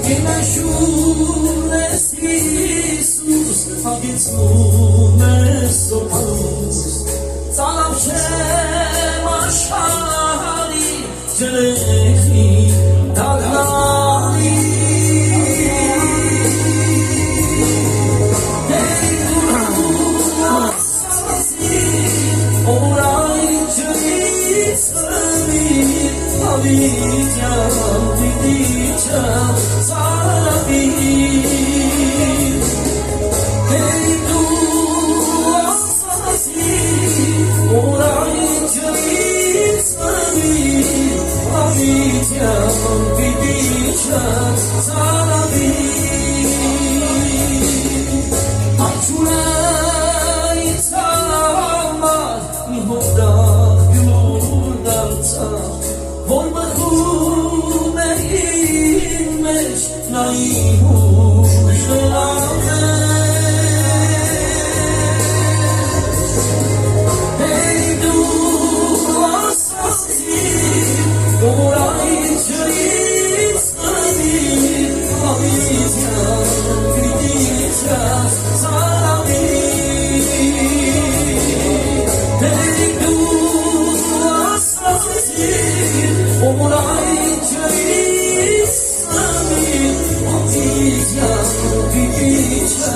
Գենաշուն ես Իսուս, հագեցնում ես սոպուս, ծալավ չեմ աշխարի, ջրեխի դալանի, հեի դու ասացի, օրայի ջրից ըմի, հավիտյան դիդիչը, ծալավի, հեի դու ասացի, օրայի ջրից ըմի, հավիտյան դիդիչը, ծալավի, Աչունայից համար մի հորդակ յուր դարձա, որ մխում է իմ մեջ նա իմ ուժը Հեի դու ասացի, որ այն ջրից ըմի, հավիտյան դիդիչը, ծալավի Հեի դու ասացի, որ այն ջրից ըմի, հավիտյան դիդիչը,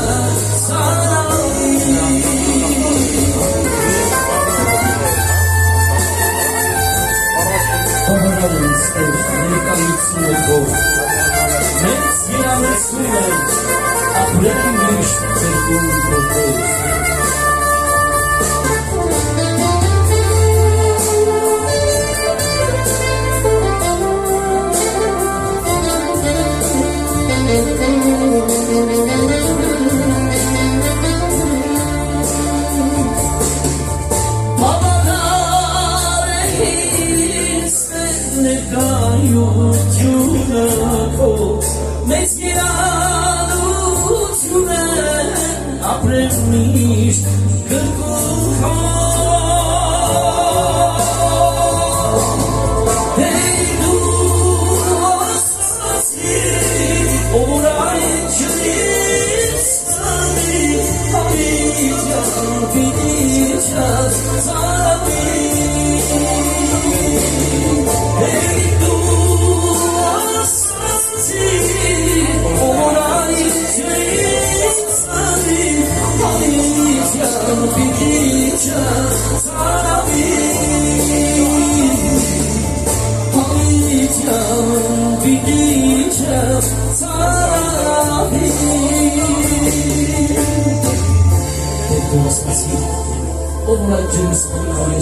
ծալավի Հողորալից էր ներկայությունը գոր, մեծ երամեցում էր, ապրել միշտ ձերգում կորդեր Բավարար է ինձ ներկայությունը քո մեծ երանություն է ապրել միշտ գրկում քո Հեի դու ասացի, որ այն ջրից ըմի, հավիտյան դիդիչը, ծալավի Հեի դու ասացի, որ այն ջրից ըմի, հավիտյան դիդիչը, ծալավի Հավիտյան դիդիչը, ծալավի Դու ասացի, որ այն ջրից ըմի,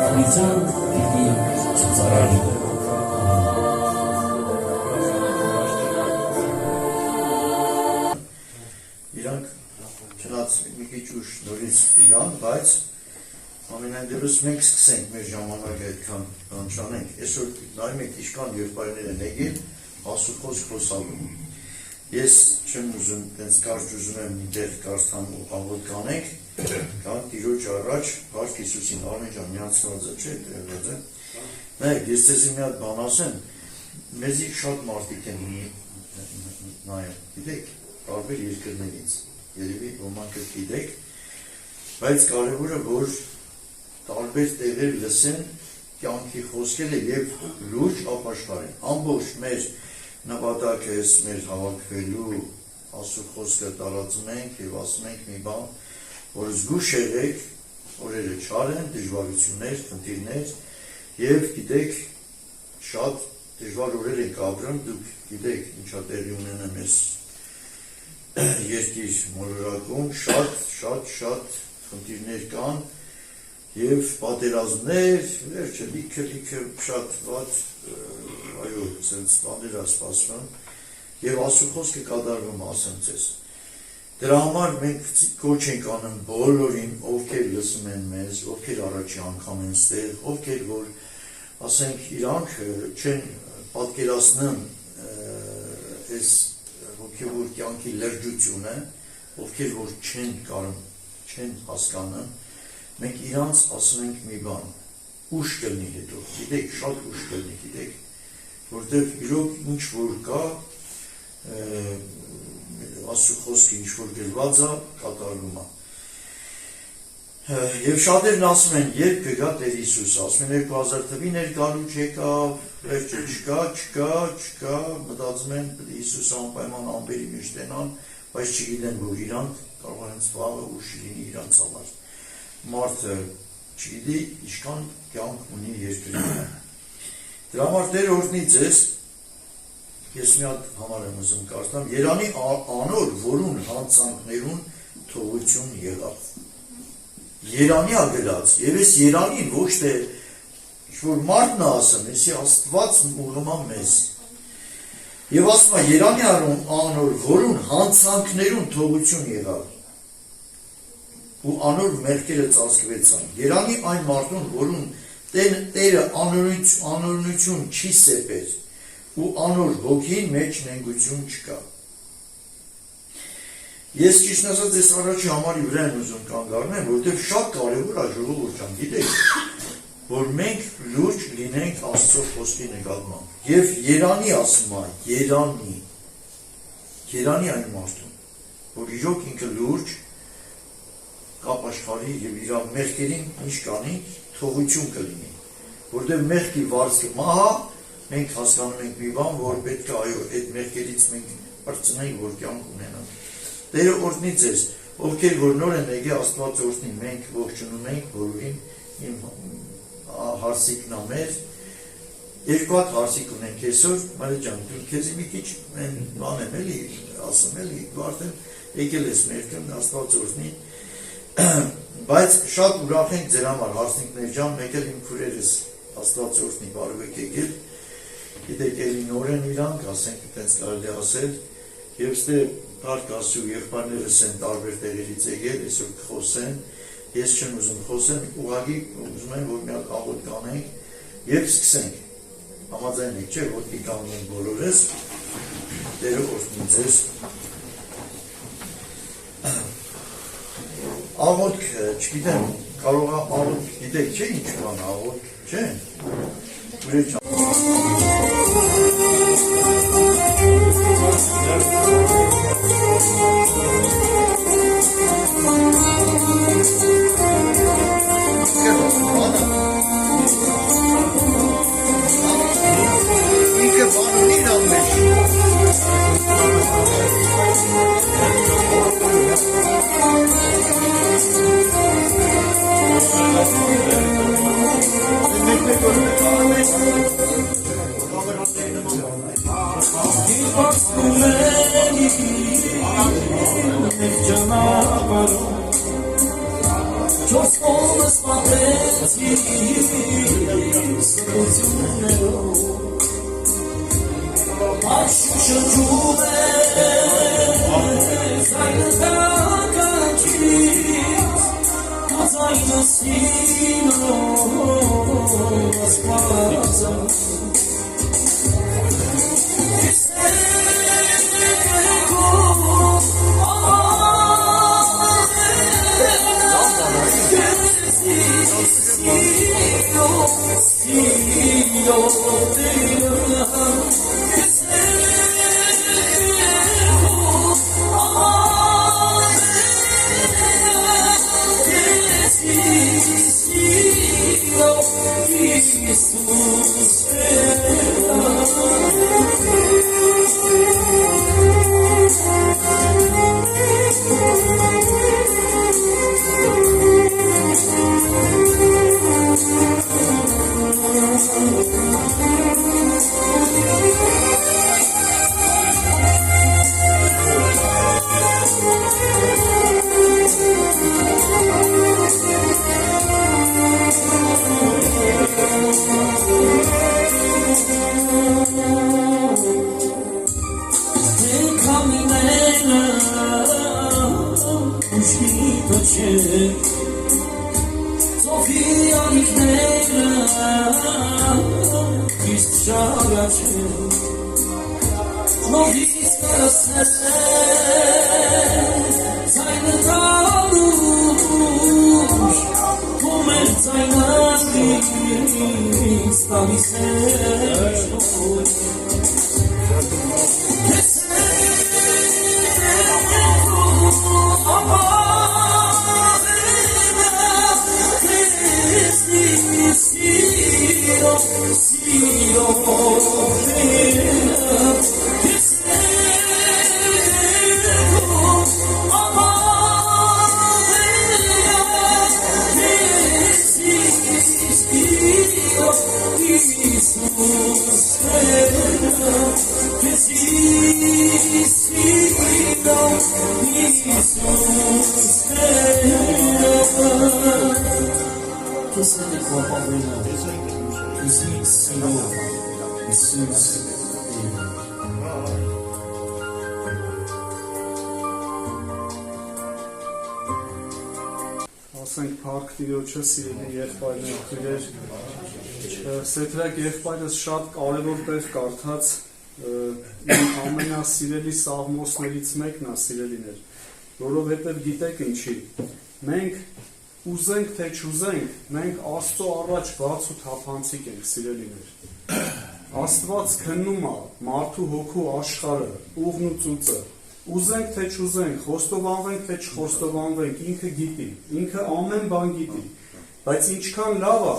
հավիտյան դիդիչը, ծալավի Իրանք չնայած մի քիչ ուշ նորից իրան, բայց ամենայն դեպս մենք սկսենք մեր ժամանակը այդքան բան չանենք։ Այսօր նայում եք ինչքան եղբայրներ են եկել ասու խոսք խոսալու։ Ես չեմ ուզում, տենց կարճ ուզում եմ մի տեղ կարծամ ու աղոտ կանենք, կան տիրոջ առաջ, Հարկ Հիսուսին Արմեն ջան միացնված է, չէ՞, դերված է։ Նայեք, ես ձեզ մի հատ բան ասեմ, մեզի շատ մարդիկ են նայում, գիտեք, տարբեր երկրներից, երևի ոմանք գիտեք, բայց կարևորը որ տարբեր տեղեր լսեն կյանքի խոսքերը եւ լուրջ ապաշխարեն։ Ամբողջ մեր նպատակը էս մեր հավաքվելու ասու խոսքը տարածում ենք եւ ասում ենք մի բան, որ զգուշ եղեք, օրերը չար են, դժվարություններ, խնդիրներ եւ գիտեք շատ դժվար օրեր եք ապրում, դուք գիտեք ինչա տեղի ունենան այս երկիր մոլորակում, շատ խնդիրներ կան եւ պատերազմներ, վերջը լիքը շատ ված այո, ցենց բաներ ասպասվում եւ ասու խոսքը կատարվում ասեմ ձեզ։ Դրա համար մենք կոչ ենք անում բոլորին, ովքեր լսում են մեզ, ովքեր առաջի անգամ են ստեղ, ովքեր որ ասենք իրանք չեն պատկերացնում այս հոգևոր կյանքի լրջությունը, ովքեր որ չեն կարող, չեն հասկանում, մենք իրանց ասում ենք մի բան, ուշ կլինի հետո, գիտեք, շատ ուշ կլինի, գիտեք, որտեղ իրոք ինչ որ կա, Աստծո խոսքը ինչ որ գրված է, կատարվում է։ Եվ շատերն ասում են, երբ կգա Տեր Հիսուսը, ասում են 2000 թվին գալու չեկավ, վերջը չկա, մտածում են Հիսուսը անպայման ամբերի մեջ տենան, բայց չգիտեն, որ իրանք կարող են վաղը ուշ լինի իրանց համար։ Մարդը չգիտի, ինչքան կյանք ունի երկրի։ Դրա համար Տեր օրհնի ձեզ, ես մի հատ համար եմ ուզում կարդամ, Երանի անոր, որուն հանցանքներուն թողություն եղավ։ Երանի ագլած, եւ ես Երանին ոչ թե ինչ-որ մարդն է ասում, եսի Աստված ուղղումա մեզ։ Եվ ասում է Երանի անոր, որուն հանցանքներուն թողություն եղավ։ Ու անոր մեղքերը ծածկվեցան։ Երանի այն մարդուն, որուն Տերը անօրինություն չի սեպեր, ու անոր հոգին մեջ նենգություն չկա։ Ես ճիշտ ասած ես առաջի համարի վրա եմ ուզում կանգ առնեմ, որովհետև շատ կարևոր է ժողովուրդ ջան, գիտեք, որ մենք լուրջ լինենք Աստծո խոսքի նկատմամբ։ Եվ Երանի ասում է, Երանի այն մարդուն, որ իրոք ինքը լուրջ կապաշխարի եւ իր մեղքերին ինչ կանի, թողություն կլինի, որտեղ մեղքի վարձքը մահա, մենք հասկանում ենք մի բան, որ պետք է այո, այդ մեղքերից մենք բարձրանանք, որ կյանք ունենանք։ Տերը օրհնի ձեզ, ովքեր որ նոր են եկել, Աստված օրհնի, մենք ողջունում ենք բոլորին, իմ հարսիկն է մեր, երկու հատ հարսիկ ունենք այսօր, Մարի ջան, դու քեզի մի քիչ բան եմ էլի, ասում էլի, դու արդեն եկել ես մերկում, Աստված օրհնի, բայց շատ ուրախ ենք ձեր համար հարսնիկներ ջան, մեկ էլ իմ քուրերս Աստված օրհնի, բարով եք եկել, գիտեք էլի նոր են իրանք, ասենք այդպես կարելի ասել, եւ ստե Հարկ Աստծո եղբայրներս են տարբեր տեղերից եկել, այսօր կխոսեն, ես չեմ ուզում խոսեմ, ուղղակի ուզում եմ, որ մի հատ աղոթ կանենք եւ սկսենք։ Համաձայն եք, չէ՞, ոտքի կանգնենք բոլորս, Տերը օրհնի ձեզ։ Աղոթք, չգիտեմ, կարող է աղոթք, գիտեք, չէ՞ ինչ բան աղոթք, չէ՞։ ապավենա Քեզնից սիրով Հիսուս ասենք փառք Տիրոջը, սիրելի եղբայրներ, քույրեր, Սեդրակ եղբայրս շատ կարևոր տեղ կարդաց իմ ամենասիրելի սաղմոսներից մեկն է, սիրելիներ, որովհետև գիտեք ինչի, մենք ուզենք թե չուզենք, մենք Աստծո առաջ բաց ու թափանցիկ ենք, սիրելիներ։ Աստված քննում է մարդու հոգու աշխարհը, ուղն ու ծուծը։ Ուզենք թե չուզենք, խոստովանվենք թե չխոստովանվենք, ինքը գիտի, ինքը ամեն բան գիտի, բայց ինչքան լավ է,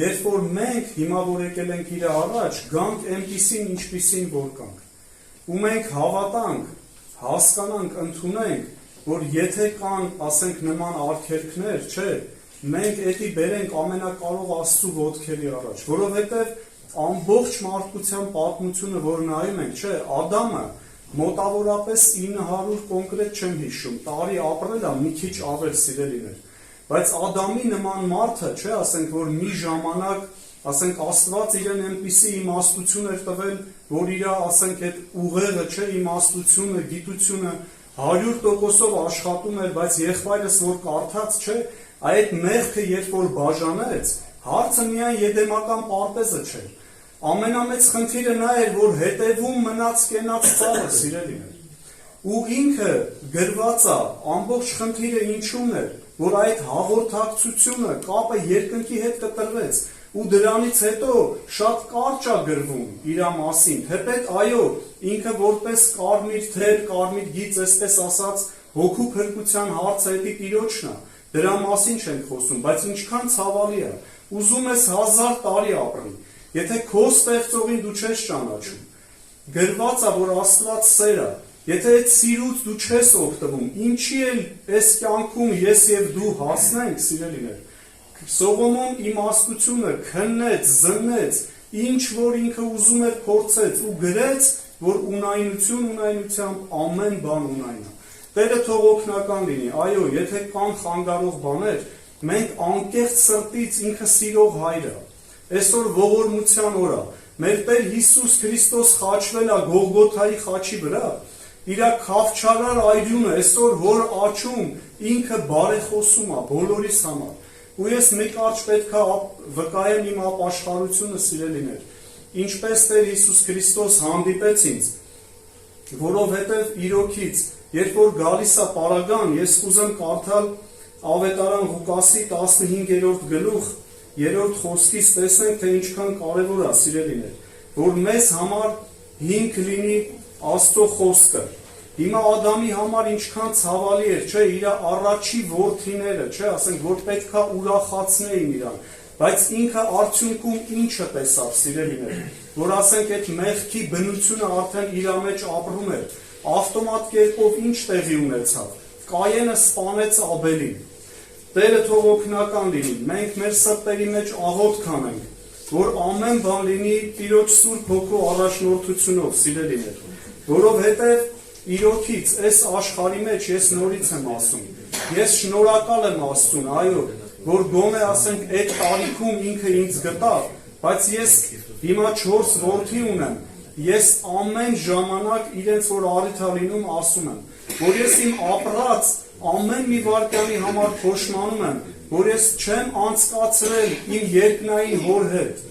երբ որ մենք հիմա որ եկել ենք իր առաջ, գանք այնպիսին ինչպիսին որ կանք, ու մենք հավատանք, հասկանանք, ընդունենք, որ եթե կան, ասենք նման արգելքներ, չէ, մենք էդի բերենք ամենակարող Աստծու ոտքերի առաջ, որովհետև ամբողջ մարդկության պատմությունը, որ նայում ենք, չէ, Ադամը մոտավորապես 900 կոնկրետ չեմ հիշում, տարի ապրել է մի քիչ ավել, սիրելիներ, բայց Ադամի նման մարդը, չէ, ասենք, որ մի ժամանակ, ասենք, Աստված իրեն այնպիսի իմաստություն էր տվել, որ իր, ասենք, այդ ուղեղը, չէ, իմաստությունը, գիտությունը 100%-ով աշխատում էր, բայց եղբայրս որ կարդաց, չէ, այդ մեղքը երբ որ բաժանեց, հարցը միայն եդեմական պարտեզը չէր։ Ամենամեծ խնդիրը նա էր, որ հետևում մնաց կենաց ծառը, սիրելիներ։ Ու ինքը գրված է, ամբողջ խնդիրը ինչումն էր, որ այդ հաղորդակցությունը, կապը երկնքի հետ կտրվեց, ու դրանից հետո շատ կարճ է գրվում իր մասին, թեպետ այո, ինքը որպես կարմիր թեր, կարմիր գիծ, այսպես ասած, հոգու փրկության հարցը էդի Տիրոջն է, դրա մասին չենք խոսում, բայց ինչքան ցավալի է, ուզում ես 1000 տարի ապրի, եթե քո ստեղծողին դու չես ճանաչում, գրված է, որ Աստված սեր է, եթե այդ սիրուց դու չես օգտվում, ինչի էլ այս կյանքում ես եւ դու հասնենք, սիրելիներ, Սողոմոն իմաստությունը քննեց, զննեց, ինչ որ ինքը ուզում էր փորձեց ու գրեց, որ ունայնությամբ ամեն բան ունայն է։ Տերը թող օգնական լինի, այո, եթե կան խանգարող բաներ, մենք անկեղծ սրտից ինքը սիրող հայր է։ Այսօր ողորմության օր է, մեր Տեր Հիսուս Քրիստոս խաչվել է Գողգոթայի խաչի վրա, իր քավչարար այրյունը այսօր հոր աչում ինքը բարեխոսում է բոլորիս համար։ Ու ես մի կարճ պետք է վկայեմ իմ ապաշխարությունը, սիրելիներ, ինչպես Տեր Հիսուս Քրիստոս հանդիպեց ինձ, որովհետև իրոքից, երբ որ գալիս է պարագան, ես կուզեմ կարդալ Ավետարան Ղուկասի 15-րդ գլուխ, 3-րդ խոսքից տեսնենք, թե ինչքան կարևոր է, սիրելիներ, որ մեզ համար հիմք լինի Աստծո խոսքը։ Հիմա Ադամի համար ինչքան ցավալի էր, չէ, իր առաջի որդիները, չէ, ասենք, որ պետքա ուրախացնեին իրան, բայց ինքը արդյունքում ինչը տեսավ, սիրելիներ, որ ասենք այդ մեղքի բնությունը արդեն իր մեջ ապրում էր, ավտոմատ կերպով ինչ տեղի ունեցավ, Կայենը սպանեց Աբելին, Տերը թող օգնական լինի, մենք մեր սրտերի մեջ աղոթք անենք, որ ամեն բան լինի Տիրոջ Սուրբ Հոգու առաջնորդությունով, սիրելիներ, որովհետև իրոքից այս աշխարհի մեջ ես նորից եմ ասում, ես շնորհակալ եմ Աստծուն, այո, որ գոնե ասենք այդ տարիքում ինքը ինձ գտավ, բայց ես հիմա 4 որդի ունեմ, ես ամեն ժամանակ իրենց որ առիթ լինում ասում եմ, որ ես իմ ապրած ամեն մի վարկյանի համար փոշմանում եմ, որ ես չեմ անցկացրել իմ երկնային հոր հետ,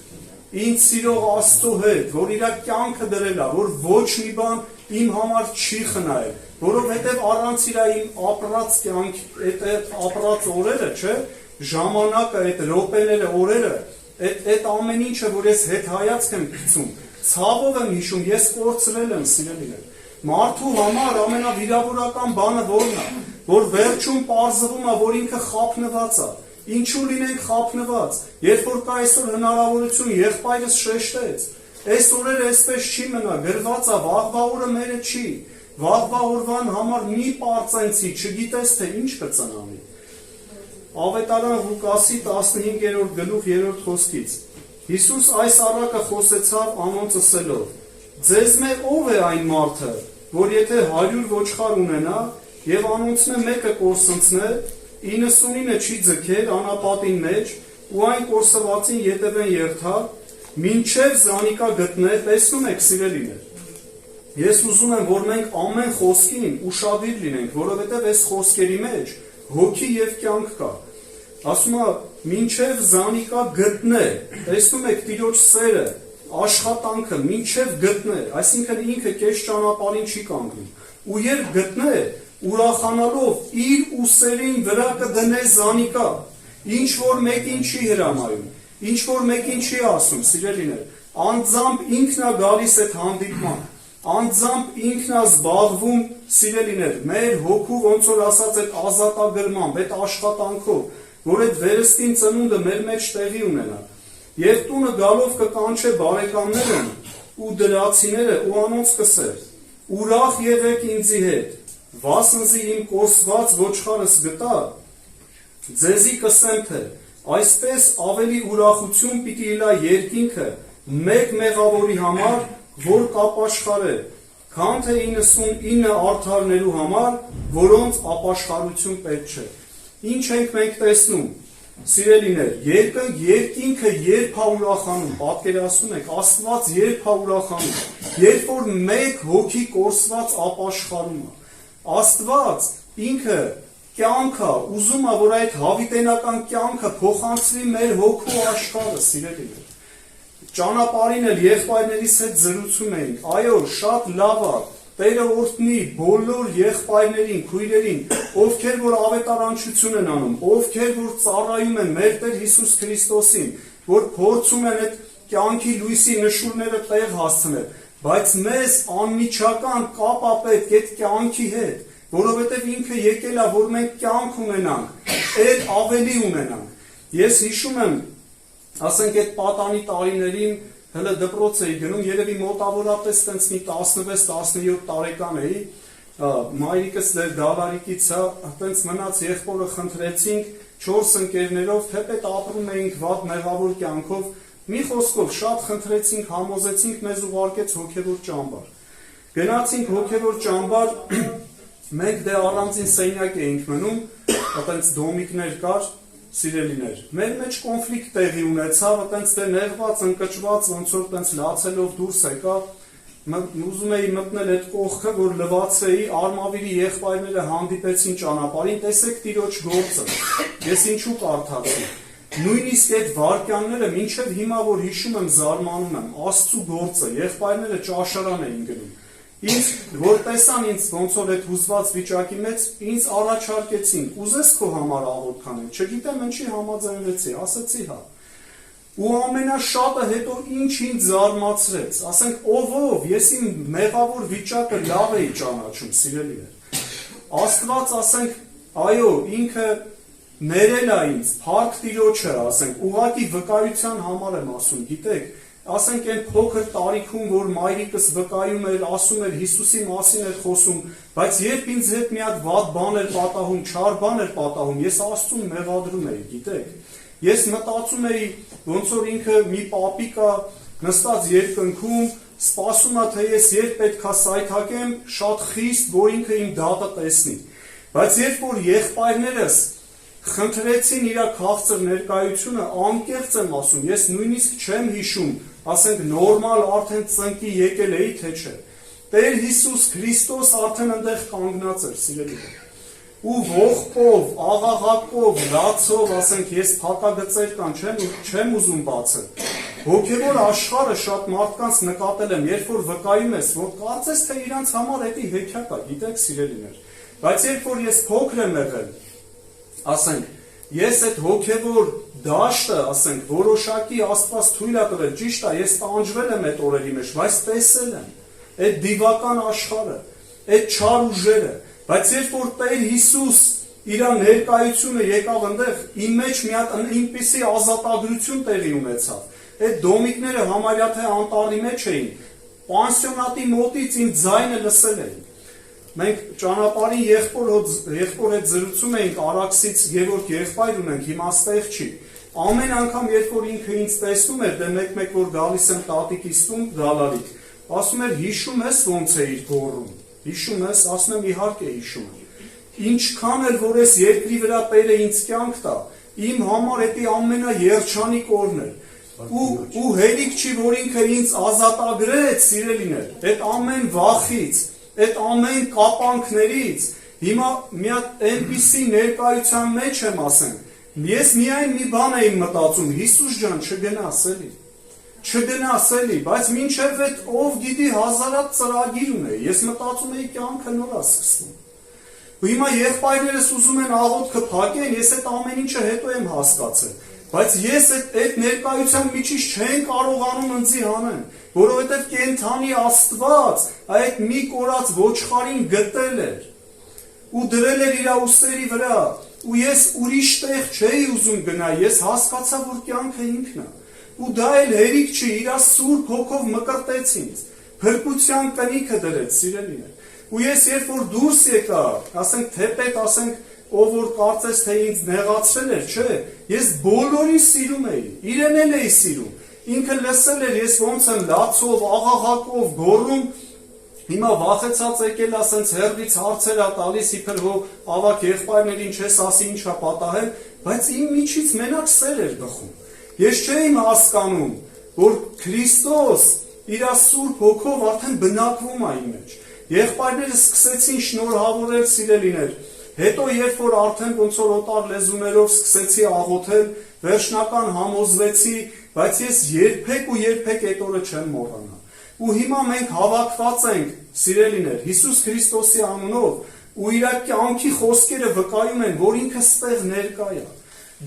ինձ սիրող Աստծո հետ, որ իր կյանքը դրել է, որ ոչ մի բան իմ համար չի խնայել, որովհետև առանց իր իմ ապրած կյանք, այդ ապրած օրերը, չէ, ժամանակը, այդ րոպեները, օրերը, այդ ամեն ինչը, որ ես հետ հայացք եմ գցում, ցավով եմ հիշում, ես կորցրել եմ, սիրելիներ։ Մարդու համար ամենավիրավորական բանը որն է, որ վերջում պարզվում է, որ ինքը խափնված է։ Ինչու լինենք խափնված, երբ որ կա այսօր հնարավորություն, եղբայրս շեշտեց, այս օրերը այսպես չի մնա, գրված է, վաղվա օրը մերը չի, վաղվա օրվան համար մի պարծենցի, չգիտես թե ինչ կծնանի։ Ավետարան Ղուկասի 15-րդ գլուխ 3-րդ խոսքից Հիսուս այս առակը խոսեցավ անոնց ասելով. Ձեզ մե ով է այն մարդը, որ եթե 100 ոչխար ունենա եւ անոնցնե մեկը կորսնցնե, 99-ը չի ձգեր անապատին մեջ ու այն կորսվածին ետևեն երթալ, մինչև զանիկա գտնե, տեսնում եք սիրելիներ։ Ես ուզում եմ, որ մենք ամեն խոսքին ուշադիր լինենք, որովհետև այս խոսքերի մեջ հոգի եւ կյանք կա։ Ասում է, մինչև զանիկա գտնե, տեսնում եք Տիրոջ սերը, աշխատանքը մինչև գտնե, այսինքն ինքը կես ճանապարհին չի կանգնում։ Ու երբ գտնե, ուրախանալով իր ուսերին վրա կդնե զանիկա, ինչ որ մեկին չի հրամայում, ինչ որ մեկին չի ասում, սիրելիներ, անձամբ ինքն է գալիս այդ հանդիպման, անձամբ ինքն է զբաղվում, սիրելիներ, մեր հոգու ոնց որ ասած այդ ազատագրմամբ, այդ աշխատանքով, որ այդ վերստին ծնունդը մեր մեջ տեղի ունենա։ Եվ տունը գալով կկանչե բարեկամները ու դրացիները ու անոնց կսեր. ուրախ եղեք ինձի հետ, վասնզի իմ կորսված ոչխարս գտա, ձեզի կսեմ թե այսպես ավելի ուրախություն պիտի լա երկինքը մեկ մեղավորի համար, որ կապաշխարե, քան թե 99 արդարներու համար, որոնց ապաշխարություն պետք չէ։ Ինչ ենք մենք տեսնում, սիրելիներ, երկինքը երբ է ուրախանում, պատկերացնում եք, Աստված երբ է ուրախանում, երբ որ մեկ հոգի կորսված ապաշխարում է, Աստված ինքը կյանք է, ուզում է, որ այդ հավիտենական կյանքը փոխանցվի մեր հոգու աշխարհը, սիրելիներ։ Ճանապարհին էլ եղբայրներիս հետ զրուցում էինք, այո, շատ լավ է, Տերը օրհնի բոլոր եղբայրներին, քույրերին, ովքեր որ ավետարանչություն են անում, ովքեր որ ծառայում են մեր Տեր Հիսուս Քրիստոսին, որ փորձում են այդ կյանքի լույսի նշույլները տեղ հասցնել, բայց մեզ անմիջական կապ է պետք այդ կյանքի հետ, որովհետև ինքը եկել է, որ մենք կյանք ունենանք, այդ ավելի ունենանք։ Ես հիշում եմ, ասենք այդ պատանի տարիներին հələ դպրոց էի գնում, երևի մոտավորապես տենց մի 16-17 տարեկան էի, մայրիկս դավարիկից տենց մնաց եղբորը խնդրեցինք 4 ընկերներով, թեպետ ապրում էինք վատ մեղավոր կյանքով, մի խոսքով շատ խնդրեցինք, համոզեցինք, մեզ ուղարկեց հոգևոր ճամբար։ Գնացինք հոգևոր ճամբար, մենք դե առանձին սենյակ էինք մնում, տենց դոմիկներ կար, սիրելիներ, մեր մեջ կոնֆլիկտ տեղի ունեցավ, այտենց դե նեղված, ընկճված, ոնց որ տենց լացելով դուրս եկա, ուզում էի մտնել այդ կողքը, որ լվացվեի, Արմավիրի եղբայրները հանդիպեցին ճանապարհին, տեսեք Տիրոջ գործը, ես ինչու կարդացի, նույնիսկ այդ վարկյանները, մինչև հիմա որ հիշում եմ, զարմանում եմ, Աստծու գործը, եղբայրները ճաշարան էին գնում, ինձ, որ տեսան ինձ ոնց որ այդ հուզված վիճակի մեջ, ինձ առաջարկեցին, ուզես քո համար աղոթք անել, չգիտեմ ինչի համաձայնվեցի, ասացի հա։ Ու ամենաշատը հետո ինչ ինձ զարմացրեց, ասենք ով, ես իմ մեղավոր վիճակը լավ էի ճանաչում, սիրելիներ։ Աստված, ասենք, այո, ինքը ներել է ինձ, փառք Տիրոջը, ասենք, ուղղակի վկայության համար եմ ասում, գիտեք, ասենք այն փոքր տարիքում, որ մայրիկս վկայում էր, ասում էր Հիսուսի մասին էր խոսում, բայց երբ ինձ հետ մի հատ վատ բան էր պատահում, չար բան էր պատահում, ես Աստծուն մեղադրում էի, գիտեք։ Ես մտածում էի, ոնց որ ինքը մի պապիկ է նստած երկնքում, սպասում է, թե ես երբ պետք է սայթակեմ, շատ խիստ, որ ինքը իմ դատը տեսնի։ Բայց երբ որ եղբայրներս խնդրեցին իր քաղցր ներկայությունը, անկեղծ եմ ասում, ես նույնիսկ չեմ հիշում, ասենք նորմալ արդեն ծնկի եկել էի, թե չէ։ Տեր Հիսուս Քրիստոս արդեն այնտեղ կանգնած էր, սիրելիներ։ Ու ողբով, աղաղակով, լացով, ասենք ես փակագծեր կան, չեմ ուզում բացել։ Հոգևոր աշխարհը շատ մարդկանց նկատել եմ, երբ որ վկայում ես, որ կարծես թե իրանց համար էդի հեքիաթ է, գիտեք սիրելիներ։ Բայց երբ որ ես փոքր եմ եղել, ասենք, ես այդ հոգևոր դաշտը, ասենք, որոշակի Աստված թույլ է տվել, ճիշտ է, ես տանջվել եմ այդ օրերի մեջ, բայց տեսել եմ այդ դիվական աշխարհը, այդ չար ուժերը, բայց երբ որ Տեր Հիսուս իր ներկայությունը եկավ այնտեղ, իմ մեջ մի հատ այնպիսի ազատագրություն տեղի ունեցավ։ Այդ դոմիկները համարյա թե անտառի մեջ էին, պանսիոնատի մոտից իմ ձայնը լսել էին։ Մենք ճանապարհին եղբոր հետ զրուցում էինք, Արաքսից Գևորգ եղբայր ունենք, հիմա ստեղ չի։ Ամեն անգամ երբ որ ինքը ինձ տեսնում էր, դե մեկ որ գալիս եմ տատիկիս տուն, գալալիք, ասում էր հիշում ես ոնց էիր գոռում, հիշում ես, ասում եմ իհարկե հիշում եմ։ Ինչքան էլ որ ես երկրի վրա Տերը ինձ կյանք տա, իմ համար էդի ամենաերջանիկ օրն էր։ Ու հերիք չի, որ ինքը ինձ ազատագրեց, սիրելիներ, այդ ամեն վախից, այդ ամեն կապանքներից, հիմա մի հատ այնպիսի ներկայության մեջ եմ ասենք, ես միայն մի բան էի մտածում, Հիսուս ջան, չգնաս էլի, բայց մինչև այդ ով գիտի հազարատ ծրագիր ունեի, ես մտածում էի կյանքը նոր է սկսվում։ Ու հիմա եղբայրներս ուզում են աղոթքը փակեն, ես այդ ամեն ինչը հետո եմ հասկացել, բայց ես այդ ներկայության միջից չեն կարողանում ընձի հանեն, որովհետև կենթանի Աստված այդ մի կորած ոչխարին գտել էր ու դրել էր իր ուսերի վրա, ու ես ուրիշ տեղ չէի ուզում գնալ, ես հասկացա, որ կյանքը ինքն է, ու դա էլ հերիք չի, իր Սուրբ Հոգով մկրտեց ինձ, փրկության կնիքը դրեց, սիրելիներ, ու ես երբ որ դուրս եկա, ասենք թեպետ, ասենք ով որ կարծես թե ինձ նեղացրել էր, չէ, ես բոլորին սիրում էի, իրեն էլ էի սիրում, ինքը լսել էր, ես ոնց եմ լացով, աղաղակով, գոռում, հիմա վախեցած եկել, ասենց հեռվից հարցեր ա տալիս, իբր հո ավակ եղբայրներին չես ասի ինչա պատահել, բայց իմ միջից մենակ սեր էր բխում, ես չէի հասկանում, որ Քրիստոս իր Սուրբ Հոգով արդեն բնակվում է իմ մեջ, եղբայրները սկսեցին շնորհավորել, սիրելիներ, հետո երբ որ արդեն ոնց որ օտար լեզուներով սկսեցի աղոթել, վերջնական համոզվեցի, բայց ես երբեք ու երբեք այդ օրը չեմ մոռանա։ Ու հիմա մենք հավաքված ենք, սիրելիներ, Հիսուս Քրիստոսի անունով, ու իր կյանքի խոսքերը վկայում են, որ ինքը ստեղ ներկա է։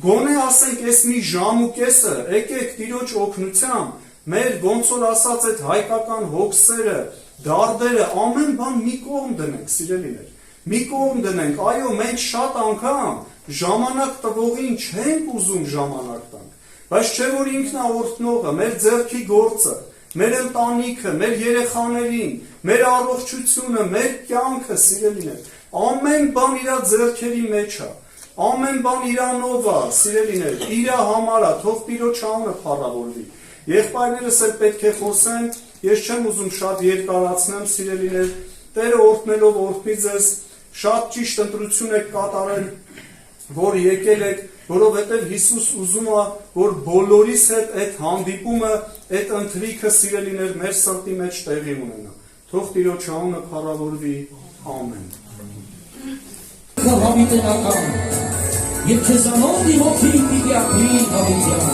Գոնե ասենք, այս մի ժամ ու կեսը, եկեք Տիրոջ օգնությամբ, մեր ոնց որ ասած այդ հայկական հոգսերը, դարդերը, ամեն բան մի կողմ դնենք, սիրելիներ։ Մի կողմ դնենք, այո, մենք շատ անգամ ժամանակ տվողին չենք ուզում ժամանակ տանք, բայց չէ որ ինքն է օրհնողը, մեր ձեռքի գործը, մեր ընտանիքը, մեր երեխաներին, մեր առողջությունը, մեր կյանքը, սիրելիներ, ամեն բան իր ձեռքերի մեջ է, ամեն բան իրանով է, սիրելիներ, իր համար է, թող Տիրոջ անունը փառավորվի։ Եղբայրներս էլ պետք է խոսեն, ես չեմ ուզում շատ երկարացնեմ, սիրելիներ, Տերը օրհնելով օրհնի ձեզ, շատ ճիշտ ընտրություն եք կատարել, որ եկել եք, որովհետև Հիսուս ուզում է, որ բոլորիս հետ այդ հանդիպումը, այդ ընթրիքը, սիրելիներ, մեր սրտի մեջ տեղի ունենա։ Թող Տիրոջ անունը փառավորվի, ամեն։ Հավիտենական, և քեզանով մի հոգի պիտի ապրի հավիտյան։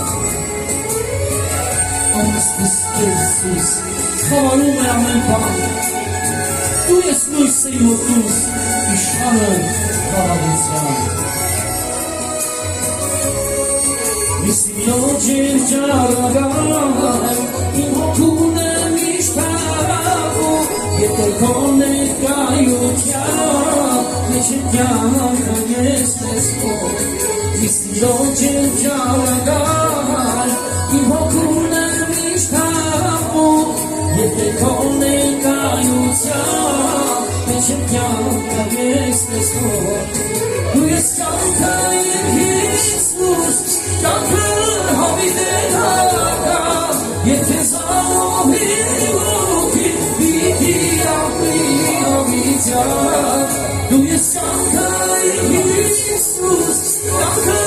Անստիս Քրիստոս, խավարում է ամեն բան, դու ես լույսը իմ օգուս, իշխանը խաղաղության։ Միսիոջ եմ ճարագար, իմ հոգուն եմ իշտարագում, եթե քո ներկայության, մեջ եմ կյանքը ես տեսքով։ Միսիոջ եմ ճարագար, իմ հոգուն եմ իշտարագում, եթե քո ներկայության, մեջ եմ կյանքը ես տեսքով։ Դու ես կյանքը Հիսուս, կյանքը հավիտենական, եթե զանով հիվոքի, պիտի ապրի հավիտյան։ Դու ես կյանքը Հիսուս, կյանքը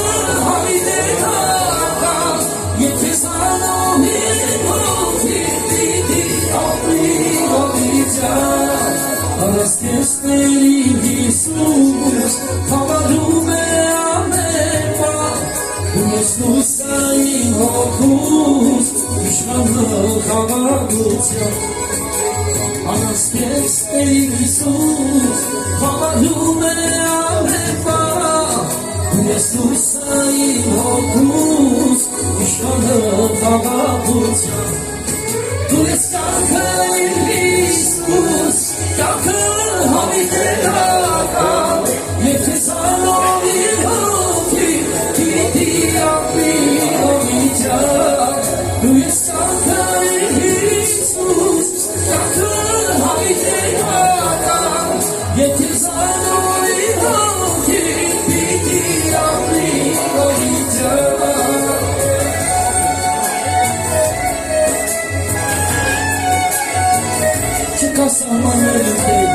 հավիտենական, եթե զանով հիվոքի, պիտի ապրի հավիտյան։ Անաստեսների Հիսուս, խավարում է ամեն բան, դու ես լույսը իմ հոգուս, իշխանը խաղաղության։ Անաստեսների Հիսուս, խավարում է ամեն բան, դու ես լույսը իմ հոգուս, իշխանը խաղաղության։ Դու ես կյանքը Հիսուս, կյանքը հավիտենական, եթե զանով իմ հոգի, պիտի ապրի հավիտյան։ Դու ես կյանքը Հիսուս, կյանքը հավիտենական, եթե զանով իմ հոգի, պիտի ապրի հավիտյան։ Չկա սահմաններ ընկել,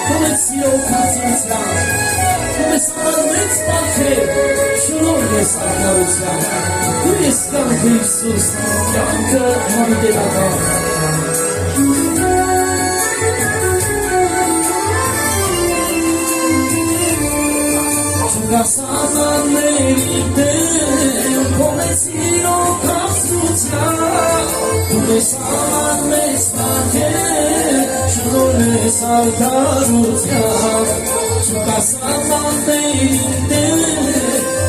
քո մեծ սիրո քացնցրան, քո ես ամենից պատեր, շնոր ես աղարության, դու ես կյանքը Հիսուս, կյանքը հավիտենական։ Չգասանանների դեմ, կոնեցիրո կասության, դու ես ամենից պատեր, շնոր ես աղարության, Չգասանանների դեմ,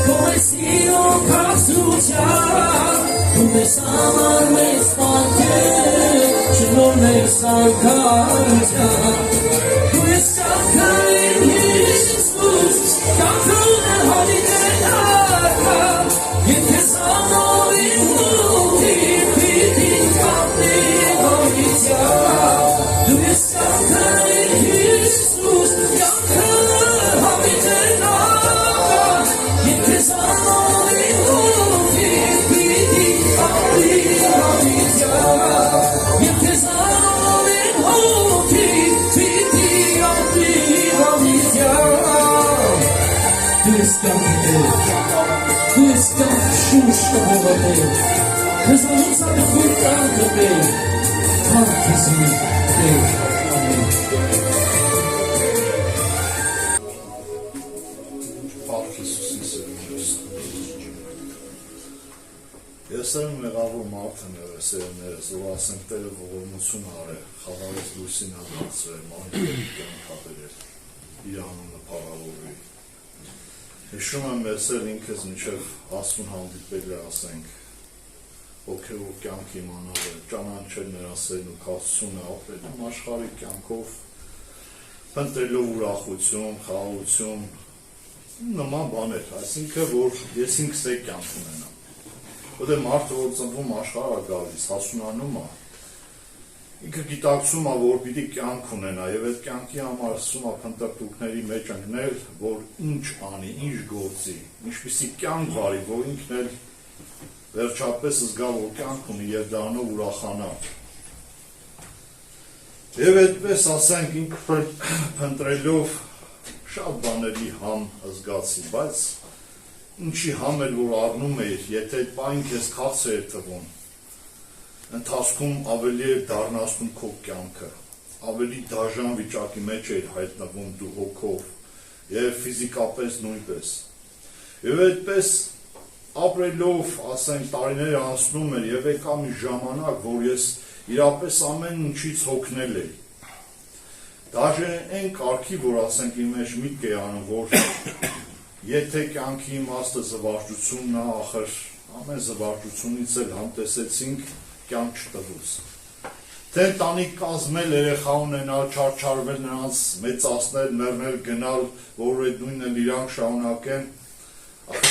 կոնեցիրո կասության, դու ես ամենից պատեր, շնոր ես աղարության, դու ես կյանքը Հիսուս, կյանքը հավիտենական, և քեզ ամորին հուտի, պիտի կապնի հավիտյան, դու ես կյանքը Հիսուս, կյանքը հավիտենական, և քեզ ամորին հուտի, պիտի կապնի հավիտյան, և քեզ ամորին հուտի, պիտի կապնի հավիտյան, դու ես կյանքը դու ես կյանք շուրջ կողողատեր, քեզ անոցանը խույր կյանքը բեր, կան քեզի դեր, ամեն։ Փառք Հիսուսի սերունդս։ Ես եմ մեղավոր մարդը ներես երներես, որ ասենք Տերը ողորմություն արե, խաղարեց լույսին հանդացրել, մանիքերի կյանք հաբերել, իր անունը փառավորվի։ Հիշում եմ ես էլ ինքս մինչև ասուն հանդիպել է ասենք, ոգևոր կյանք իմանալ է, ճանաչել նրա սերն ու քաջությունը ապրել եմ աշխարհի կյանքով, փնտրելով ուրախություն, խաղաղություն, նման բաներ, այսինքն որ ես ինքս է կյանք ունենամ։ Որտեղ մարդը որ ծնվում աշխարհ է գալիս, հասունանում է, ինքը գիտակցում է, որ պիտի կյանք ունենա եւ այդ կյանքի համար ասում է փնտրտուքների մեջ ընկնել, որ ինչ անի, ինչ գործի, ինչպիսի կյանք վարի, որ ինքն էլ վերջապես զգա, որ կյանք ունի եւ դրանով ուրախանա։ Եվ այդպես ասենք ինքը փնտրելով շատ բաների համ զգացի, բայց ինչի համ էլ որ առնում էր, եթե այդ բան քեզ քաղցր էր թվում, ընթացքում ավելի էր դառնացնում քո կյանքը, ավելի դաժան վիճակի մեջ էր հայտնվում դու հոգով եւ ֆիզիկապես նույնպես։ Եվ այդպես ապրելով, ասենք, տարիներ անցնում էր եւ եկա մի ժամանակ, որ ես իրապես ամեն ինչից հոգնել էի։ Դաժե այն կարգի, որ ասենք իմ մեջ միտք է անում, որ եթե կյանքի իմաստը զվարճությունն է, ախր ամեն զվարճությունից էլ համտեսեցինք կյանք չտվուց։ Թե ընտանիք կազմել, երեխա ունենալ, չարչարվել նրանց, մեծացնել, մեռնել, գնալ, որ այդ նույնն էլ իրանք շարունակեն,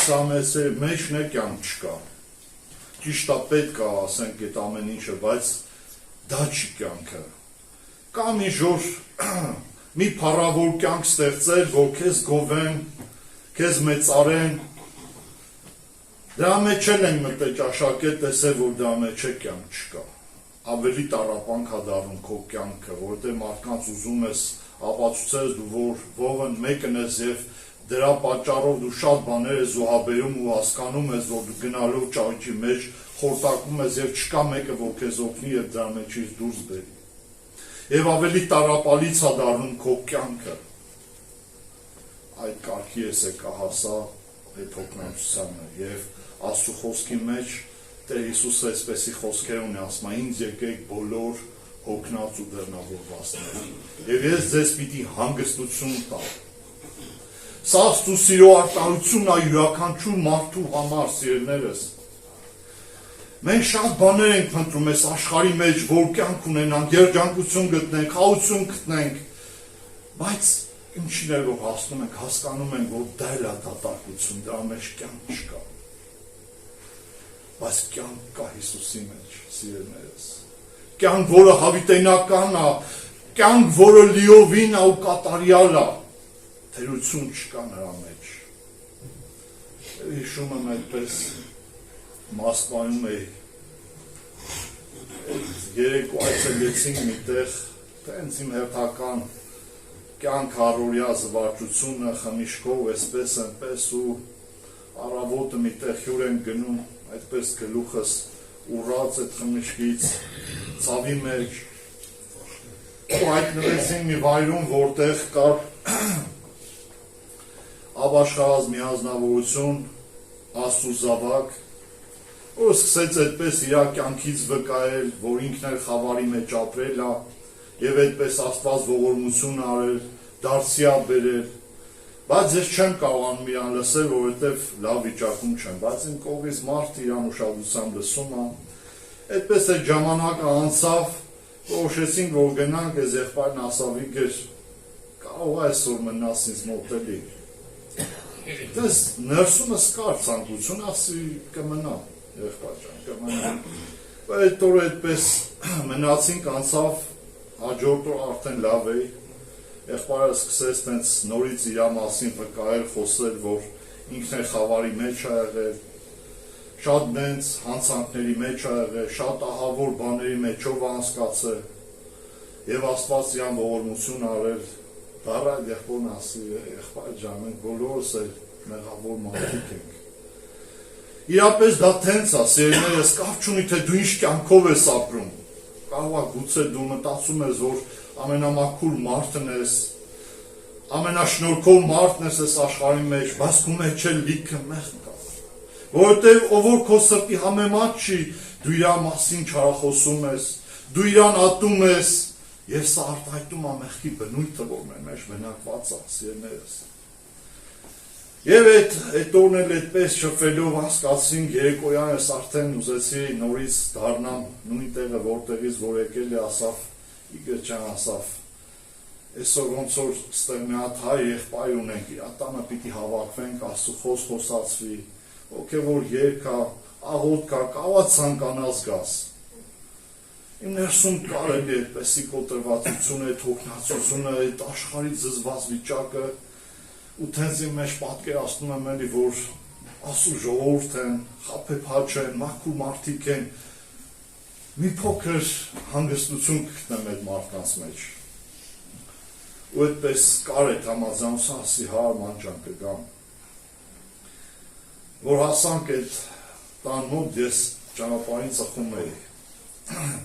սա մեծ մեջն է կյանք չկա։ Ճիշտ է պետք է ասենք այդ ամեն ինչը, բայց դա չի կյանքը։ Կա մի ժոր մի փառավոր կյանք ստեղծել, որ քեզ գովեն, քեզ մեծարեն, դրա մեջ էլ են մտել ճաշակետ, տեսել, որ դրա մեջ է կյանք չկա։ Ավելի տառապանք է դառնում քո կյանքը, որովհետև մարդկանց ուզում ես ապացուցել դու, որ ողն մեկն ես եւ դրա պատճառով դու շատ բաներ ես զոհաբերում ու հասկանում ես, որ դու գնալով ճաշակի մեջ խորտակում ես եւ չկա մեկը, որ քեզ օգնի եւ դրա մեջից դուրս բերի։ Եվ ավելի տառապալից է դառնում քո կյանքը։ Այդ կարգի ես եկա հասա այդ հոգնածությանը եւ Աստծո խոսքի մեջ Տեր Հիսուսը այսպեսի խոսքեր ունի, ասում է, ինձ եկեք բոլոր հոգնած ու դեռնավորվածներ, եւ ես ձեզ պիտի հանգստություն տամ։ Սա Աստծո սիրո արտահայտությունն է յուրաքանչյուր մարդու համար, սիրելիներս։ Մենք շատ բաներ ենք փնտրում այս աշխարհի մեջ, որ կյանք ունենանք, երջանկություն գտնենք, խաղաղություն գտնենք, բայց ինչին էլ որ հասնում ենք, հասկանում ենք, որ դա էլ է դատարկություն, դրա մեջ կյանք չկա։ Բայց կյանք կա Հիսուսի մեջ, սիրելիներս։ Կյանք, որը հավիտենական է, կյանք, որը լիովին է ու կատարյալ է, թերություն չկա նրա մեջ։ Հիշում եմ այդպես Մոսկվայում էի, երեկո այցելեցինք միտեղ, տենց իմ հերթական կյանք առօրյա զվարճությունը խմիշքով էսպես այնպես ու առավոտը մի տեղ հյուր են գնում, այդպես գլուխս ուռած այդ խմիշքից ցավի մեջ ու հայտնվեցին մի վայրում, որտեղ կար ապաշխարած մի ազնվորություն, Աստծո զավակ, որ սկսեց այդպես իր կյանքից վկայել, որ ինքն էլ խավարի մեջ ապրել է եւ այդպես Աստված ողորմություն արել, դարձյալ բերել, բայց ես չեմ կարողանում իրան լսել, որովհետեւ լավ վիճակում չեմ, բայց իմ կողմից մարդ իրան ուշադրությամբ լսում է, այդպես այդ ժամանակը անցավ, որոշեցինք, որ գնանք, այս եղբայրն ասավ իգր, կարող է այսօր մնաս ինձ մոտելի, դες ներսումս կար ցանկություն, ասի կմնա, եղբայր ջան, կմնա, այդ օրը այդպես մնացինք, անցավ, հաջորդ օր արդեն լավ էի, եղբայրը սկսեց տենց նորից իր մասին վկայել, խոսել, որ ինքն է խավարի մեջ ա եղել, շատ նենց հանցանքների մեջ ա եղել, շատ ահավոր բաների մեջով անցկացել, եւ Աստված իրան ողորմություն արել, դառա եղբորն ասի, եղբայր ջան, մենք բոլորս էլ մեղավոր մարդիկ ենք։ Իրապես դա տենց է, սերներս, կապ չունի, թե դու ինչ կյանքով ես ապրում, կարող է գուցե դու մտածում ես, որ ամենամաքուր մարդն ես, ամենաշնորհքով մարդն ես այս աշխարհի մեջ, բայց քո մեջ էլ լիքը մեղք կա։ Որովհետև ով որ քո սրտի համեմատ չի, դու իր մասին չարախոսում ես, դու իրան ատում ես, եւ սա արտահայտում է մեղքի բնույթը, որ մեր մեջ բնակված է, սիրելիներս։ Եվ այդ օրն էլ այդպես շփվելով հասկացինք, երեկոյան ես արդեն ուզեցի նորից դառնամ նույն տեղը, որտեղից որ եկել է, ասավ, Իգոր ջան, ասավ, այսօր ոնց որ ստեղ մի հատ հայ եղբայր ունենք, իր տանը պիտի հավաքվենք, Աստծո խոսք խոսացվի, հոգևոր երգ կա, աղոթք կա, կարողա ցանկանաս գաս։ Իմ ներսում կարելի է այդպեսի կոտրվածությունը, այդ հոգնածությունը, այդ աշխարհի զզված վիճակը, ու թենց իմ մեջ պատկերացնում եմ էլի, որ Աստծո ժողովուրդ են, խաբեբաջ են, մաքուր մարդիկ են, մի փոքր հանգստություն կգտնեմ այդ մարդկանց մեջ։ Ու այդպես կար այդ համաձայնության, ասի հարման ջան կգամ։ Որ հասանք այդ տան մոտ, ես ճանապարհին ծխում էի։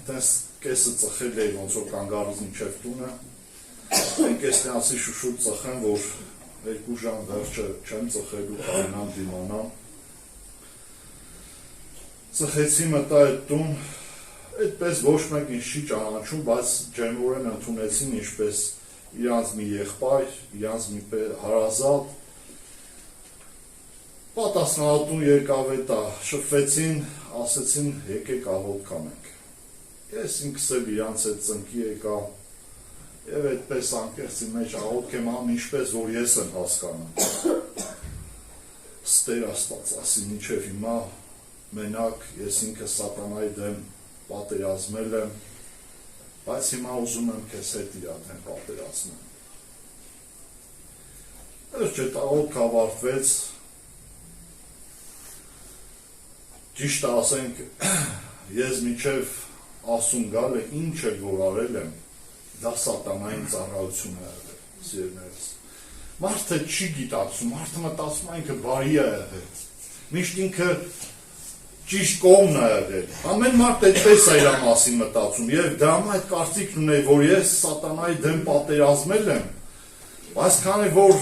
Տես կեսը ծխել էի, ոնց որ կանգառուց մինչև տունը, մենք էստեղացի շուշուտ ծխեմ, որ 2 ժամ վերջը չեմ ծխելու, կարենամ դիմանամ։ Ծխեցի մտա այդ տուն, այդպես ոչ մեկ ինձ չի ճանաչում, բայց ջերմորեն ընդունեցին ինչպես իրանց մի եղբայր, իրանց մի հարազատ, պատասխանատուն եկավ էտա, շփվեցին, ասեցին եկեք աղոթք անենք։ Ես ինքս էլ իրանց այդ ծնկի եկա, եւ այդպես անկեղծի մեջ աղոթք եմ անում, ինչպես որ ես եմ հասկանում։ Ստեր Աստված, ասի մինչև հիմա մենակ ես ինքս սատանայի դեմ պատերազմել եմ, բայց հիմա ուզում եմ քեզ հետ իր դեմ պատերազմեմ։ Այս չէ աղոթք ավարտվեց, ճիշտ ասենք, ես մինչև ասում գալը ինչ էլ որ արել եմ, դա սատանային ծառայություն է եղել, սիրելիներս։ Մարդը չի գիտակցում, մարդը մտածում է ինքը բարի է եղել, միշտ ինքը ճիշտ կողմն է եղել։ Ամեն մարդ այդպես է իր մասին մտածում, եւ դա այդ կարծիքն ունի, որ ես սատանայի դեմ պատերազմել եմ, բայց քանի որ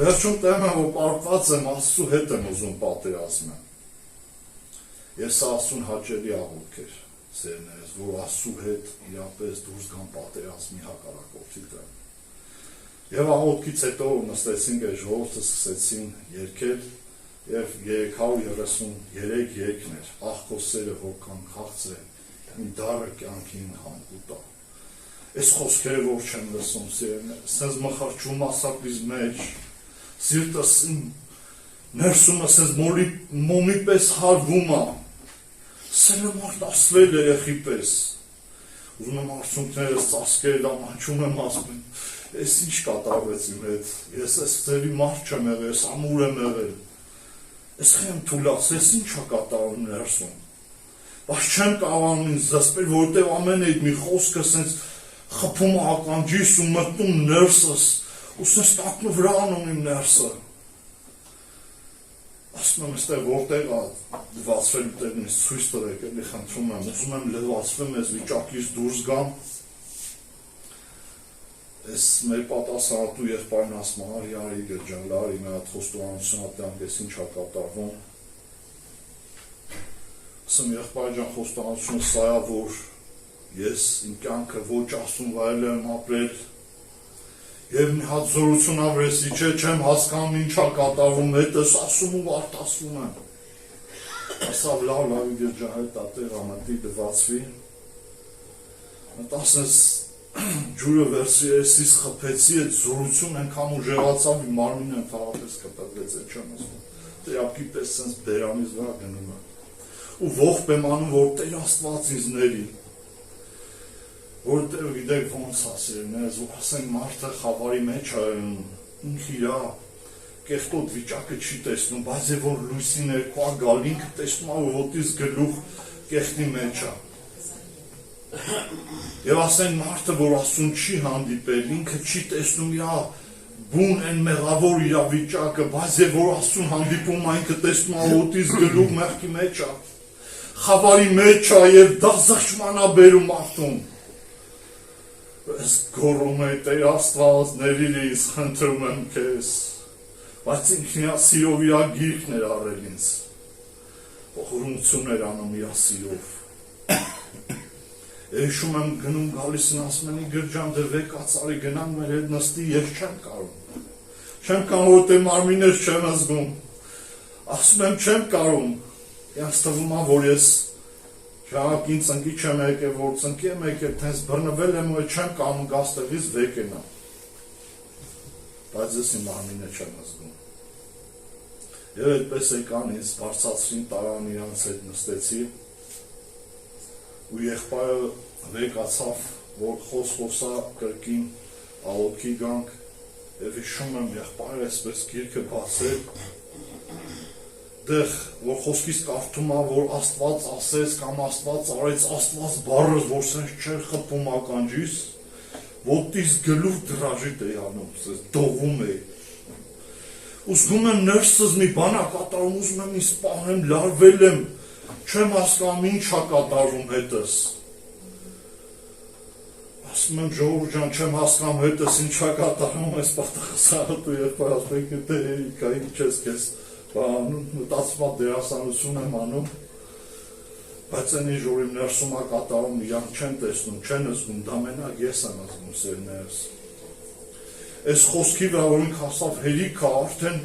վերջում տեմ եմ, որ պարտված եմ Աստծո հետ եմ ուզում պատերազմել։ Ես Աստծուն հաճելի աղոթք էր, սերներս, որ Աստծո հետ իրապես դուրս գան պատերազմի հակառակորդի դեմ։ Եվ աղոթքից հետո նստեցինք այդ ժողովուրդը սկսեցին երգել եւ 333 երգներ, աղ քո սերը որքան քաղցր է, մի դառը կյանքին հանգուտա։ Այս խոսքերը որ չեմ լսում, սերներս, sense մխարչում ասակից մեջ, սիրտս ներսումս sense մոմի պես հարվում է։ Սերը մարդ ասվել է եղի պես, ուզում եմ արցունքներս ծասկել ամանչում եմ ասում, ես ինչ կատարվեց իմ հետ, ես ես ձերի մարդ չեմ եղել, ես ամուր եմ եղել, ես խեմ թուլաս, ես ինչ է կատարվում ներսում, բայց չեմ կարողանում ինձ զսպել, որովհետև ամեն այդ մի խոսքը սենց խփում ականջիս ու մտնում ներսս, ու սստակն վրա անում իմ ներսը։ Ասում եմ, այստեղ որտեղ է լվացվելու տեղն ես ցույց տվեք, էլի խնդրում եմ, ուզում եմ լվացվեմ, այս վիճակից դուրս գամ։ Այս մեր պատասխանատու եղբայրն ասում է, արի Գրջան, լարի մի հատ խոստովանություն ատենք, ես ինչ ա կատարվում։ Ասում եղբայր ջան, խոստովանությունը սա է, որ ես իմ կյանքը ոչ ասում վայել եմ ապրել, եւ մի հատ զորություն ավրեսի, չեմ հասկանում ինչ ա կատարվում, հետս ասում ու արտասվում եմ։ Ասավ լավ Գրջան, հետ ատեղ ամատի դվացվի, ասես ջուրը վերսի էսիս խփեցի, այդ զորություն ենքան ուժեղացավ, իմ մարմինը ընդհանրապես կտրվեց, այդ չեմ ասում, տերապքի պես սենց բերանից վրա գնում եմ, ու ողբ եմ անում, որ Տեր Աստված ինձ ների, որտեղ գիտեք ոնց ասերներս, ու ասենք մարդը խավարի մեջ է, ինք իրա կեղտոտ վիճակը չի տեսնում, բայց է որ լույսի ներքո գալ, ինքը տեսնում է, որ ոտից գլուխ կեղտի մեջ է։ Եվ ասենք մարդը, որ ասում չի հանդիպել, ինքը չի տեսնում իրա բուն են մեղավոր իրա վիճակը, բայց է որ ասում հանդիպում է, ինքը տեսնում է, ոտից գլուխ մեղքի մեջ է, խավարի մեջ է և դա զղջման է բերում մարդում։ Ես գոռում է Տեր Աստված, ներիր ինձ, խնդրում եմ քեզ, բայց ինքն իրա սիրով իրա գիրքն էր առել ինձ, ողորմություն էր անում իրա սիրով։ Եշում եմ գնում գալիս են ասում են Գրջան դե վեկացարի գնան մեր հետ նստի, ես չեմ կարում, չեմ կարող որ տե մարմինս չեմ զգում, ասում եմ չեմ կարում, յանց թվում է որ ես Շահակին ծնկի չեմ եկել, որ ծնկի եմ եկել, թենց բռնվել եմ ու չեմ կանում գաստեղից վեկենա, բայց ես իմ մարմինը չեմ զգում։ Եվ այդպես եկան ինձ բարձացրին տարան իրանց հետ նստեցի, ու եղբայրը վեկացավ, որ խոսա կրկին աղոթքի գանք, և հիշում եմ եղբայրը այսպես գիրքը բացել, դեղ, որ խոսքից կարդում է, որ Աստված ասեց կամ Աստված արեց, Աստված բառը, որ սենց չէր խփում ականջիս, ոտից գլուխ դրաժիտ է անում, դողում է։ Ու զգում եմ ներսս մի բան ա կատարում, ուզում եմ ինձ պահեմ, լարվել եմ, չեմ հասկանում ինչ ա կատարում հետս։ Ասում եմ ժողովուրդ ջան, չեմ հասկանում հետս ինչ ա կատարում, այս պատասխանատու եղբայր ասում եք դե Էրիկա, ինչ ես քեզ մտածված դերասանություն եմ անում, բայց այն ինչ որ իմ ներսում ա կատարում, իրանք չեն տեսնում, չեն զգում, դա մենակ ես եմ զգում սերներս։ Այս խոսքի վրա որ ինք հասավ հերիքը արդեն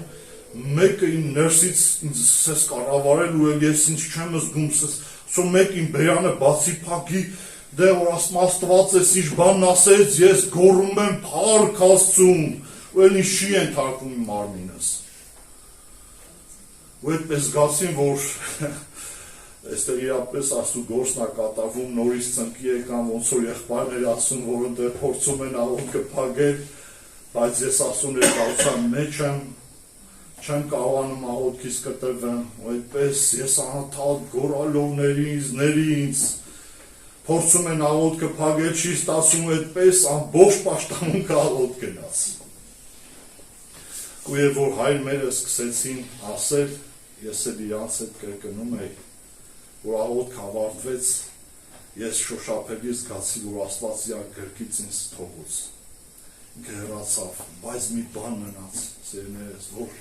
մեկը իմ ներսից ինձ սես կառավարել ու ես ինձ չեմ զգում, սո մեկ իմ բերանը բացի փակի, դե որ ասում Աստված ես ինչ բան ասեց, ես գոռում եմ փառք Աստծուն, ու էլ ինչ չի ենթարկվում իմ մարմինս։ Ու այդպես զգացին, որ այստեղ իրապես Աստծու գործն ա կատարվում, նորից ծնկի եկան, ոնց որ եղբայրներ ասում, որ ընդեղ փորձում են աղոթքը փակել, բայց ես ասում ներկայության մեջ եմ, չեմ կարողանում աղոթքից կտրվեմ, ու այդպես ես անընդհատ գոռալով ների ինձ, փորձում են աղոթքը փակել, չի ստացվում, այդպես ամբողջ պաշտամունքը աղոթք գնաց։ Ու եւ որ հայր մերը սկսեցին ասել, ես էլ իրանց հետ կրկնում էի, որ աղոթք ավարտվեց, ես շոշափելի զգացի, որ Աստված իր գրկից ինձ թողուց, ինքը հեռացավ, բայց մի բան մնաց, սերներս, որ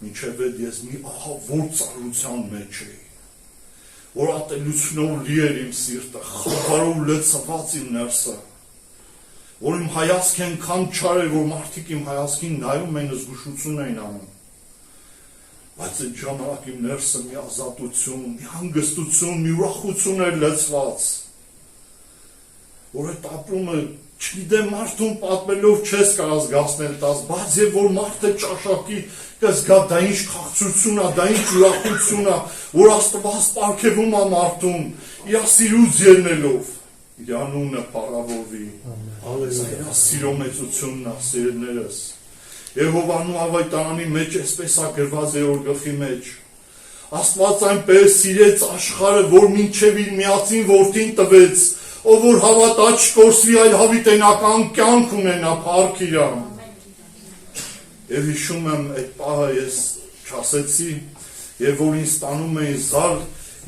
մինչև այդ ես մի ահավոր ծանրության մեջ էի, որ ատելությունով լի էր իմ սիրտը, խավարով լցված իմ ներսը, որ իմ հայացք ենքան չար էր, որ մարդիկ իմ հայացքին նայում են զգուշություն էին անում, բայց այդ ժամանակ իմ ներսը մի ազատություն, մի հանգստություն, մի ուրախություն էր լցված, որ այդ ապրումը չգիտեմ մարդուն պատմելով չես կարող զգացնել տաս, բայց եւ որ մարդը ճաշակի կզգա դա ինչ քաղցրություն է, դա ինչ ուրախություն է, որ Աստված պարգևում է մարդուն, իր սիրուց ելնելով, իր անունը փառավորվի։ Այլևս սիրո մեծությունն է, սիրելիներս։ Եհովանու ավետարանի մեջ այսպես է գրված 3-րդ գլխի մեջ։ Աստված այնպես սիրեց աշխարհը, որ մինչև իր միածին որդին տվեց, ով որ հավատա չկորսվի, այլ հավիտենական կյանք ունենա, փառք իրան։ Եվ հիշում եմ այդ պահը ես չասեցի, եւ որ ինձ տանում էին զար,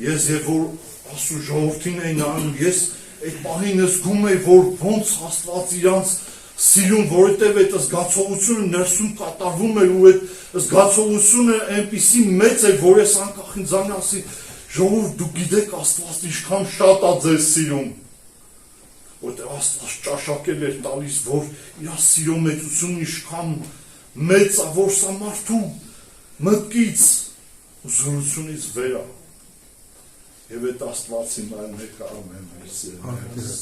ես եւ որ Աստծո ժողովրդին էին անում, ես այդ պահին զգում էի, որ ոնց Աստված իրանց սիրում, որովհետև այդ զգացողությունը ներսում կատարվում էր ու այդ զգացողությունը այնպիսի մեծ էր, որ ես անկախ ինձանից ասի, ժողովուրդ դուք գիտեք Աստված ինչքան շատ է ձեզ սիրում, որտեղ Աստված ճաշակել էր տալիս, որ իր սիրո մեծությունն ինչքան մեծ է, որ սա մարդու մտքից ու զորությունից վեր է։ Եվ այդ Աստվածին այլ ներկայում եմ մեր սիրելիներս։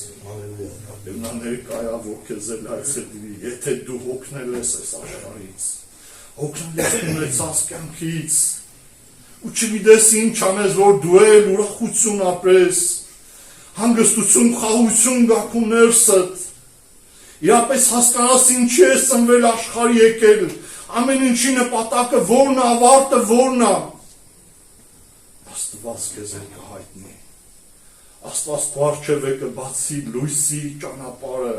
Եվ նա ներկայա, որ քեզ էլ այցելվի, եթե դու հոգնել ես այս աշխարհից, հոգնել ես ունեցած կյանքից, ու չգիտես ինչ անես, որ դու էլ ուրախություն ապրես, հանգստություն, խաղաղություն գա քո ներսդ, իրապես հասկանաս ինչի ես ծնվել աշխարհ եկել, ամեն ինչի նպատակը որն է, ավարտը որն է։ Աստված քեզ էլ կհայտնի, Աստված քո առջև է կբացի լույսի ճանապարհը,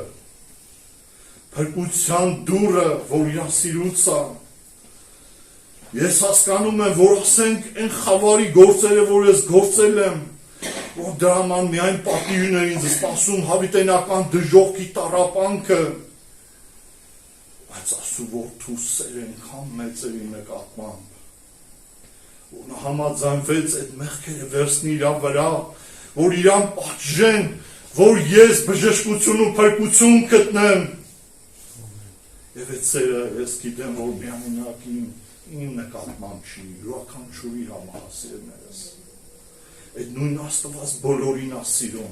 փրկության դուռը, որ իր սիրուց է։ Ես հասկանում եմ, որ ասենք այն խավարի գործերը, որ ես գործել եմ, որ դրա համար միայն պատիվն էր ինձ սպասում հավիտենական դժոխքի տառապանքը, բայց Աստծո որդու սերը այնքան մեծ էր իմ նկատմամբ, որ նա համաձայնվեց այդ մեղքերը վերցնի իր վրա, որ իրան պատժեն, որ ես բժշկություն ու փրկություն գտնեմ։ Եվ այդ սերը ես գիտեմ, որ միանունակ իմ նկատմամբ չի, յուրաքանչյուրի համար սիրելիներս։ Այդ նույն Աստված բոլորին է սիրում։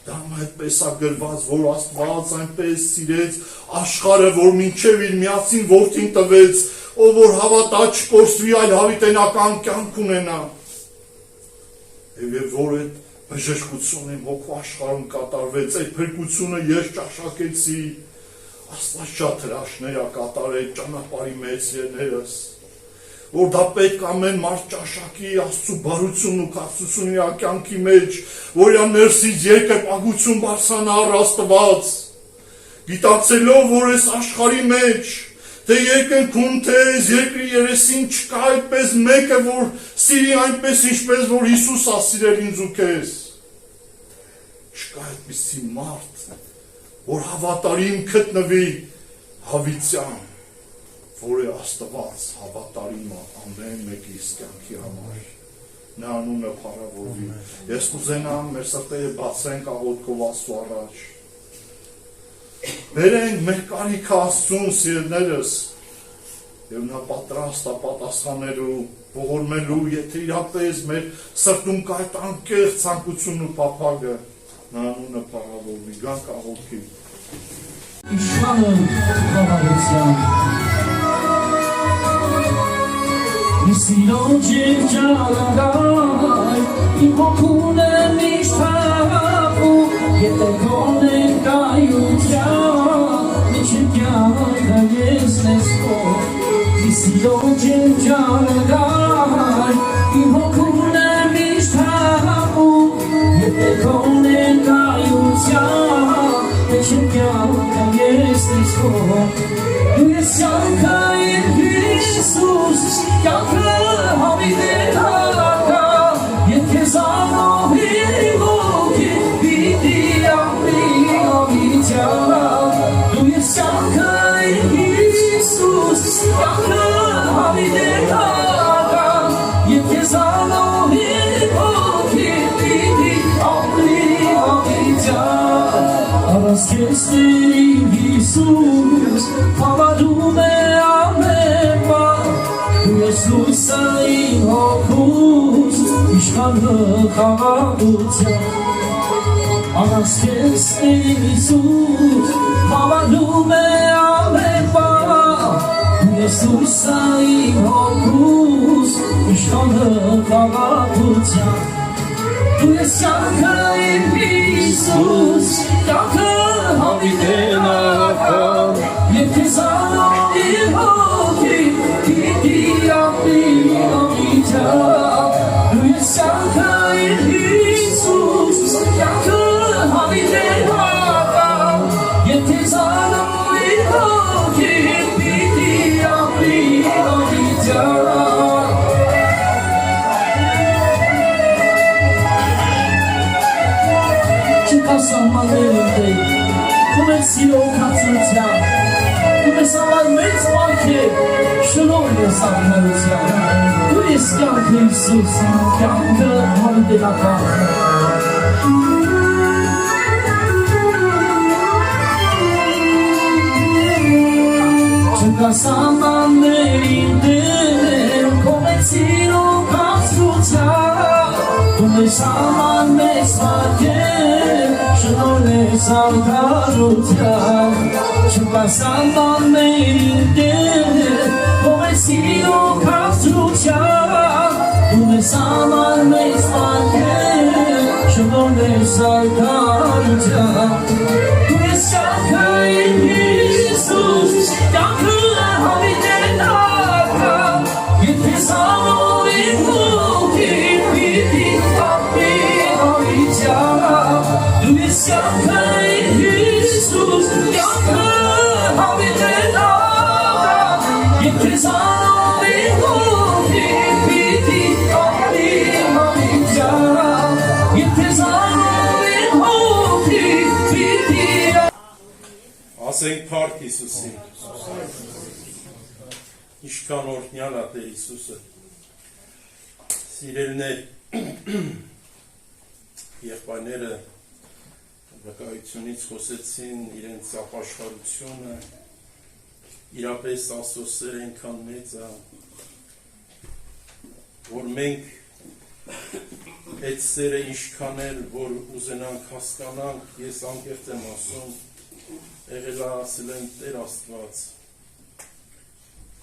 Դա այդպես է գրված, որ Աստված այնպես սիրեց աշխարհը, որ մինչև իր միածին որդին տվեց, ով որ հավատա չկորսվի, այլ հավիտենական կյանք ունենա։ Եվ որ այդ բժշկությունը իմ հոգու աշխարհում կատարվեց, այդ փրկությունը ես ճաշակեցի, Աստված շատ հրաշքներ է կատարել ճանապարհի մեջ երներս, որ դա պետք ամեն մարդ ճաշակի Աստծո բարությունն ու կարծությունն իր կյանքի մեջ, որ իր ներսից երկրպագություն բարձրանա առ Աստված, գիտակցելով, որ այս աշխարհի մեջ թե երկնքում, թե երկրի երեսին չկա այդպես մեկը, որ սիրի այնպես ինչպես, որ Հիսուս է սիրել ինձ ու քեզ։ Չկա այդպիսի մարդ, որ հավատարիմ գտնվի հավիտյան, որ է Աստված հավատարիմ է ամեն մեկի կյանքի համար։ Նա անունը փառավորվի։ Ես կուզենամ մեր սրտերը բացենք աղոթքով Աստծո առաջ։ Բերենք մեր կարիքը Աստծուն, սիրելիներս, եւ նա պատրաստ է պատասխանելու, ողորմելու, եթե իրապես մեր սրտում կա այդ անկեղծ ցանկությունն ու փափագը, նա անունը փառավորվի, գանք աղոթքի։ Իշխանը խաղաղության Իսիրո ջերջարագայ Իմ հոգուն է միշտ հապում Եթե կոնե կայության Միջև կյանքը ես նեսքով Իսիրո ջերջարագայ Իմ հոգուն է միշտ հապում Եթե կոնե կայության Միջև կյանքը ես նեսքով Դու ես կյանքային Հիսուս Կյանքը հավիտեն հալակա Եվ քեզ անողի ոգի Պիտի ամրի հավիտյան Դու ես կյանքային Հիսուս Կյանքը հավիտեն հալակա Եվ քեզ անողի ոգի Պիտի ամրի հավիտյան Առանց քեզ Տերին Հիսուս Հավատում է ամեն բան Դու ես լույսը իմ հոգուս Իշխանը խաղաղության Առանց քեզ Տերին Հիսուս Հավատում է ամեն բան Դու ես լույսը իմ հոգուս Իշխանը խաղաղության Դու ես կյանքը իմ Հիսուս Կյանքը հավիտենական Եվ քեզ անող իմ հոգի Պիտի ամրի հավիտյան Դու ես կյանքը իմ Հիսուս Կյանքը հավիտենական Եվ քեզ անող իմ հոգի Պիտի ամրի արտասահմաններին Տեր, դու ես սիրո քացության, դու ես համար մեծ մարգեր, շնորհ ես արդարության, դու ես կյանքը Հիսուս, կյանքը հավիտենական։ Չկա սահմաններին Տեր, քո մեծ սիրո քացության, դու ես համար մեծ մարգեր, շնորհ ես արդարության, չկա սահմաններին Տեր, քո մեծ սիրո քացության, դու ես համար մեծ մարգեր, շնորհ ես արդարության, դու ես շաքային Հիսուս, կյանքը հավիտենական, եթե սանորին հոգին պիտի ապի հավիտյան, դու ես կյանքային Հիսուս, կյանքը հավիտենական, եթե սանորին հոգին պիտի ապի հավիտյան, եթե սանորին հոգին պիտի Ասենք փառք Հիսուսին։ Ինչքան օրհնյալ է Տեր Հիսուսը։ Սիրելիներ, եղբայրները վկայությունից խոսեցին իրենց ապաշխարությունը, իրապես Աստծո սերը այնքան մեծ է, որ մենք այդ սերը ինչքան էլ որ ուզենանք հասկանանք, ես անկեղծ եմ ասում, եղել է ասել եմ Տեր Աստված,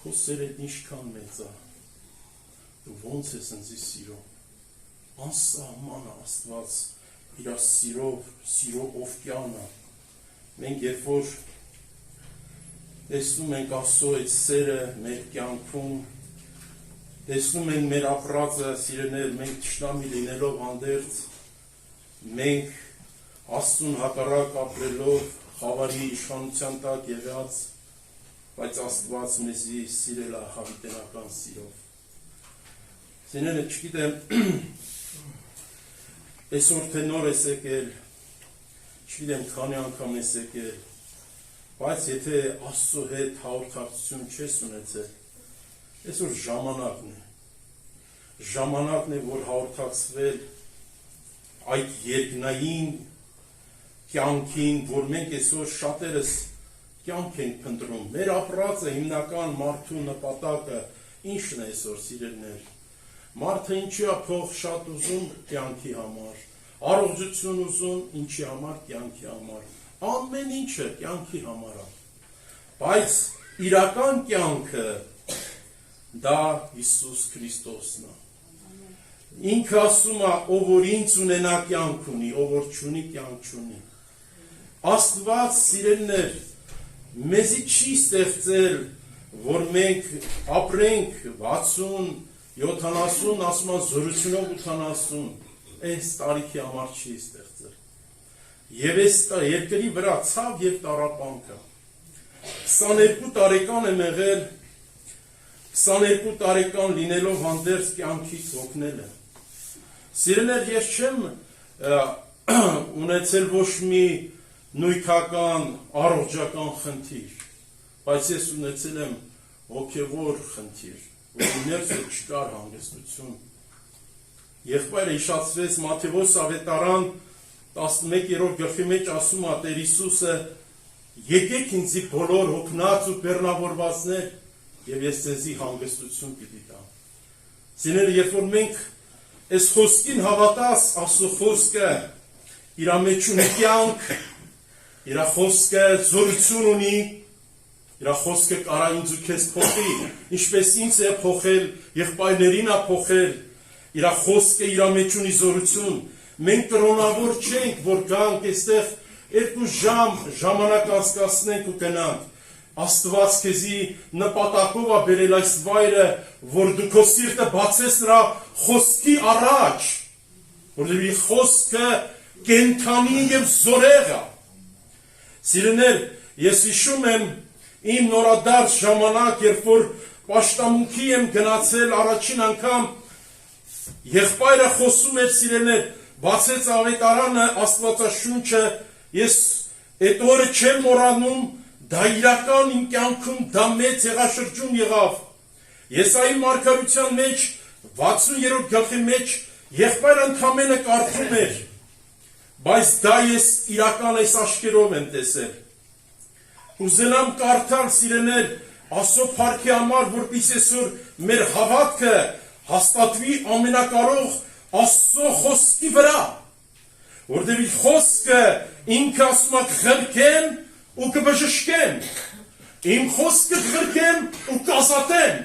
քո սերը ինչքան մեծ է, դու ոնց ես ինձ սիրում, անսահման Աստված իր սիրո օվկիանը, մենք երբ որ տեսնում ենք Աստծո այդ սերը մեր կյանքում, տեսնում ենք մեր ապրածը, սիրելիներ, մենք թշնամի լինելով հանդերձ, մենք Աստծուն հակառակ ապրելով, խավարի իշխանության տակ եղած, բայց Աստված մեզի սիրել է հավիտենական սիրով։ Սիրելիներ, չգիտեմ, այսօր թե նոր ես եկել, չգիտեմ քանի անգամ ես եկել, բայց եթե Աստծո հետ հաղորդակցություն չես ունեցել, այսօր ժամանակն է, որ հաղորդակցվել այդ երկնային կյանքին, որ մենք այսօր շատերս կյանք ենք փնտրում, մեր ապրածը հիմնական մարդու նպատակը ինչն է այսօր սիրելիներ, մարդը ինչի է փող շատ ուզում կյանքի համար, առողջություն ուզում ինչի համար կյանքի համար, ամեն ինչը կյանքի համար է, բայց իրական կյանքը դա Հիսուս Քրիստոսն է, ինքը ասում է, ով որ ինձ ունենա կյանք ունի, ով որ չունի կյանք չունի, Աստված սիրելիներ, մեզի չի ստեղծել, որ մենք ապրենք 60, 70, ասում են զորությունով 80, այս տարիքի համար չի ստեղծել։ Եվ այս երկրի վրա ցավ եւ տառապանքը 22 տարեկան եմ եղել, 22 տարեկան լինելով հանդերձ կյանքից օգնել եմ։ Սիրելիներ, ես չեմ ունեցել ոչ մի նույթական, առողջական խնդիր, բայց ես ունեցել եմ հոգևոր խնդիր, որ ներսը չկար հանգստություն։ Եղբայրը հիշացրեց Մատթեոս ավետարան 11-րդ գլխի մեջ ասում է Տեր Հիսուսը. եկեք ինձի բոլոր հոգնած ու բեռնավորվածներ, եւ ես ձեզի հանգստություն պիտի տամ։ Սիրելիներ, երբ որ մենք այս խոսքին հավատաս, Աստծո խոսքը իր մեջ ունի կյանք, իր խոսքը զորություն ունի, իր խոսքը կարա ինձ ու քեզ փոխի, ինչպես ինձ է փոխել, եղբայրներին է փոխել, իր խոսքը իր մեջ ունի զորություն, մենք կրոնավոր չենք, որ գանք այստեղ 2 ժամ ժամանակ անցկացնենք ու գնանք, Աստված քեզի նպատակով է բերել այս վայրը, որ դու քո սիրտը բացես նրա խոսքի առաջ, որովհետև իր խոսքը կենդանի եւ զորեղ է։ Սիրելիներ, ես հիշում եմ իմ նորադարձ ժամանակ, երբ որ պաշտամունքի եմ գնացել առաջին անգամ, եղբայրը խոսում էր սիրելիներ, բացեց ավետարանը, Աստվածաշունչը, ես այդ օրը չեմ մոռանում, դա իրական իմ կյանքում դա մեծ հեղաշրջում եղավ։ Եսայի մարգարության մեջ 60-րդ գլխի մեջ եղբայրը ընդամենը կարդում էր, բայց դա ես իրական այս աշկերով եմ տեսել։ Ուզենամ կարդալ, սիրեներ, Աստծո փառքի համար, որպեսզի այսօր մեր հավատքը հաստատվի ամենակարող Աստծո խոսքի վրա, որտեղ իր խոսքը ինքը ասում է ղրկեմ ու կբժշկեմ, իմ խոսքը ղրկեմ ու կազատեմ,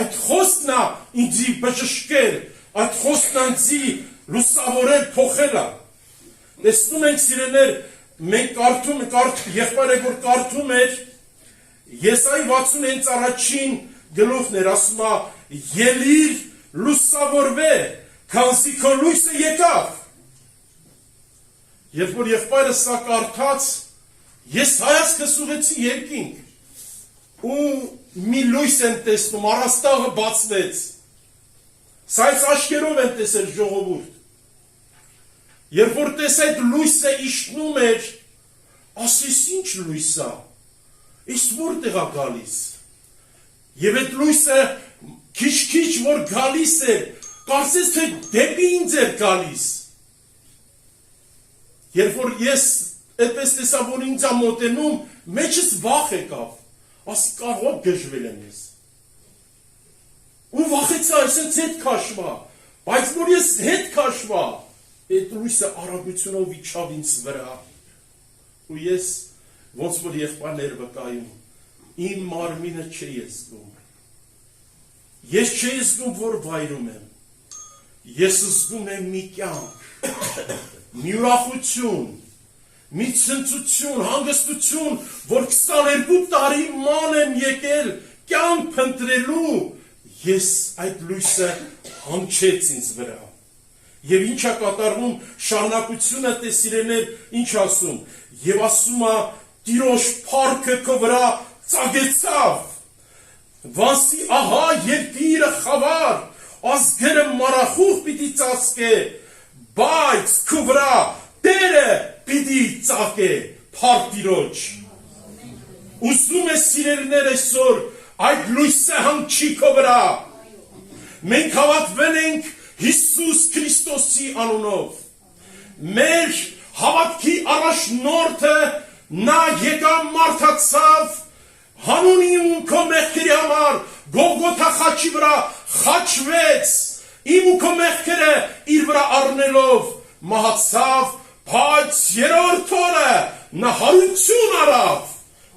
այդ խոսքն է ինձի բժշկել, այդ խոսքն է ինձի լուսավորել, փոխել է։ Տեսնում ենք, սիրեներ, մենք կարդում, եղբայրը որ կարդում էր, Եսայի 60-ից առաջին գլուխն էր, ասում է, ելիր լուսավորվե, քանզի քո լույսը եկավ։ Երբ որ եղբայրը սա կարդաց, ես հայացքս ուղղեցի երկինք ու մի լույս եմ տեսնում, առաստաղը բացվեց։ Սա այս աշկերով եմ տեսել, ժողովուրդ։ Երբ որ տես այդ լույսը իշտնում էր, ասես ինչ լույս է, իսկ որտեղ է գալիս։ Եվ այդ լույսը քիչ-քիչ որ գալիս է, կարծես թե դեպի ինձ էր գալիս։ Երբ որ ես այդպես տեսա, որ ինձ է մոտենում, մեջս վախ եկավ, ասի կարող գժվել եմ ես։ Ու վախեցա, այսպես հետ քաշվա, բայց որ ես հետ քաշվա, այդ լույսը արագությունով իջավ ինձ վրա։ Ու ես ոնց որ եղբայրներ վկայում, իմ մարմինը չէի զգում։ Ես չէի զգում, որ վայրում եմ։ Ես զգում եմ մի կյանք, մի ուրախություն, մի ցնծություն, հանգստություն, որ 22 տարի ման եմ եկել կյանք փնտրելու, ես այդ լույսը հանգչեց ինձ վրա։ Եվ ինչ է կատարվում, շարունակությունը տեսիրեներ, ինչ ասում, եւ ասում է, Տիրոջ փառքը քո վրա ծագեցավ, վասի ահա երկիրը խավար, ազգերը մարախուղ պիտի ծածկե, բայց քո վրա Տերը պիտի ծաղկե, փառք Տիրոջ։ Ուզում է սիրելիներ այսօր այդ լույսը հանգչի քո վրա։ Մենք հավատվել ենք Հիսուս Քրիստոսի անունով։ Մեր հավատքի առաջնորդը նա եկավ մարդացավ, հանուն իմ ու քո մեղքերի համար Գողգոթա խաչի վրա խաչվեց, իմ ու քո մեղքերը իր վրա առնելով մահացավ, բայց երրորդ օրը նա հարություն արավ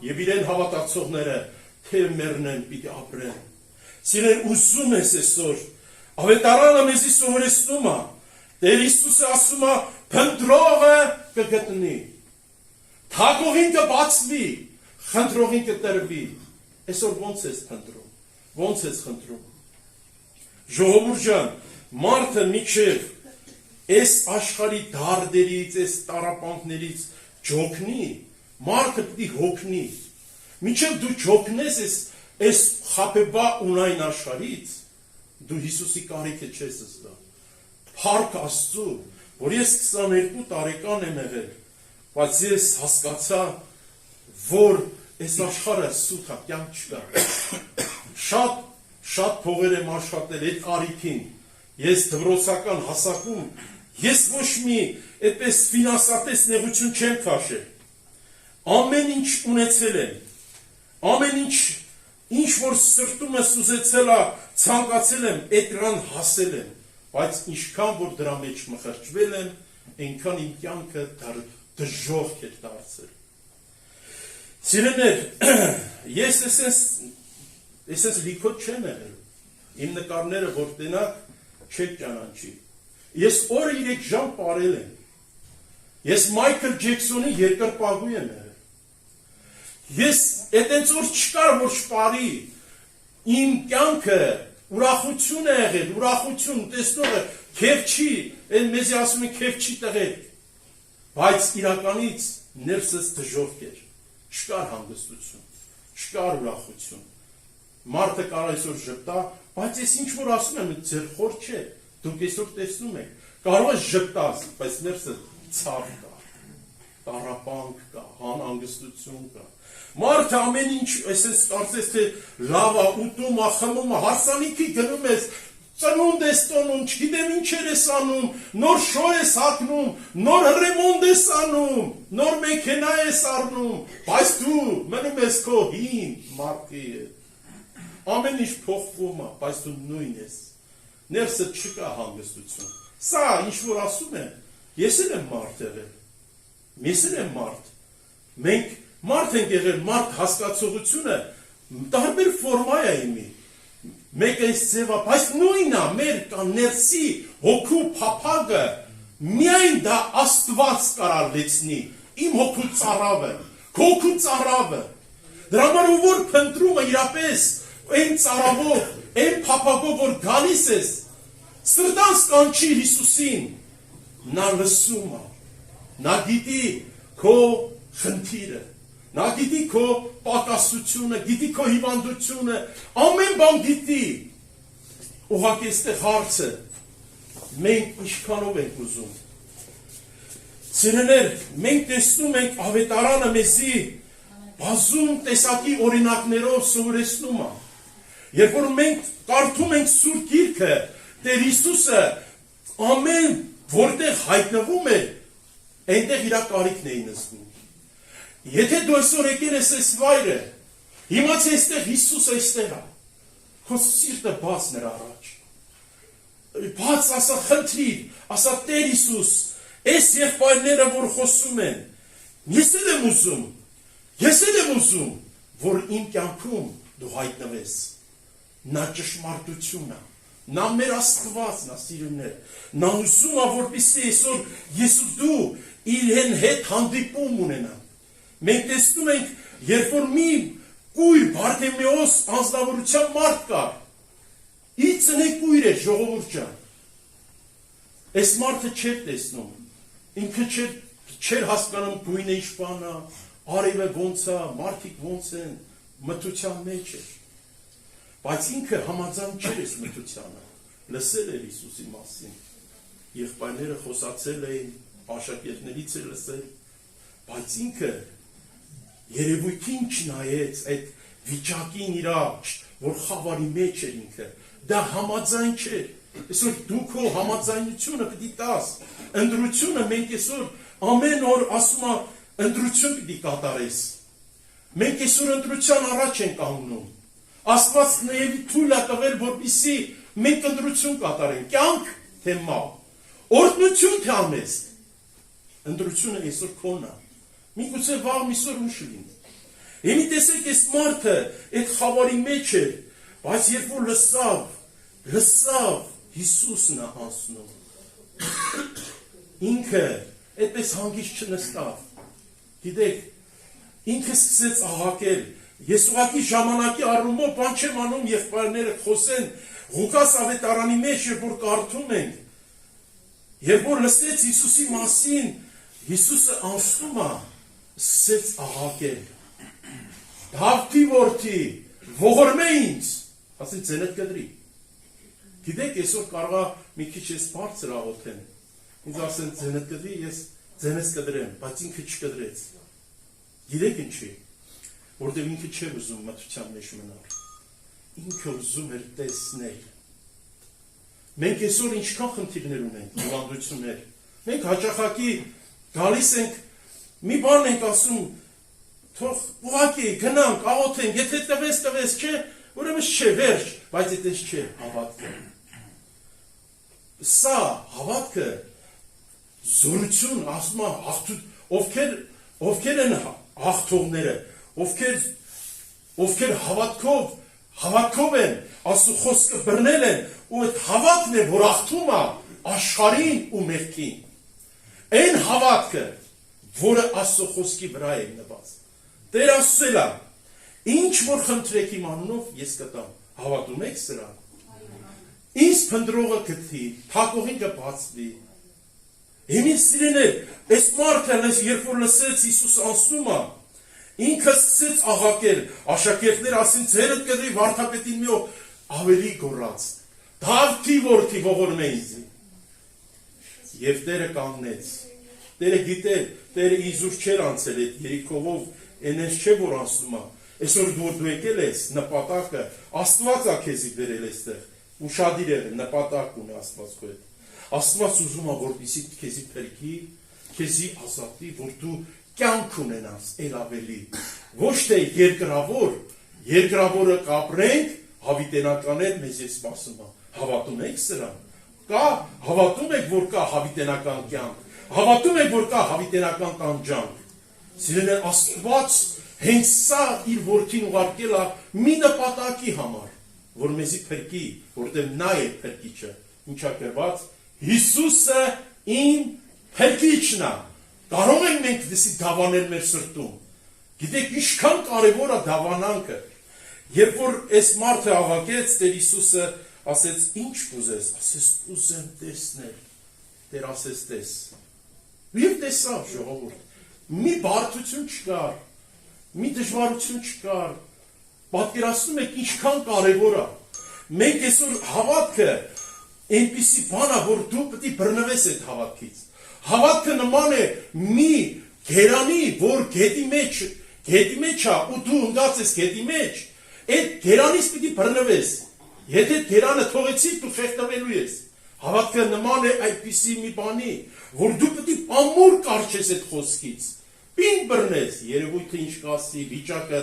եւ իրեն հավատացողները թե մեռնեն պիտի ապրեն։ Սիրել, ուզում ես այսօր, ավետարանը մեզի սովորեցնում է, Տեր Հիսուսը ասում է, փնտրողը կգտնի, թակողին կբացվի, խնդրողին կտրվի։ Այսօր ոնց ես փնտրում, ոնց ես խնդրում։ Ժողովուրդ ջան, մարդը միջև այս աշխարհի դարդերից, այս տառապանքներից ջոկնի, մարդը պիտի հոգնի։ Միջև դու ջոկնես այս խաբեբա ունայն աշխարհից, դու Հիսուսի կարիքը չես զգա։ Փառք Աստծո, որ ես 22 տարեկան եմ եղել, բայց ես հասկացա, որ այս աշխարհը սուտ է, կյանք չկա։ Շատ փողեր եմ աշխատել այդ կարիքին։ Ես դպրոցական հասակում, ես ոչ մի այդպես ֆինանսապես նեղություն չեմ քաշել։ Ամեն ինչ ունեցել եմ, ամեն ինչ որ սրտումս ուզեցել է, ցանկացել եմ, այդ դրան հասել եմ, բայց ինչքան որ դրա մեջ մխրճվել եմ, այնքան իմ կյանքը դժոխք է դարձել։ Սիրելիներ, ես այսպես լիքոտ չեմ եղել, իմ նկարները որ տենակ չեք ճանաչի։ Ես օրը 3 ժամ պարել եմ, ես Մայքլ Ջեքսոնի երկրպագու եմ եղել, ես այդենց որ չկար որ չպարի, իմ կյանքը ուրախություն է եղել, ուրախություն, տեսնողը, քեվ չի, են մեզի ասում են քեվ չի տղեկ, բայց իրականից ներսս դժոխք էր, չկար հանգստություն, չկար ուրախություն, մարդը կար այսօր ժպտա, բայց ես ինչ որ ասում եմ, ձեր խոր չէ, դուք այսօր տեսնում եք, կարող ես ժպտաս, բայց ներսը ցավ կա, տառապանք կա, անհանգստություն կա։ Մարդը ամեն ինչ, այսպես կարծես թե լավ է, ուտում է, խմում է, հարսանիքի գնում ես, ծնունդ ես տոնում, չգիտեմ ինչեր ես անում, նոր շո ես հագնում, նոր ռեմոնտ ես անում, նոր մեքենա ես առնում, բայց դու մնում ես քո հին մարդի հետ։ Ամեն ինչ փոխվում է, բայց դու նույն ես։ Ներսը չկա հանգստություն։ Սա ինչ որ ասում են, ես էլ եմ մարդ եղել։ Ես էլ եմ մարդ։ Մենք մարդ ենք եղել, մարդ հասկացողությունը տարբեր ֆորմա է իմի։ Մեկ այս ձևա, բայց նույնն է, մեր կան ներսի հոգու փափագը, միայն դա Աստված կարող լցնի, իմ հոգու ծառավը, քո հոգու ծառավը։ Դրա համար որ փնտրում է իրապես այն ծառավով, այն փափագով որ գալիս ես, սրտանց կանչի Հիսուսին, նա լսում է, նա գիտի քո խնդիրը, նա գիտի քո պակասությունը, գիտի քո հիվանդությունը, ամեն բան գիտի։ Ուղղակի այստեղ հարցը, մենք ինչքանով ենք ուզում։ Սիրելիներ, մենք տեսնում ենք ավետարանը մեզի բազում տեսակի օրինակներով սովորեցնում է։ Երբ որ մենք կարդում ենք Սուրբ Գիրքը, Տեր Հիսուսը ամեն որտեղ հայտնվում է, այնտեղ իր կարիքն էին զգում։ Եթե դու այսօր եկել ես այս վայրը, հիմաց այստեղ Հիսուս այստեղ է, քո սիրտը բաց նրա առաջ։ Բաց ասա խնդրիր, ասա Տեր Հիսուս, այս եղբայրները որ խոսում են, ես էլ եմ ուզում, որ իմ կյանքում դու հայտնվես։ Նա ճշմարտություն է, նա մեր Աստվածն է, սիրուններ, նա ուզում է, որպեսզի այսօր ես ու դու իրեն հետ հանդիպում ունենանք։ Մենք տեսնում ենք, երբ որ մի կույր Բարթեմեոս անձնավորության մարդ կար, իր ծնե կույր է ժողովուրդ ջան։ Այս մարդը չէր տեսնում, ինքը չէր հասկանում գույնը ինչ բան է, արևը ոնց է, մարդիկ ոնց են, մթության մեջ էր։ Բայց ինքը համաձայն չէր այս մթությանը, լսել էր Հիսուսի մասին, եղբայրները խոսացել էին, աշակերտներից էր լսել, բայց ինքը երևույթին չնայեց այդ վիճակին իր, որ խավարի մեջ էր ինքը, դա համաձայն չէր։ Այսօր դու քո համաձայնությունը պիտի տաս, ընտրությունը մենք այսօր ամեն օր ասում է ընտրություն պիտի կատարես։ Մենք այսօր ընտրության առաջ ենք կանգնում։ Աստված նաև թույլ է տվել, որպեսզի մենք ընտրություն կատարենք, կյանք թե մահ, օրհնություն թե անեզ։ Ընտրությունը այսօր քոնն է։ Միգուցե վաղ միսօր ուշ լինի։ Հիմի տեսեք այս մարդը այդ խավարի մեջ էր, բայց երբ որ լսավ Հիսուսն է ասում։ Ինքը այդպես հանգիստ չնստավ։ Գիտեք, ինքը սկսեց աղաղակել։ Ես ուղղակի ժամանակի առումով բան չեմ անում, եղբայրները խոսեն Ղուկաս ավետարանի մեջ, երբ որ կարդում ենք, երբ որ լսեց Հիսուսի մասին, Հիսուսը անցնում է, սկսեց աղաղակել. Դավթի որդի, ողորմե ինձ, ասի ձենդ կդրի։ Գիտեք, այսօր կարող է մի քիչ ես բարձր աղոթեն, ինձ ասեն ձենդ կդրի, ես ձենես կդրեմ, բայց ինքը չկդրեց։ Գիտեք ինչի, որտեղ ինքը չէր ուզում մթության մեջ մնալ, ինքը ուզում էր տեսնել։ Մենք այսօր ինչքան խնդիրներ ունենք, հիվանդություններ, մենք հաճախակի գալիս ենք, մի բան ենք ասում, թող ուղղակի գնանք, աղոթենք, եթե տվես, չէ, ուրեմն չէ, վերջ, բայց այդպես չէ, հավատքը։ Սա հավատքը զորություն, ասում է, ովքեր են հաղթողները, ովքեր հավատքով են, ասու խոսքը բռնել են, ու այդ հավատքն է, որ աղթում է աշխարհին ու մեղքին։ Այն հավատքը, որը Աստծո խոսքի վրա է նված։ Տեր ասել է, ինչ որ խնդրեք իմ անունով, ես կտամ։ Հավատում եք սրան։ Ինձ փնտրողը գտնի, թակողին կբացվի։ Հիմի սիրելիներ, այս մարդը, երբ որ լսեց Հիսուս անցնում է, ինքը սկսեց աղաղակել, աշակերտները ասին, ձերդ կդրի վարդապետին մի ավելի գոռաց։ Դավթի որդի ողորմե ինձ։ Եվ Տերը կանգնեց։ Տերը գիտեր, Տերը իզուր չէր անցել այդ Երիքովով, այնպես չէ որ անցնում է։ Այսօր դու եկել ես, նպատակը Աստված է քեզի բերել այստեղ։ Ուշադիր եղել, նպատակ ունի Աստված քո հետ։ Աստված ուզում է որպեսզի քեզի փրկի, քեզի ազատի, որ դու կյանք ունենաս ել ավելի։ Ոչ թե երկրավորը կապրենք, հավիտենականներ մեզ է սպասում է։ Հավատում եք սրան։ Կա, հավատում եք, որ կա հավիտենական կյանք, հավատում եք, որ կա հավիտենական տանջանք։ Սիրելիներ, Աստված հենց սա իր որդին ուղարկել է մի նպատակի համար, որ մեզի փրկի, որտեղ նա է փրկիչը։ Ինչա գրված, Հիսուսը իմ փրկիչն է։ Կարող ենք մենք դեսի դավանել մեր սրտում։ Գիտեք, ինչքան կարևոր է դավանանքը։ Երբ որ այս մարդը աղակեց, Տեր Հիսուսը ասեց, ինչ կուզես, ասեց, ուզեմ տեսնել, Տեր ասեց, տես, և տեսավ ժողովուրդ, մի բարդություն չկար, մի դժվարություն չկար, պատկերացնում եք ինչքան կարևոր է, մենք այսօր հավատքը, այնպիսի բան է, որ դու պետք է բռնվես այդ հավատքից, հավատքը նման է մի գերանի, որ գետի մեջ է, ու դու ընկած ես գետի մեջ, այդ գերանից պետք է բռնվես, եթե գերանը թողեցիք, դու խեղդվելու ես, հավատքը նման է այդպիսի մի բանի, որ դու պետք է ամուր կարճես այդ խոսքից, պին բռնես, երևույթը ինչ կասի, վիճակը,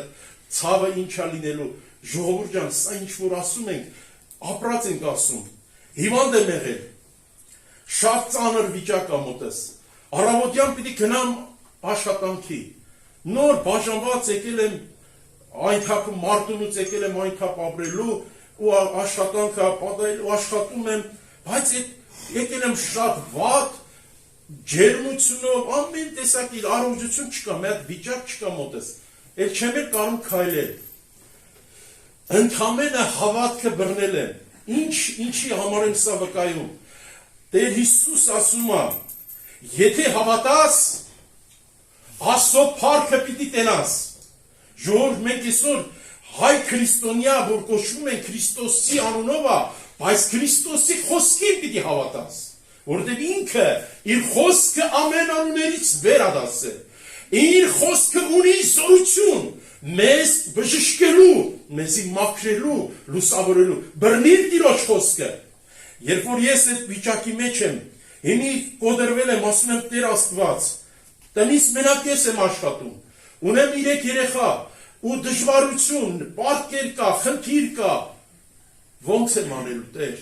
ցավը ինչա լինելու, ժողովուրդ ջան, սա ինչ որ ասում ենք, ապրած ենք ասում, հիվանդ եմ եղել, շատ ծանր վիճակ է մոտս, առավոտյան պիտի գնամ աշխատանքի, նոր բաժանված եկել եմ, այն թափում մարտունուց եկել եմ այն թափ ապրելու, ու աշխատանքը պատահելու աշխատում եմ, բայց եկել եմ շատ վատ, ջերմությունով, ամեն տեսակ իր առողջություն չկա, մի հատ վիճակ չկա մոտս, էլ չեմ էլ կարում քայլել, ընդամենը հավատքը բռնել եմ, ինչի համար եմ սա վկայում, Տեր Հիսուս ասում է, եթե հավատաս, Աստծո փառքը պիտի տենաս, ժողովուրդ մենք այսօր հայ քրիստոնյա, որ կոչվում են Քրիստոսի անունով է, բայց Քրիստոսի խոսքին պիտի հավատաս, որտեղ ինքը իր խոսքը ամեն անուններից վեր է դասել, իր խոսքը ունի զորություն, մեզ բժշկելու, մեզի մաքրելու, լուսավորելու, բռնիր Տիրոջ խոսքը, երբ որ ես այդ վիճակի մեջ եմ, հիմի կոդրվել եմ, ասում եմ Տեր Աստված, տնից մենակ ես եմ աշխատում, ունեմ 3 երեխա, ու դժվարություն, պարտքեր կա, խնդիր կա, ոնց եմ անելու Տեր,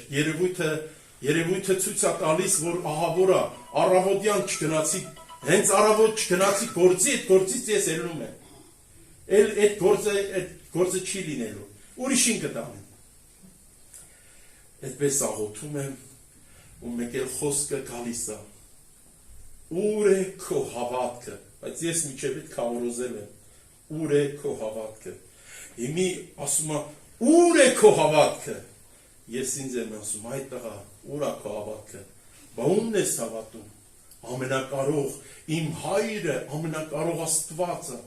երևույթը ցույց է տալիս, որ ահավոր է, առավոտյան չգնացի, հենց առավոտ չգնացի գործի, այդ գործից ես ելնում եմ, այդ գործը չի լինելու, ուրիշին կտանեմ, այդպես աղոթում եմ, ու մեկ էլ խոսքը գալիս է, ուր է քո հավատքը, բայց ես միջև այդ քավորոզել եմ, ուր է քո հավատքը, հիմի ասում է, ուր է քո հավատքը, ես ինձ եմ ասում, այդ տղա, ուր է քո հավատքը, բա ումն ես հավատում, ամենակարող, իմ հայրը, ամենակարող Աստվածը,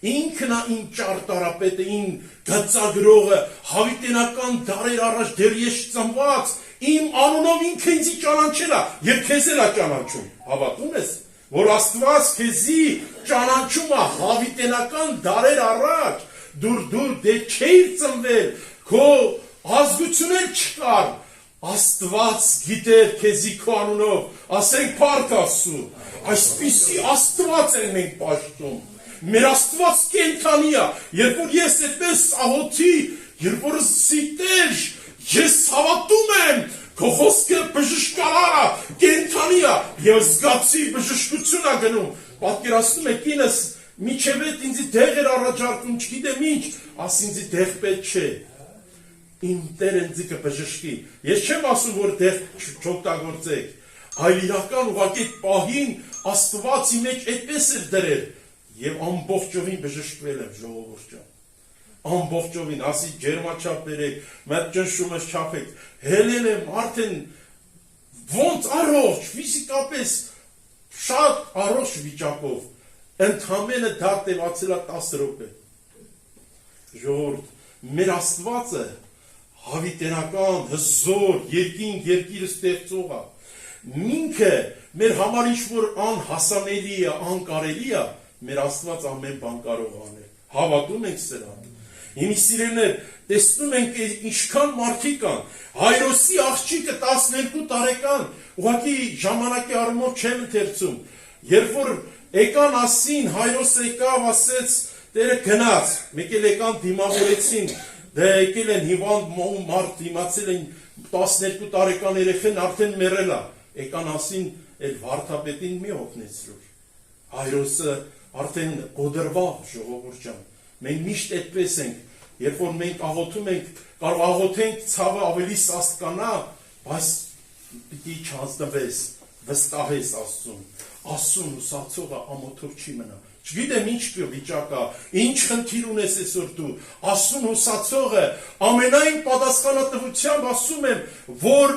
ինքն է իմ ճարտարապետը, իմ գծագրողը, հավիտենական դարեր առաջ դեռ ես ծնված, իմ անունով ինքը ինձի ճանաչել է, և քեզ էլ է ճանաչում, հավատում ես, որ Աստված քեզի ճանաչում է հավիտենական դարեր առաջ, դուր դե չէիր ծնվել, քո ազգություն էլ չկար, Աստված գիտեր քեզի քո անունով, ասենք փառք Աստծու, այսպիսի Աստված են մենք պաշտում, մեր Աստված կենդանի է, երբ որ ես այդպես աղոթի, երբ որ Տեր, ես հավատում եմ, քո խոսքը բժշկարար է, կենդանի է, եւ զգացի բժշկություն է գնում, պատկերացնում եք ինձ, միջև այդ ինձ դեղ էր առաջարկում, չգիտեմ ինչ, աս ինձ դեղ պետք չէ, իմ Տեր ինձ կբժշկի, ես չեմ ասում, որ դեղ չօգտագործեք, այլ իրական ուղղակի պահին Աստվածի մեջ այդպես էր դրել, եւ ամբողջովին բժշկվել եմ ժողովուրդ ջան, ամբողջովին, ասի ջերմաչափ բերեք, մեծ ճնշումս չափեք, հելել եմ արդեն ոնց առողջ, ֆիզիկապես շատ առողջ վիճակով, ընդամենը դա տևացել է 10 րոպե, ժողովուրդ, մեր Աստվածը հավիտենական, հզոր, երկինք, երկիրը ստեղծող է, մինքը մեր համար ինչ-որ անհասանելի է, անկարելի է, մեր Աստված ամեն բան կարող անել։ Հավատում ենք սրան։ Իմ սիրելիներ, տեսնում ենք ինչքան մարդիկ կան։ Հայրոսի աղջիկը 12 տարեկան, ուղղակի ժամանակի առումով չեմ ընթերցում։ Երբ որ եկան ասին, Հայրոս եկավ, ասեց, Տերը գնաց, մեկ էլ եկան դիմավորեցին, դե եկել են հիվանդ մարդ, դիմացել են 12 տարեկան երեխեն արդեն մեռել է։ Եկան ասին, էլ վարդապետին մի օգնեցրուր։ Հայրոսը արդեն կոդրվավ, ժողովուրդ ջան։ Մենք միշտ այդպես ենք, երբ որ մենք աղոթում ենք, կարող աղոթենք ցավը ավելի սաստկանա, բայց պիտի չանձնվես, վստահես Աստծուն։ Աստծուն ուսացողը ամոթով չի մնա։ Չգիտեմ ինչ վիճակա, ինչ խնդիր ունես այսօր դու, Աստծուն ուսացողը ամենայն պատասխանատվությամբ ասում եմ, որ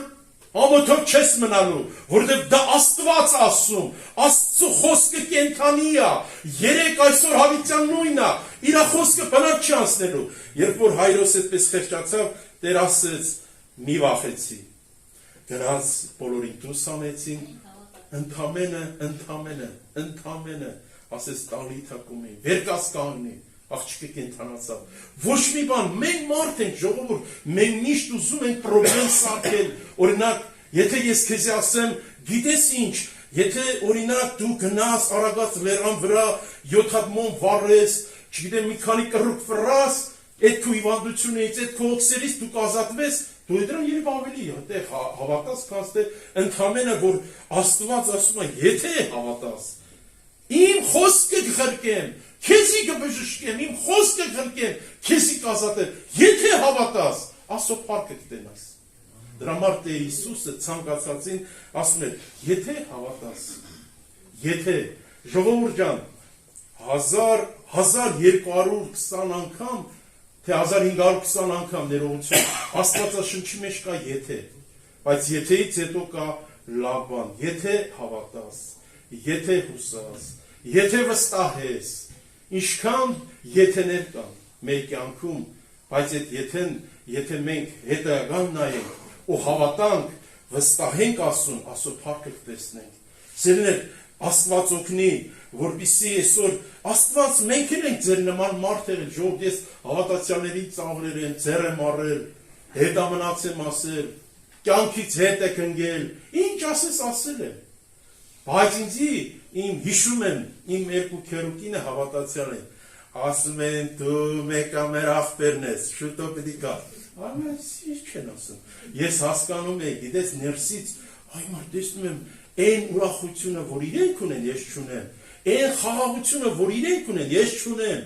ամոթով չես մնալու, որովհետև դա Աստված ասում, Աստծո խոսքը կենդանի է, երեք այսօր հավիտյան նույնն է, իր խոսքը բնավ չի անցնելու։ Երբ որ Հայրոս այդպես խեղճացավ, Տեր ասեց՝ մի վախեցի։ Գնաց բոլորին դուրս անեցին, ընդամենը ասեց Տալիթա կումի, վեր կաց կանգնի, աղջիկը կենդանացավ։ Ոչ մի բան, մենք մարդ ենք, ժողովուրդ, մենք միշտ ուզում ենք պրոբլեմ սարքել։ Օրինակ, եթե ես քեզ ասեմ, գիտես ինչ, եթե օրինակ դու գնաս Արագած լեռան վրա 7 հատ մոմ վառես, չգիտեմ մի քանի կռուկ ֆրաս, այդ քո հիվանդությունից, այդ քո օքսերից դու կազատվես, դու դրան երբ ավելի այդտեղ հավատաս, քանց թե ընդամենը որ Աստված ասում է, եթե հավատաս, իմ խոսքը կխրկեմ, քեզի կբժշկեմ, իմ խոսքը կխրկեմ, քեզի կազատեմ, եթե հավատաս, Աստծո փառքը կտենաս։ Դրա համար Տեր Հիսուսը ցանկացածին ասում է, եթե հավատաս, եթե ժողովուրդ ջան 1220 անգամ թե 1520 անգամ ներողություն Աստվածաշնչի մեջ կա եթե, բայց եթեից հետո կա լավ բան, եթե հավատաս, եթե հուսաս, եթե վստահես, ինչքան եթեներ կան մեր կյանքում, բայց այդ եթե մենք հետագան նայենք ու հավատանք, վստահենք Աստծուն, Աստծո փառքը կտեսնենք։ Սիրելիներ, Աստված օգնի, որպեսզի այսօր Աստված մենք ենք ձեր նման մարդեր, ժողովուրդ, ես հավատացյալների ծաղրեր եմ, ձեռ եմ առել, հետամնաց եմ ասել, կյանքից հետ եք ընկել, ինչ ասես ասել եմ։ Բայց ինձի իմ հիշում եմ, իմ երկու քերուկինը հավատացյալ են, ասում են դու մեկա մեր աղբերն ես, շուտով պիտի գա։ Այս ինչ չեն ասում։ Ես հասկանում եմ, գիտես ներսից, այ մարդ տեսնում եմ այն ուրախությունը, որ իրենք ունեն, ես չունեմ, այն խաղաղությունը, որ իրենք ունեն, ես չունեմ։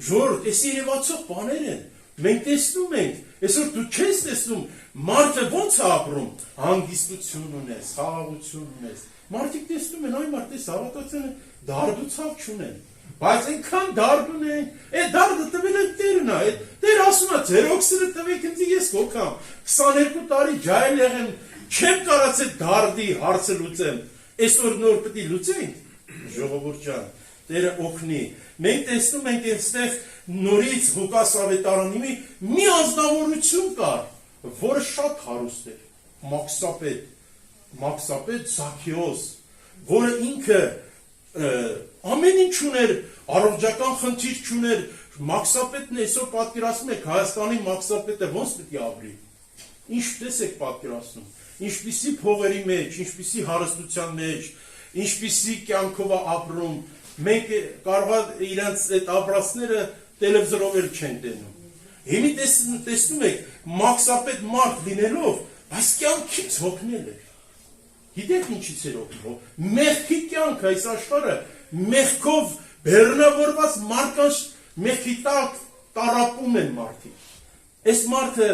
Ժողովուրդ, այս երևացող բաներ են։ Մենք տեսնում ենք, այսօր դու չես տեսնում, մարդը ոնց է ապրում, հանգստություն ունես, խաղաղություն ունես։ Մարդիկ տեսնում են, այ մարդ էս հավատացյալը դարդուցավ չունեն։ Բայց այնքան դարդ ունեն, այդ դարդը տվել է Տերն է, Տեր ասում է, ձեր օքսերը տվեք ինձ ես կոքամ, 22 տարի ջայել եղեմ, չեմ կարած այդ դարդի հարցը լուծեմ, այսօր նոր պիտի լուծենք, ժողովուրդ ջան, Տերը օգնի։ Մենք տեսնում ենք այստեղ նորից Ղուկաս ավետարանի մի անձնավորություն կար, որը շատ հարուստ էր, Մաքսապետ Զաքեոս, որը ինքը ամեն ինչ ուներ, առողջական խնդիր չուներ, Մաքսապետն այսօր պատկերացնում եք Հայաստանի Մաքսապետը ոնց պետք է ապրի։ Ինչպես եք պատկերացնում, ինչպիսի փողերի մեջ, ինչպիսի հարստության մեջ, ինչպիսի կյանքով ապրում, մենք կարող է իրենց այդ ապրածները տելևիզորով էլ չեն տենում։ Հիմի տեսնում եք Մաքսապետ մարդ լինելով, բայց կյանքից հոգնել էր։ Գիտեք ինչից էր օգնում, մեղքի կյանք այս աշխարհը, մեղքով բեռնավորված մարդկանց մեղքի տակ տարապում են մարդիկ։ Այս մարդը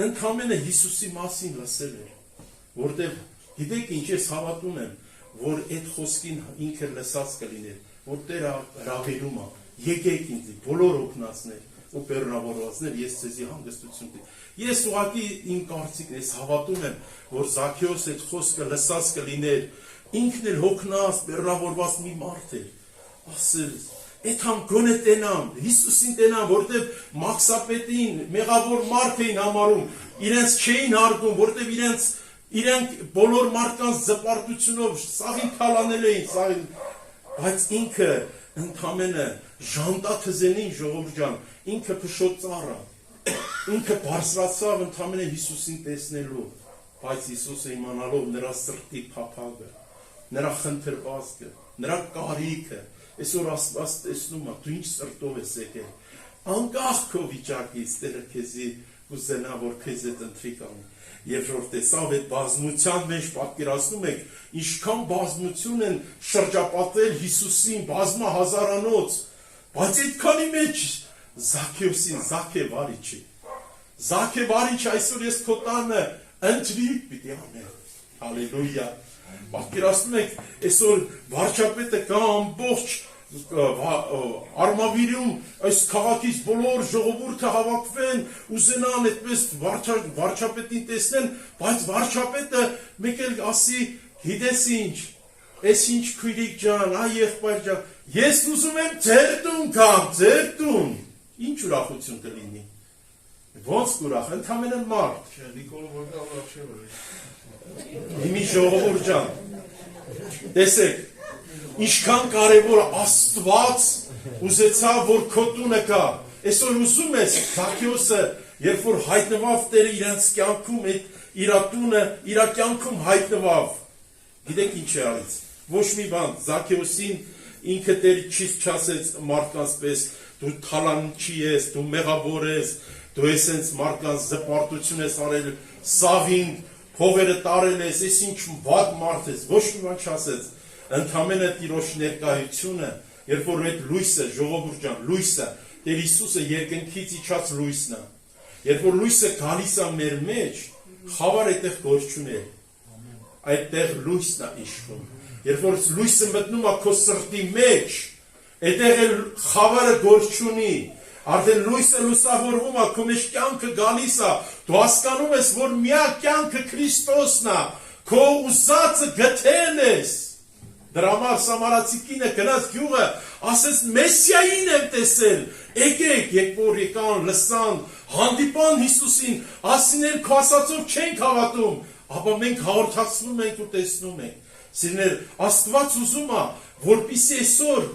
ընդամենը Հիսուսի մասին լսել էր, որտեղ գիտեք ինչ ես հավատում եմ, որ այդ խոսքին ինքը լսած կլիներ, որ Տերը հրավիրում է, եկեք ինձ, բոլոր օգնածներ ու բեռնավորվածներ, ես ձեզի հանգստություն տամ։ Ես ուղղակի իմ կարծիքն ես հավատում եմ, որ Զաքեոս այդ խոսքը լսած կլիներ, ինքն էլ հոգնած, բեռնավորված մի մարդ էր, ասել, այդքան գոնե տենամ, Հիսուսին տենամ, որտեղ Մաքսապետին մեղավոր մարդ էին համարում, իրենց չէին հարգում, որտեղ իրենց իրենք բոլոր մարդկանց զպարտությունով սաղին թալանել էին, սաղին, բայց ինքը ընդամենը ժանտաթզենին ժողովուրդ ջան, ինքը փշոտ ծառը, ինքը բարձրացավ ընդամենը Հիսուսին տեսնելու, բայց Հիսուսը իմանալով նրա սրտի փափագը, նրա խնդրվածքը, նրա կարիքը, այսօր Աստված տեսնում է, դու ինչ սրտով ես եկել, անկախ քո վիճակից, Տերը քեզի կուզենա, որ քեզ այդ ընթրիկ անի։ Երբ որ տեսավ այդ բազմության մեջ պատկերացնում եք, ինչքան բազմություն են շրջապատել Հիսուսին, բազմահազարանոց, բայց այդքանի մեջ Զաքեոսին, Զաքե վարիչի, Զաքե վարիչ այսօր ես քո տանը ընթրիկ պիտի անեմ, հալելույա, պատկերացնում եք, այսօր վարչապետը կա ամբողջ Արմավիրում այս քաղաքից բոլոր ժողովուրդը հավաքվեն, ուզենան այդպես վարչապետին տեսնեն, բայց վարչապետը մեկ էլ ասի, գիտես ինչ, այս ինչ քույրիկ ջան, այ եղբայր ջան, ես ուզում եմ ձեր տուն գամ, ձեր տուն, ինչ ուրախություն կլինի, ոնց կուրախ, ընդամենը մարդ, Իմի ժողովուրդ ջան, տեսեք, ինչքան կարևոր Աստված ուզեցավ, որ քո տունը կա, այսօր ուզում ես Զաքեոսը, երբ որ հայտնվավ Տերը իրենց կյանքում, իր տունը, իր կյանքում հայտնվավ, գիտեք ինչ է արից, ոչ մի բան, Զաքեոսին ինքը Տերը չի չասեց մարդկանց պես, դու թալանչի ես, դու մեղավոր ես, դու ես մարդկանց զպարտություն ես արել, սաղին, փողերը տարել ես, ես ինչ վատ մարդ ես, ոչ մի բան չասեց, ընդամենը Տիրոջ ներկայությունը, երբ որ այդ լույսը, ժողովուրդ ջան, լույսը, Տեր Հիսուսը երկնքից իջած լույսն է, երբ որ լույսը գալիս է մեր մեջ, խավար այդտեղ գործ չունի, այդտեղ լույսն է իշխում, երբ որ լույսը մտնում է քո սրտի մեջ, այդտեղ էլ խավարը գործ չունի, արդեն լույսը լուսավորվում է, քո մեջ կյանքը գալիս է, դու հասկանում ես, որ միակ կյանքը Քրիստոսն է, քո ուզածը գտել ես, դրա համար Սամարացի կինը գնաց գյուղը, ասեց Մեսիային եմ տեսել, եկեք, որ եկան, լսան, հանդիպան Հիսուսին, ասիներ քո ասածով չենք հավատում, ապա մենք հաղորդացնում ենք ու տեսնում ենք, սիրներ, Աստված ուզում է, որպեսզի այսօր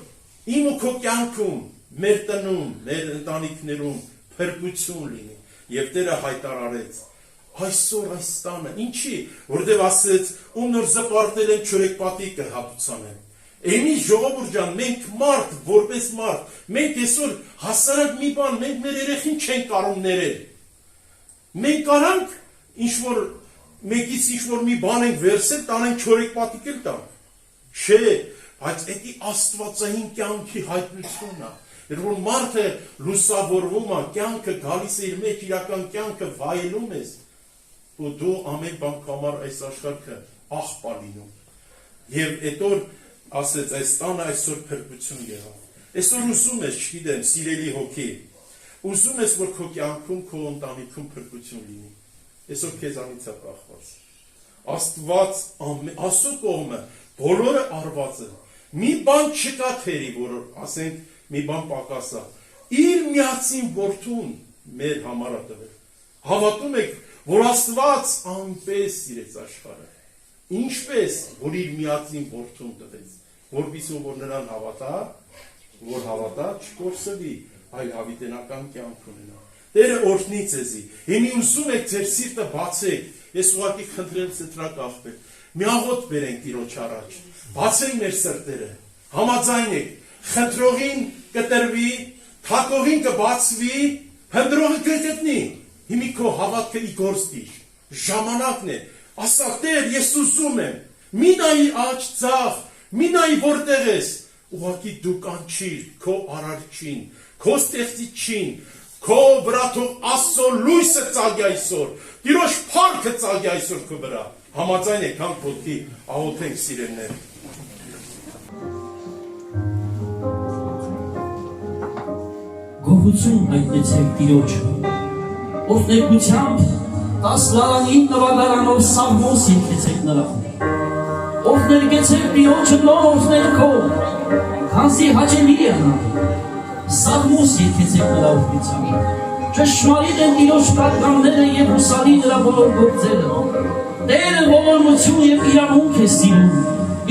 իմ ու քո կյանքում, մեր տնում, մեր ընտանիքներում փրկություն լինի, եւ Տերը հայտարարեց, այսօր այս տանը, ինչի, որտեղ ասեց, ում նոր զպարտել են չորեքպատիկը հատուցանեն, Էնի ժողովուրդ ջան, մենք մարդ, որպես մարդ, մենք այսօր հասարակ մի բան, մենք մեր երեխին չենք կարող ներել, մենք կարանք, ինչ-որ, մեկից ինչ-որ մի բան ենք վերսել, տանենք չորեքպատիկ էլ տանք, չէ, բայց էդի աստվածային կյանքի հայտնությունն է, Երբ որ մարդը լուսավորվում է, կյանքը գալիս է իր մեջ, իրական կյանքը վայելում ես, ու դու ամեն բան կամար այս աշխարհը աղբա լինում։ Եվ այդօր ասեց, այս տանը այսօր փրկություն եղավ։ Այսօր ուզում ես, չգիտեմ, սիրելի հոգի, ուզում ես, որ քո կյանքում, քո ընտանիքում փրկություն լինի։ Այսօր քեզանից է կախված։ Աստված Աստծո կողմը բոլորը արված են։ Մի բան չկա թերի, որ ասենք մի բան պակասա, իր միածին որդուն մեր համար է տվել, հավատում եք, որ Աստված անպես սիրեց աշխարհը, ինչպես, որ իր միածին որդուն տվեց, որպեսզի որ նրան հավատա, չկորսվի, այլ հավիտենական կյանք ունենա։ Տերը օրհնի ձեզի, հիմի ուզում եք ձեր սիրտը բացեք, ես ուղղակի խնդրեմ ստրակ աղբեր, մի աղոտ բերենք Տիրոջ առաջ, բացենք մեր սրտերը, համաձայնեք, խնդրողին կտրվի, թակողին կբացվի, հնդրողը կգտնի, հիմի քո հավատքը իգործ դիր, ժամանակն է, ասա Տեր, ես ուզում եմ, մի նայի աջ ձախ, մի նայի որտեղ ես, ուղղակի դու կանչիր քո արարչին, քո ստեղծիչին, քո վրա թող Աստծո լույսը ծագի այսօր, Տիրոջ փառքը ծագի այսօր քո վրա, համաձայնեք, հանք ոտքի աղոթենք սիրելիներ։ Գոհություն հայտնեցեք Տիրոջը, ով ներկությամբ 19 նվագարանով Սաղմոս երգեցեք նրան, ով ներկեցեք Տիրոջը նոր ներքով, քանզի հաճելի է նա, Սաղմոս երգեցեք նրա օգնությամբ, ճշմարիտ են Տիրոջ պատգամները և հուսալի նրա բոլոր գործերը, Տերը ողորմություն և իրավունք է սիրում,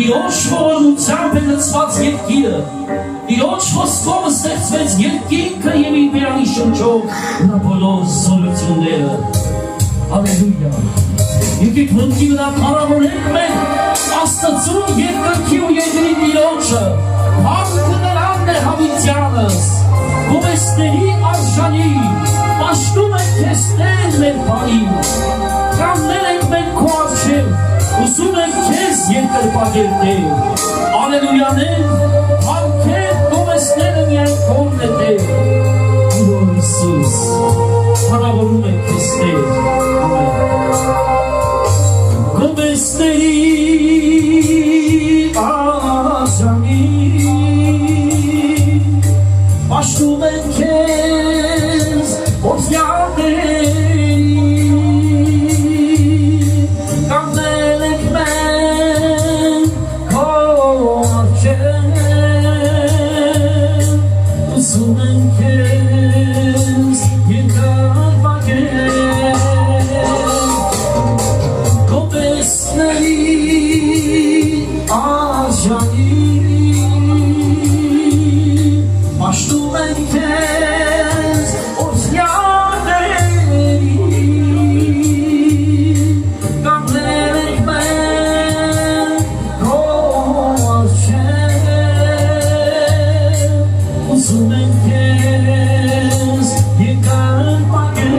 Իրոջ ողորմությամբ է լցված երկիրը, Իրոջ խոսքով ստեղծվեց երկինքը և իր բերանի շնչով նրա բոլոր զորությունները։ Հալելույա։ Եկեք մտքի վրա փառավորենք մենք Աստծուն երկնքի ու երկրի Տիրոջը, հանքը նրանն է հավիտյանս, գովեստների արժանի, պաշտում ենք քեզ Տեր մեր բարին, կանգնել ենք մենք քո առջև, ուսում ենք քեզ երկրպագել Տեր, ալելույաներ, հանքեր գովեստները միայն քոնն է Տեր, Տիրոջ Հիսուս, փառավորում ենք քեզ Տեր, ամեն։ Գովեստների արժանի, պաշտում ենք քեզ օթյալների, կանգնել ենք մենք քո առջև, ուսում ենք քեզ երկրպագել, գովեստների արժանի, պաշտում ենք քեզ օթյալների, կանգնել ենք մենք քո առջև, ուսում ենք քեզ երկրպագել,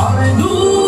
ալելույա,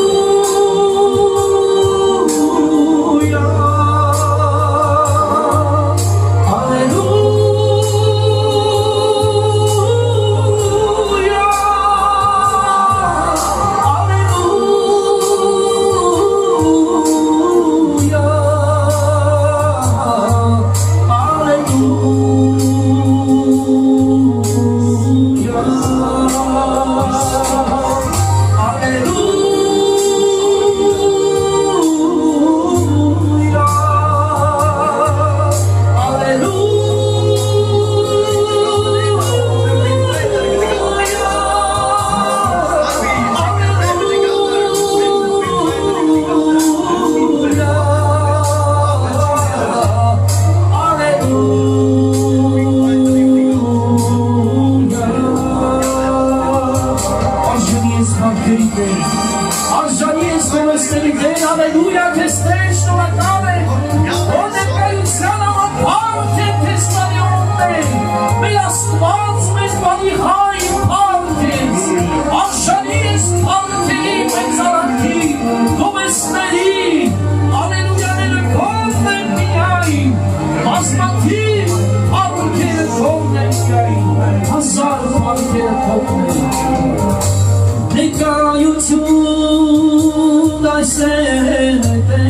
Nekayutun aysete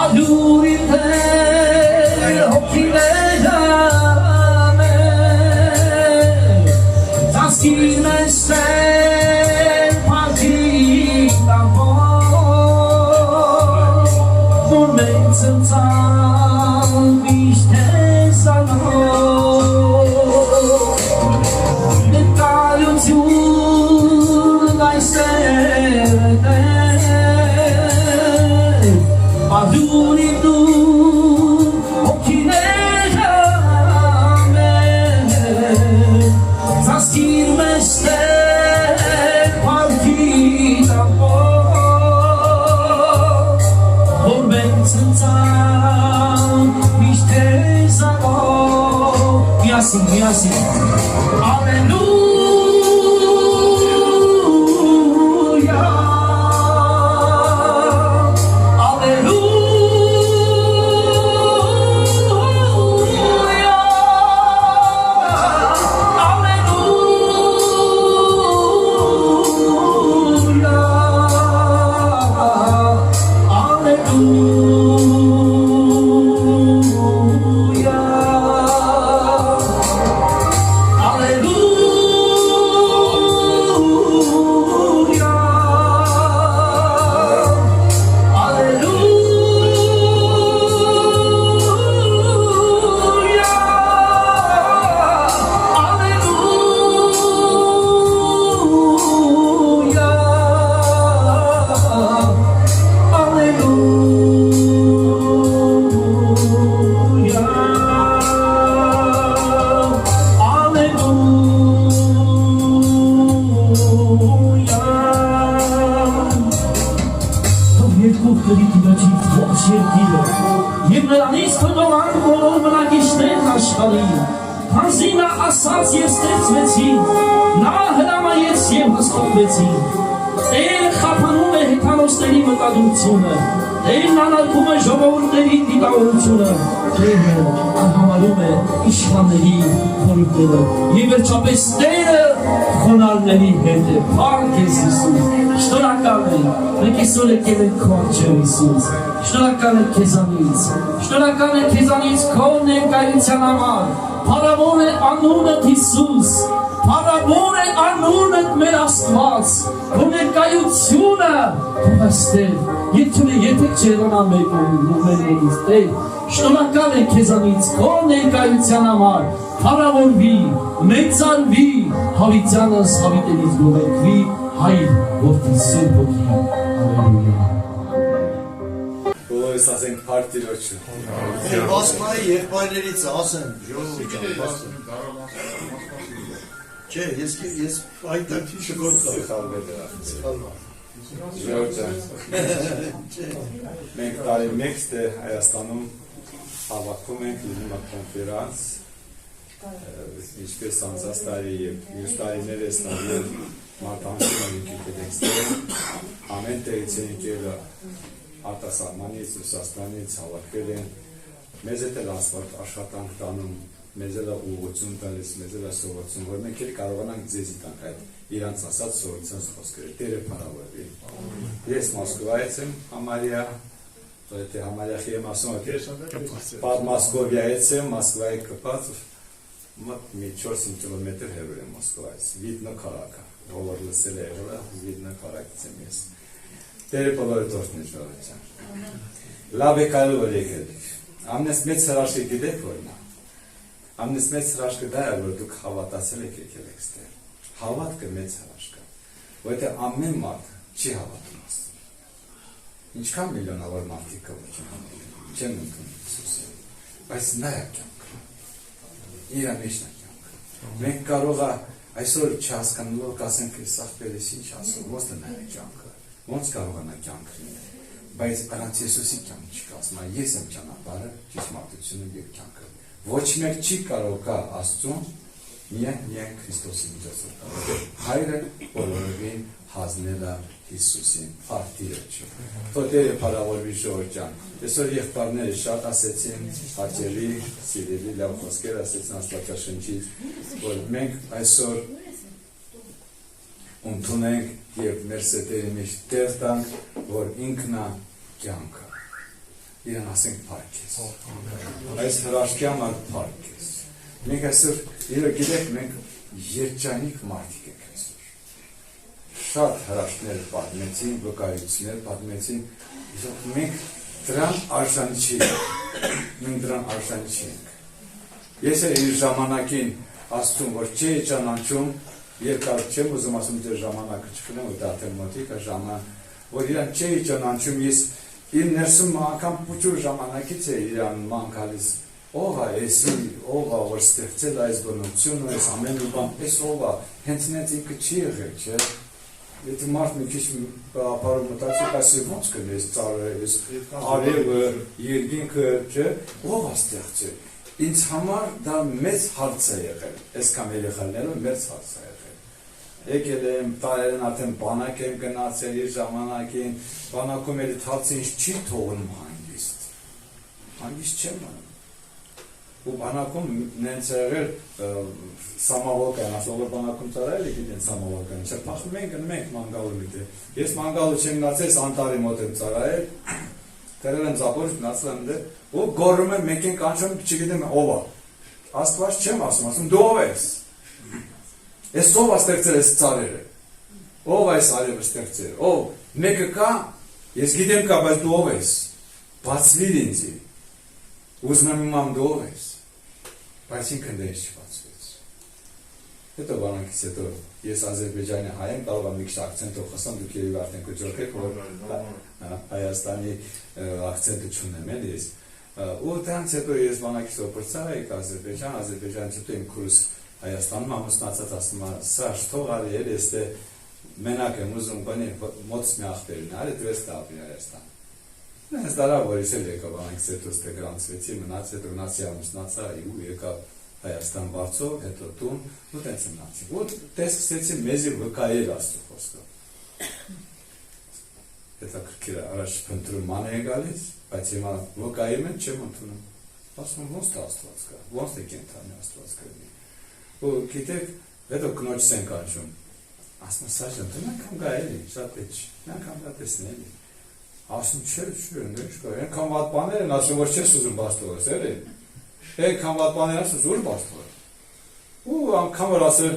adurite hokilejame taskime sen pakitamo momentum tam biste sano Nekayutun aysete կրի դիրոջից ողջ երկիրը, և նրանից թողան բոլոր բնակիչներն աշխարհի, քանզի նա ասաց և ստեղծվեցին, նա հրամայեց և հաստատվեցին։ Տերը խափանում է հեթանոսների մտադրությունը, Տերն անարգում է ժողովուրդների դիտավորությունը, Տերը անհամարում է իշխանների խորհուրդները, և վերջապես Տերը խոնարհների հետ է։ Փառք Քեզ Հիսուս, շնորհակալ ենք, մենք այսօր եկել ենք Քո առջև Հիսուս, շնորհակալ ենք Քեզանից, շնորհակալ ենք Քեզանից Քո ներկայության համար, փառավոր է անունդ Հիսուս, փառավոր է անունդ մեր Աստված, Քո ներկայությունը թող այստեղ եթե չեղանա մեր կողմից, Տեր, շնորհակալ ենք Քեզանից Քո ներկայության համար, փառավորվի, մեծարվի, հավիտյանս հավիտենից գովերգվի, Հայր, Որդի, Սուրբ Հոգի, Հալելույա։ Բոլորս ասենք փառք Տիրոջը։ Ասմայի եղբայրներից ասեմ, ժողովուրդ ջան, ասեմ։ Չէ, ես այդտեղ շգործա Խալվել Ժողովուրդ մենք տարի մեկ Հայաստանում հավաքում ենք լինում կոնֆերանս, ինչպես անցած տարի և մյուս տարիներս նավել մարդանցում ենք եկել ամեն տեղից են եկել արտասահմանից, Ռուսաստանից հավաքվել են, մեզ էլ Աստված աշխատանք տանում, մեզ էլ ուղղություն տալիս, մեզ էլ սովորություն, որ մենք էլ կարողանանք ձեզի տանք այդ իրանց ասած սովորության խոսքերը, Տերը փառավորվի։ Ես Մոսկվայից եմ համարյա, թե համարյախի եմ ասում, Մոսկովիայից եմ, Մոսկվայի կպած, մոտ մի 4-5 կիլոմետր հեռու եմ Մոսկվայից, Վիդնո քաղաքը, ով լսել է եղել, Վիդնո քաղաքից եմ ես։ Տերը բոլորը տորթն է ժողովրդյան։ Լավ է կարել որ եկել։ Ամենից մեծ հրաշքը գիտեք որն է։ Ամենից մեծ հրաշքը դա է, որ դուք հավատացել եք եկել եք ստեղ։ Հավատքը մեծ հրաշք է, որովհետև ամեն մարդ չի հավատում Աստծուն։ Ինչքան միլիոնավոր մարդիկ կա, որ չեն ընդունում Հիսուսին, բայց նա է կյանքը, իր մեջն է կյանքը։ Մենք կարող է այսօր չհասկանալով կասենք, այս աղբերս ինչ ասում, ոնց է նա է կյանքը, ոնց կարողանա կյանք լինել, բայց առանց Հիսուսի կյանք չկա, ասում է, ես եմ ճանապարհը, ճշմարտությունը և կյանքը։ Ոչ մեկ չի կարող գա Աստծուն միայն Քրիստոսի միջոցով կարող է Հայրը բոլորովին հանձնել է Հիսուսին, փառք Տիրոջը։ Թող Տերը փառավորվի ժողովուրդ ջան։ Այսօր եղբայրները շատ ասեցին, հաճելի, սիրելի լավ խոսքեր ասեցին Աստվածաշնչից, որ մենք այսօր ընդունենք և մեր սրտերի մեջ տեղ տանք, որ ինքն է կյանքը։ Իրան ասենք փառք Քեզ։ Այս հրաշքի համար փառք Քեզ։ Մենք այսօր գիտեք մենք երջանիկ մարդիկ ենք այսօր։ Շատ հրաշքներ պատմեցին, վկայություններ պատմեցին, իսկ մենք դրան արժանի չենք։ Մենք դրան արժանի չենք։ Ես իր ժամանակին ասում, որ չէի ճանաչում, երկար չեմ ուզում ասում դեր ժամանակը չխնեմ, որ դա արդեն մոտիկ է ժամանակ, որ իրան չէի ճանաչում, ես իր ներսում անգամ փոքր ժամանակից է իրան մանկալիս ով է էսի, ով է որ ստեղծել այս բնությունը, այս ամեն բան, այս ով է, հենց ինքը չի եղել, չէ։ Եթե մարդ մի քիչ ապարում մտածում, ասի ոնց կնես ծառայել, արևը, երկինքը, չէ, ով է ստեղծել։ Ինձ համար դա մեծ հարց է եղել, այսքան երեխաներով մեծ հարց է եղել։ Եկել եմ, տարերն արդեն բանակ եմ գնացել իր ժամանակին, բանակում էլի հարցը ինձ չի թողնում հանգիստ։ Հանգիստ չեմ մնում։ Ու բանակում նենց եղել սամավոկային, ասող որ բանակում ծարայել եք իրեն սամավոկային, չէ, պախում ենք գնում ենք մանգալու միտը։ Ես մանգալու չեմ գնացել, անտարի մոտ եմ ծարայել, դերել եմ Զապորիժ, գնացել եմ դե, ու գոռում եմ, մեկ են կանչում, չգիտեմ ով է։ Աստված չեմ ասում, դու ով ես։ Ես ով է ստեղծել այս ծառերը։ Ով այս արևը ստեղծել։ Ով մեկը կա, ես գիտեմ կա, բայց դու ով ես։ Բացվիր ինձի։ Ուզում եմ իմանամ դու ով ես։ Բայց ինքն դες չբացվեց։ Հետո բանակից հետո ես Ադրբեջանի հայ եմ, կարող եմ մի քիչ ակցենտով խոսամ, դուք երևի արդեն կջորքեք, որ Հայաստանի ակցենտը չունեմ էլ ես։ Ու դրանից հետո ես բանակից օգտվեցա եք Ադրբեջան, Ադրբեջանից հետո իմ քուրս Հայաստանում ամուսնացած ասում է, Սաշ, թող արի էլ ես մենակ եմ ուզում բանի մոտս մի աղբերին, արի դու ես տապի Հայաստան։ Այս դարա որից էլ եկավ անենք սետոստե գրանցվեցի, մնաց հետո գնացի ամուսնացա ու եկավ Հայաստան բարձով, հետո տուն, ու տենց մնացի։ Ու տեսքսեցի մեզի վկայել Աստծո խոսքը։ Հետաքրքիր առաջ փնտրում ման է գալիս, բայց հիմա վկայում են չեմ ընդունում։ Ասում եմ ոնց թե Աստված կա, ոնց թե կենթանի Աստված կլինի։ Ու գիտեք, հետո կնոջս ենք անջում։ Ասում եմ սա ջան, անգամ գա էլի, շատ էջ, անգամ դա տեսնելի։ Ասում չէ, այնքան վատ բաներ են ասում, որ չես ուզում բաստողես, էլի։ Այնքան վատ բաներ ասում, ուր բաստողես։ Ու անգամ որ ասել,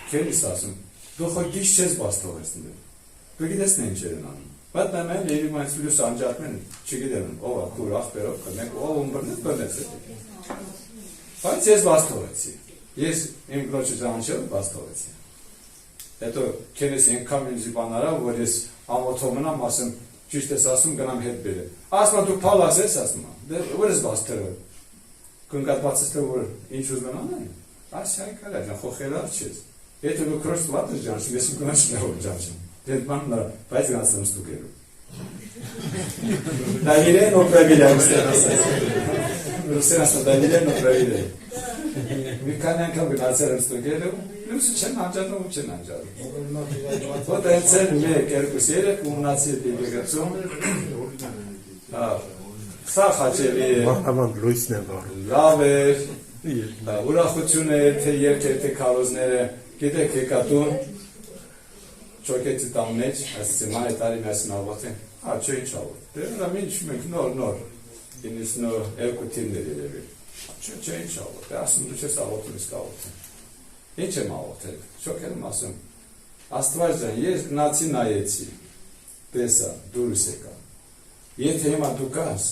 քերիս ասում, դու խո գիշ չես բաստողես նույն։ Դու գիտես նա ինչ են անում։ Բայց նա մեն երևի մայց լույս անջատմեն, չգիտեմ, ով է քուր ախպերով կնենք, ով ումբրնեց բնեց է։ Բայց ես բաստողեցի։ Ես իմ կնոջը ճանաչել բաստողեցի։ Հետո քերես այնքան ինձ բան արա, որ ես ամոթով մնամ, ասեմ, ճիշտ ես ասում, գնամ հետ բերեմ։ Ասում դու փալաս ես, ասում դե որ ես բաստրել։ Կնկատվածես թե որ ինչ ուզում անեն։ Ասյա կարա, ջան, խոխելար չես։ Եթե դու քրոջ վատ ես ջանչում, ես իմ կնոջն եմ ջանչում։ Դե ման նրա, բայց գնացեմ ստուգելու։ Դավիլեն օպրավիլեն ստեղծես։ Ռուսերասը դավիլեն օպրավիլեն։ Մի քանի անգամ գնացել եմ ստուգելու, լույսը չեն անջատում ու չեն անջատում։ Ոտ այնցել մեկ, երկուս, երեք ու մնացի դիգեցում։ Սա խաչելի է։ Աման լույսն է վարում։ Լավ էր, ուրախություն է, թե երկեր, թե քարոզները, գիտեք եկատուն, չոքեցի տան մեջ, ասեցի ման է տարի մյասին աղվատեն, չէ ինչ աղվատ, դե նա մինչ մենք նոր, 92 թիմներ երևի, չէ ինչ աղվատ, դե ասում դու չես աղվատում, իսկ աղվատեն, ինչ եմ աղվատել, չոքել եմ ասում, Աստված ջան, ես գնացի նայեցի, տեսա, դուրս եկա, եթե հիմա դու կաս,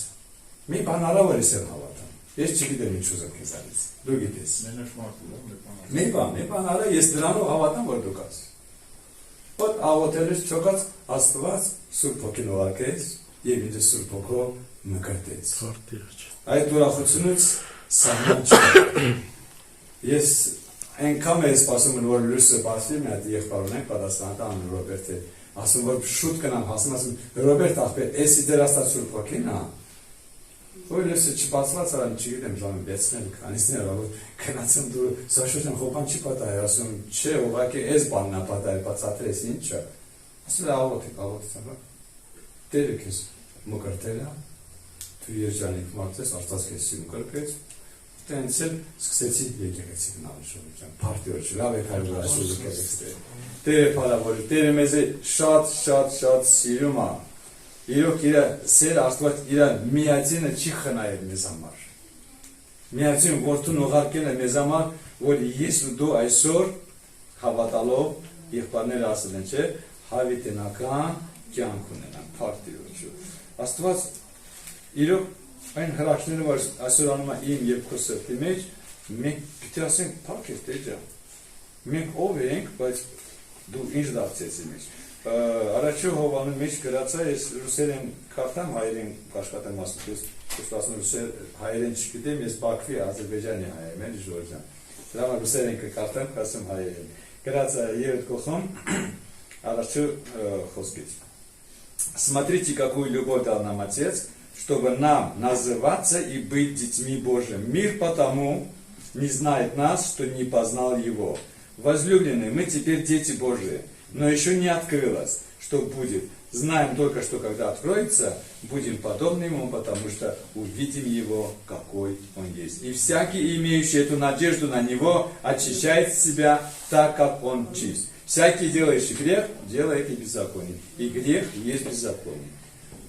մի բան արա որ ես եմ հավատամ, ես չգիտեմ ինչ ուզեմ քեզանից, դու գիտես, մի բան արա, ես դրանով հավատամ, որ դու կաս, Ոտ աղոտելուց չոքած Աստված Սուրբ Հոգին ուղարկեց և ինձ Սուրբ Հոգով մկրտեց։ Այդ ուրախությունից սահման չկա։ Ես այնքան եմ սպասում, որ լույսը բացվի, մի հատ եղբայր ունենք պատասխանատան Ռոբերտ է, ասում որ շուտ կնամ, ասում Ռոբերտ ախպեր, էսի դեր աստված Սուրբ Հոգին, որ լույսը չբացված արան, չգիտեմ ժամը 6-ն քանիսներ, որ գնացեմ դու սաշոջան խոփան չի պատահել, ասում չէ, ուղղակի էս բանն է պատահել, բացատրես ինչ է։ Ասում աղոթեցի, Տերը քեզ մկրտել է, դու երջանիկ մարդ ես, Աստված քեզ մկրտեց, տենց էլ սկսեցի եկեղեցի գնալ շրջան, փարտիոր չլավ է հայր ասում եկեղեցի։ Տերը փառավոր, Տերը մեզ շատ սիրում է։ Իրոք իր սեր Աստված իր միածինը չի խնայել մեզ համար։ Միածին որդուն ուղարկել է մեզ համար, որ ես ու դու այսօր հավատալով եղբայրները ասել են, չէ, հավիտենական կյանք ունենան, փարտիոջու։ Աստված իրոք այն հրաշքները, որ այսօր անում է իմ եւ քո սրտի մեջ, մենք պիտի ասենք, փառք Տեր ջան։ Մենք ով ենք, բայց դու ինչ դարձես ինձ։ Առաջի Հովանու մեջ գրածա, ես ռուսերեն կարդամ, հայերեն աշխատեմ ասում, հայերեն չգիտեմ, ես Բաքվի, Ադրբեջանի հայ եմ, էլի Ժորժան։ Դրա համար ռուսերեն կկարդամ, ասում հայերեն։ Գրածա երդ կողմ, առաջի խոսքից։ Смотрите, какую любовь дал нам Отец, чтобы нам называться и быть детьми Божьими. Мир потому не знает нас, что не познал Его. Возлюбленные, мы теперь дети Божии. Но еще не открылось, что будет. Знаем только, что когда откроется, будем подобны Ему, потому что увидим Его, какой Он есть. И всякий, имеющий эту надежду на Него, очищает себя так, как Он чист. Всякий, делающий грех, делает и беззаконие. И грех есть беззаконие.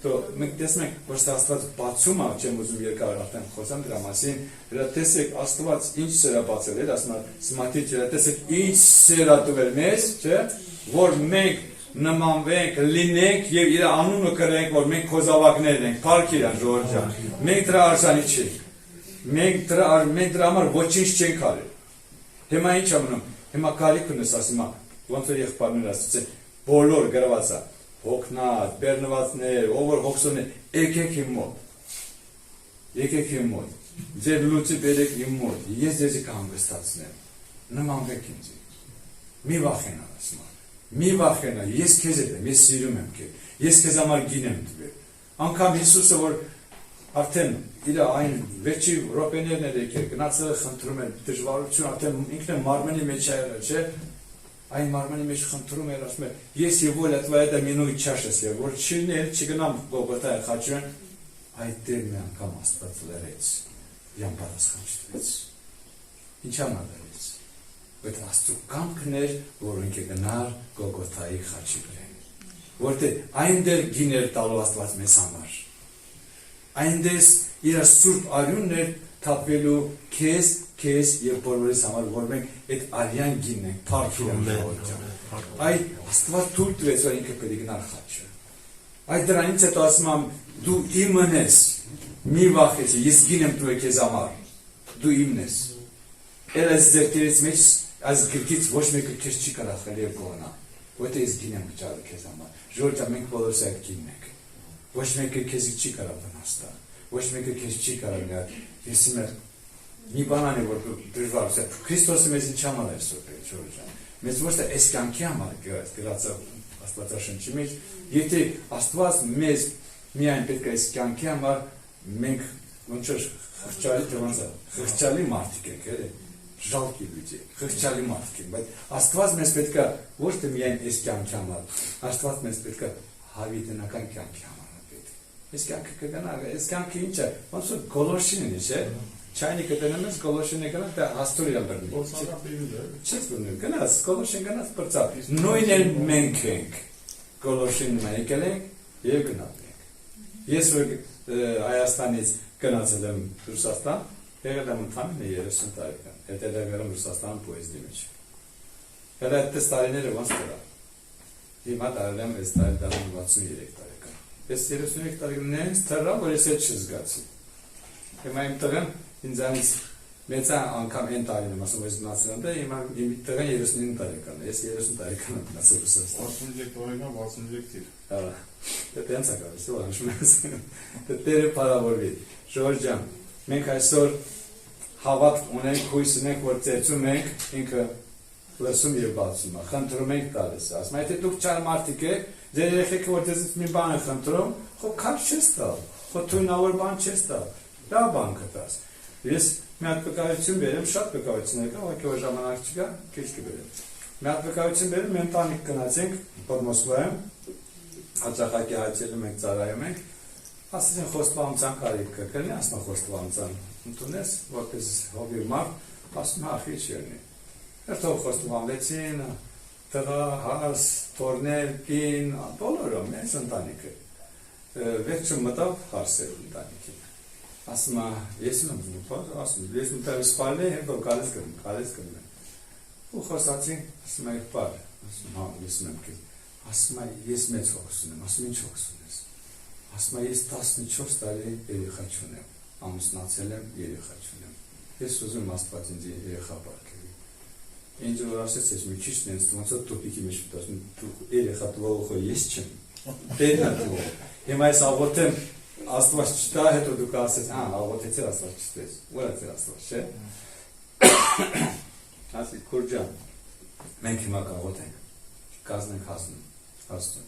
То մենք տեսնում ենք, որ Աստված բացում է, չեմ ուզում երկար արդեն խոսամ դրա մասին, դրա տեսեք Աստված ինչ սեր է բացել, ասում է, смотрите, տեսեք ինչ սեր է տվել մեզ, չէ, որ մենք նմանվենք, լինենք եւ իր անունը կրենք, որ մենք քո զավակներն ենք, փառք իրան Ժողովուրդ ջան։ Մենք դրա արժանի չենք։ Մենք դրա համար ոչինչ չենք արել։ Հիմա ինչ անում։ Հիմա կարիք ունես, ասում է, ոնց որ եղբայրները ասում են, բոլոր գրված է հոգնած, բեռնվածներ, ով որ հոգսոն է, եկեք իմ մոտ, ձեր լուծի բերեք իմ մոտ, ես ձեզի կհանգստացնեմ, նմանվեք ինձ, մի վախենա, ասում, մի վախենա, ես քեզ հետ եմ, ես սիրում եմ քեզ, Ես քեզ համար գին եմ տվել։ Անկամ Հիսուսը որ արդեն իր այն վերջի րոպեներն էր եկել, գնացել խնդրում են դժվարություն, արդեն ինքն մարմնի մեջ է եղել, չէ՞։ Այն մարմնի մեջ խնդրում էր, ասում է, если воля твоя доминует чашес, որ չիներ, չգնամ Գողգոթա խաչեն, այդ դերն է անգամ Աստված լրեց, իրան պատասխան չտվեց։ Ինչ անալրեց։ Այդ Աստծո կամքն էր, որ ինքը գնար Գողգոթայի խաչի վրա։ Որտեղ այն դեր գիներ տալու Աստված մեզ համար։ Այնտես իր սուրբ արյունն էր թափվելու քեզ եւ բոլորիս համար, որ մենք այդ արյան գինն ենք, փառք իրան։ Այդ Աստված թույլ տվեց, որ ինքը պետք է գնար խաչը։ Այդ դրանից հետո ասում եմ, դու իմն ես, մի վախեցի, ես գին եմ տվել քեզ համար, դու իմն ես։ Էլ այս ձերքերից մեջ, այս գրքից ոչ մեկը քեզ չի կարող խելիել կողնա, որտեղ ես գին եմ գճարել քեզ համար։ Ժողովուրդ, մենք բոլորս այդ գինն ենք։ Ոչ մեկը քեզ չի կարող վնասել, ոչ մեկը քեզ չի կարող ես մի բան անի որ դժվար է Քրիստոսը մեզ ինչ համար է սոպել Ժորժան մեզ ոչ թե այս կյանքի համար գրած Աստվածաշնչի մեջ եթե Աստված մեզ միայն պետք է այս կյանքի համար մենք ոնց որ խղճալի մարդիկ ենք էլի жалкий люди խղճալի մարդիկ ենք բայց Աստված մեզ պետք է ոչ թե միայն այս կյանքի համար Աստված մեզ պետք է հավիտենական կյանքի համար Այս կյանքը կգնա, այս կյանքը ինչ է, ոնց որ գոլոշին է, չէ՞, չայնիկը դնում ես գոլոշին է գնա, դա աստորի է բռնի։ Չես բռնի, գնաս, գոլոշին գնաս բրծա։ Նույնն էլ մենք ենք, գոլոշինը եկել ենք եւ գնալ ենք։ Ես որ Հայաստանից գնացել եմ Ռուսաստան, եղել եմ ընդամենը 30 տարեկան, հետո Ռուսաստան պոեզդի մեջ։ Հետո այդ տարիները ոնց դրա։ Հիմա տարել եմ այս տարի 63 տարեկան։ Ես 33 տարիքներս թռա, որ ես հետ չզգացի։ Հիմա իմ տղեն ինձանից մեծ անգամ այն տարին եմ ասում, ես մնացել եմ դա, հիմա իմ տղեն 39 տարեկան է, ես 30 տարեկան եմ մնացել Ռուսաստան։ 63 տարեկան, 63 թիվ։ Ահա։ Դա տենց է գալիս, ո՞ր անշում ես։ Դա տերը փառավորվի։ Ժորժ ջան, մենք այսօր հավատ ունենք, հույս ունենք, որ ծերծում ենք, ինքը լսում եւ բացում է, խնդրում ենք տալիս։ Ասում եմ, եթե դուք չար մարդիկ եք, ձեր երեխեքը որ դեզից մի բան է խնդրում, խո քաշ չես տալ, խո թույնավոր բան չես տալ, լավ բան կտաս։ Ես մի հատ վկայություն բերեմ, շատ վկայություններ կա, ուղղակի որ ժամանակ չկա, քիչ կբերեմ։ Մի հատ վկայություն բերեմ, մենք տանիք գնացինք Պոդմոսկվայում, հաճախակի հայցելում ենք, ծառայում ենք, ասեցին խոստովանության կարիք կա, կլինի ասում խոստովանության ընդունես, որպես հոբի մարդ, ասում ախի չերնի։ Երթով խոստովանվեցին, տղա, հաս, թորներ, կին, բոլորը մեզ ընտանիքը։ Վերջում մտավ հարսեր ընտանիքին։ Ասում ես եմ զուգով, ասում ես մտավ սպալի, հետո գալիս կնում եմ։ Ու խոսացին, ասում եմ պար, ասում ես եմ քեզ։ Ասում ես մեծ հոգս ունեմ, ասում ինչ հոգս ունես։ Ասում ես 14 տարի երեխա չունեմ, ամուսնացել եմ, երեխա չունեմ։ Ես ուզում Աստված ինձ երեխա բարգեւի։ Ինչ որ ասեց, ես մի քիչ նենց ոնց որ տոպիկի մեջ մտածում, դու երեխա տվող խո ես չեմ։ Դերնա դու։ Հիմա ես աղոթեմ Աստված չտա, հետո դու կասես, աղոթեցի Աստված չտես։ Ուր է Աստված, չէ՞։ Ասի Քուրջան, մենք հիմա կաղոթենք, կազմենք հասնում։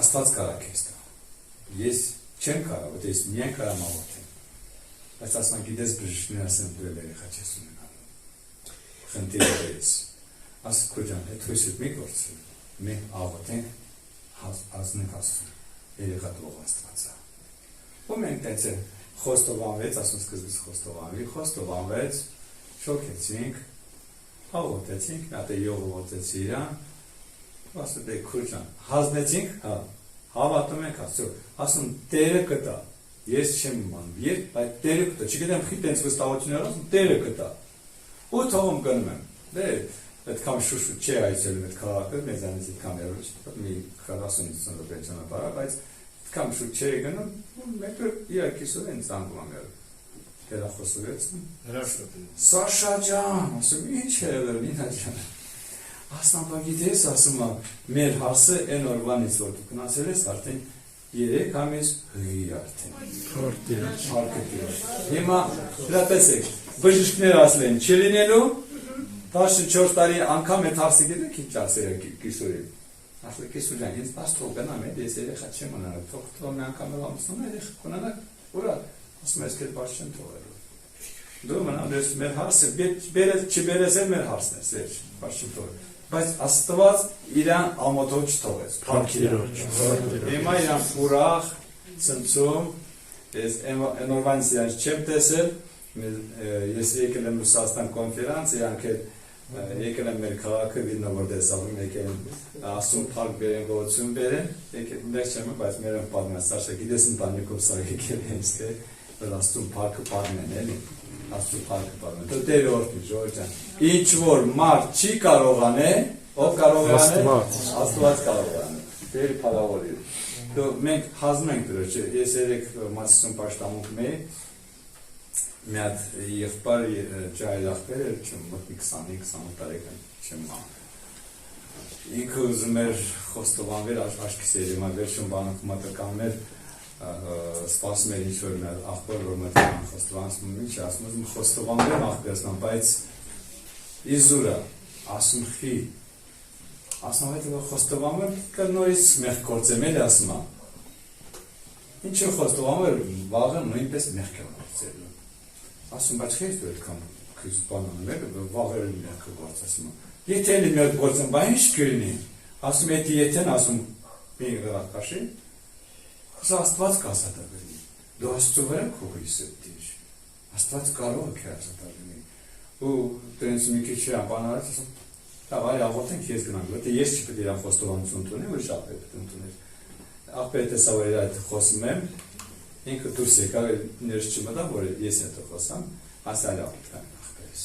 Աստված կարա քեզ տա։ Ես չեմ կարող, որ ես միայն կարամ աղոթեմ։ Բայց ասում գիտես բժիշկներ ասեն դու երեխա չես ունենալու։ Խնդիրներից ասի Քուրջան, այդ հույսը մի գործի, մենք աղոթենք, ազնենք Աստծուն, երեխա տվող Աստվածա։ Ու մենք տենց խոստովանվեց, ասում սկզբից խոստովանվեց, շոքեցինք, աղոթեցինք, մի հատ ողողոցեցի իրան, ասում դե Քուրջան, հանձնեցինք, հավատում ենք Աստծո, ասում Տերը կտա, ես չեմ իմանում, բայց Տերը կտա, չգիտեմ խի տենց վստահություններ ասում, Տերը կտա։ Ու թողում գնում եմ, դե այդքան շուշու չի այցելում այդ քաղաքը, մեզանից այդքան երոշ, մի 40-50 րոպե ճանապարհ, բայց այդքան շուտ չի գնում, ու մեկը իր կիսով են ցանկում ամեր։ Դերախոսվեց։ Սաշա ջան, ասում ինչ է եղել, Նինա ջան։ Ասում բա գիտես, ասում մեր հասը այն օրվանից որ դու գնացել ես, արդեն 3 ամիս հի արդեն։ Փարտի։ Հիմա դրատեսեք, բժիշկներ ասել են, չլինելու 14 տարի անգամ այդ հարցը գիտեք ինչ ասել է կիսորին։ ասում ես ուժան, ինձ պաս թող գնամ, ես երեխա չեմ ունենալ, թող մի անգամ էլ ամուսնու երեխա կունենալ, ուրա, ասում ես կետ պաս չեմ թողելու։ Դու մնամ, ես մեր հարսը, չբերես էլ մեր հարսն ես, վերջ, պաս չեմ թողել։ Բայց Աստված իրան ամոթով չթողեց, հիմա իրան ուրախ, ցնցում, ես նորվանից իրան չեմ տեսել, ես եկել եմ Ռուսաստան կոնֆերանս, իրանք եկել եմ մեր քաղաքը վիդնավոր տեսալում, եկել եմ ասում փառք բերեն, գոհություն բերեն, եկել մեկ չեմ, բայց մեր եմ պատմած, սարսա գիտես ընտանիքով սա եկել են, որ Աստծուն փառքը պատմեն, էլի, Աստծուն փառքը պատմեն, դու Տեր օրհնի, Ժողովուրդ ջան, ինչ որ մարդ չի կարող անել, ով կարող է անել, Աստված կարող է անել, Տերը փառավորի։ Դու մենք հազմ ենք դրոջ, ես երեք Մացիսոն պաշտամունքում էի, մի հատ եղբայր ջահել ախպեր էր, չեմ մոտ 20-28 տարեկան, չեմ ման։ Ինքը ուզում էր խոստովանվել աչքիս էր, հիմա վերջում բանակ մատրկանում էր, սպասում էր ինչ-որ մի ախպեր, որ մատրկան խոստովանցում, ինչ ասում, ուզում խոստովանվեմ ախպերսնամ, բայց իզուրա, ասում խի, ասում հետ որ խոստովանվեմ, կը նորից մեղք գործեմ էլ ասում ա։ Ինչ որ խոստովանվեմ, վաղը նույնպես մեղք եմ գործելու։ Ասում բայց խես դու այդքան քեզ բանանում եք, վաղը մեղքը գործում ա։ Եթե էլի մեղք գործեմ, բա ինչ կլինի։ Ասում եթե ասում մի գաղափարի, Աստված կազատագրի։ Դու Աստծո վրա քո հույսը դիր։ Աստված կարող է քեզ ազատագրի։ Ու դրանց մի քիչ անբանալից ասում Այ աղոթենք ես գնանք, որտե ես չպետք է իրան խոստովանություն ունենամ, ուրիշ աղբեր պետք է ունենալ։ Աղբերը տեսա որ այդ խոսում եմ, ինքը դուրս եկավ, ներս չմտա, որ ես հետո խոսամ, ասա լավ աղբերս։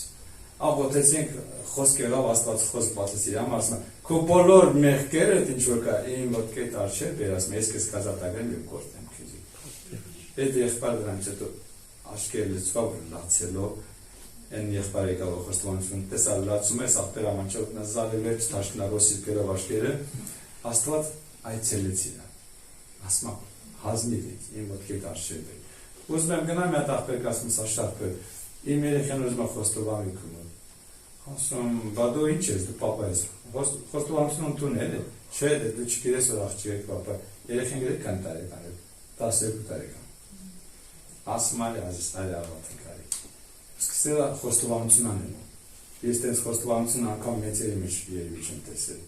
Աղոթեցինք, խոսք եղավ Աստված խոսք բացեց իր համար, ասում քո բոլոր մեղքերդ ինչ որ կա, իմ ոտքեդ արժե, բերասում ես քեզ կազատագրեմ եւ կորտեմ քեզ։ Այդ եղբայրը դրանից հետո աչքերը լցվավ լացելով Են եղբայր եկավ խոստովանություն, տեսալ լացում ես, աղբեր ամանչով նզալել էր, թաշկնարով սիրկերով աշկերը, Աստված այցելեց իրան, ասմա հազնիվ իմ ոտքեդ արժև է։ Ուզում եմ գնամ մի հատ աղբեր կասում սա շատ պեր, իմ երեխեն ուզում եմ խոստովանի կունում։ Ասում, բա դու ինչ ես, դու պապա ես, խոստովանություն ընդունել է, չէ, դու չգիտես որ աղջիկ եք պապա, երեխեն գրեք կան տարեկան է, 12 տարեկան։ Ասում ալի ազիստալի աղվատին կարի։ Սկսել է խոստովանություն անելու, ես տենց խոստովանություն անգամ մեծերի մեջ երևի չեմ տեսել,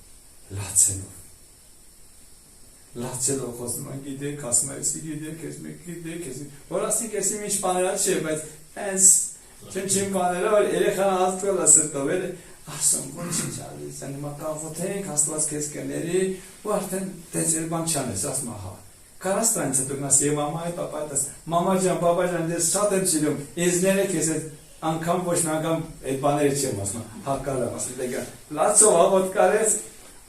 լացելով խոսում են գիտեք, ասում ես գիտեք, ես մեկ գիտեք, որ ասենք ես իմ ինչ բաներա չէ, բայց հենց չեմ բաներա, որ երեխան աստվել է սրտով էր, ասում, ոչ ինչ ալիս, անիմա կաղոթենք, աստված քեզ կների, ու արդեն տենց էր բան չանես, ասում ահա, կարաս տրանից հետո գնաս, և մամայի, պապայտաս, մամա ջան, պապա ջան, ես շատ եմ սիրում, ես ներեք ես անգամ ոչ մի անգամ այդ բաները չեմ ասում, հակալամ, ասում դեկա, լացով աղոտ կարես,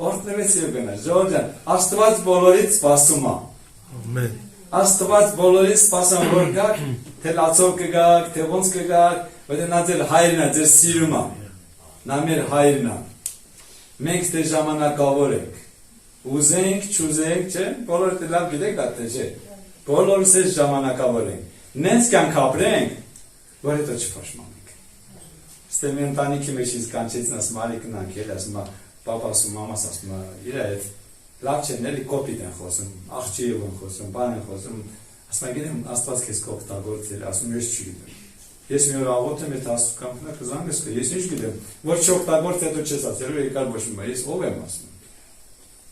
օրտնվեց և գնաս, Ժողովուրդ ջան, Աստված բոլորից սպասում է, Աստված բոլորից սպասում որ գաք, թե լացով կգաք, թե ոնց կգաք, որ նա ձեր հայրն է, ձեր սիրում է, նա մեր հայրն է, մենք դե ժամանակավոր ենք, ուզենք, չուզենք, չէ, բոլորդ լավ գիտեք դատը, չէ, բոլորս ես ժամանակավոր ենք, նենց կյանք ապրենք, որ հետո չփաշմանենք։ Ստե մի ընտանիքի մեջ ինձ կանչեցին, ասում արի գնանք, էլ ասում պապա ասում, մամաս ասում, իր այդ լավ չեն, էլի կոպիտ են խոսում, աղջիկով են խոսում, բան են խոսում, ասում գիտեմ Աստված քեզ կօգտագործել, ասում ես չգիտեմ։ Ես մի օր աղոթեմ, եթե Աստծո կամքն է կզանգես, ես ինչ գիտեմ, որ չօգտագործ հետո չես ասել, եկար ոչ մի, ես ով եմ ասում։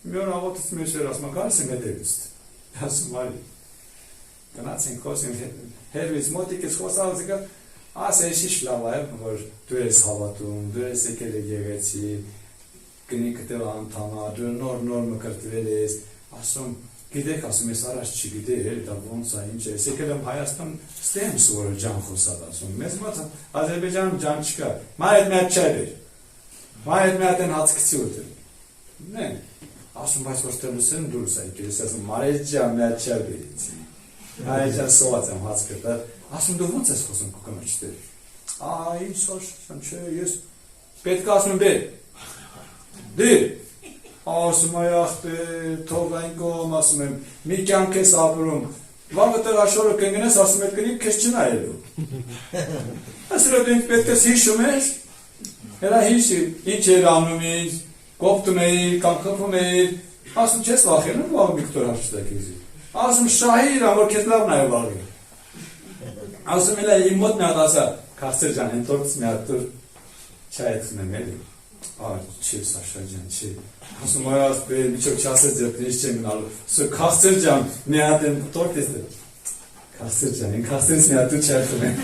Մի օր աղոթից մյուս էր ասում, գալիս եմ հետևից, ասում արի, գնացինք խոսենք, հերվից մոտիկից խոսալուց եկա, ասես ինչ լավ է, որ դու ես հավատում, դու ես եկել է գեղեցի, կնիկը տեղ անդամա, դու նոր մկրտվել ես, ասում, գիտեք, ասում ես առաջ չգիտեր, դա ոնց է, ինչ է, ես եկել եմ Հայաստան, ստե եմ սովորել ջան խոսալ, ասում, մեզ մոտ Ադրբեջանում ջան չկա, մայ հետ մի հատ չայ բեր, մայ հետ մի հատ են հացկցի ուտել, նեն, ասում, բայց որ տելուս են դուրս է, ես ասում, մարեջ ջան մի հատ չայ բերեցի, Հայ ջան սոված եմ հաց կրտար, ասում դու ոնց ես խոսում քո կնոջտեր, ինչ սոշ, չէ, ես պետք է ասում բեր, դիր, ասում այ ախպեր, թող այն կողմ, ասում եմ, մի կյանք ես ապրում, վաղը տեղ աշորը կնգնես, ասում եմ կնիկ քեզ չնայելու, ասում եմ պետք ես հիշում ես, հելա հիշի, ինչ էր անում ինձ, կոպտում էիր, կամ խփում էիր, Ասում չես վախենում, վաղ մի կտոր հաշտա քեզի։ Ասում շահի իրան, որ քեզ լավն է վաղի։ Ասում էլա իմ մոտ մի հատ ասա, Քարսեր ջան, հենտորից մի հատ տուր չայեցում եմ էլի։ Չի Սաշա ջան, չի։ Ասում այաս բեր միջով չասեց ձեզ ինչ չեմ գնալու։ Սա Քարսեր ջան, մի հատ են տորտ ես դե։ Քարսեր ջան, ինք Քարսերից մի հատ չայեցում եմ։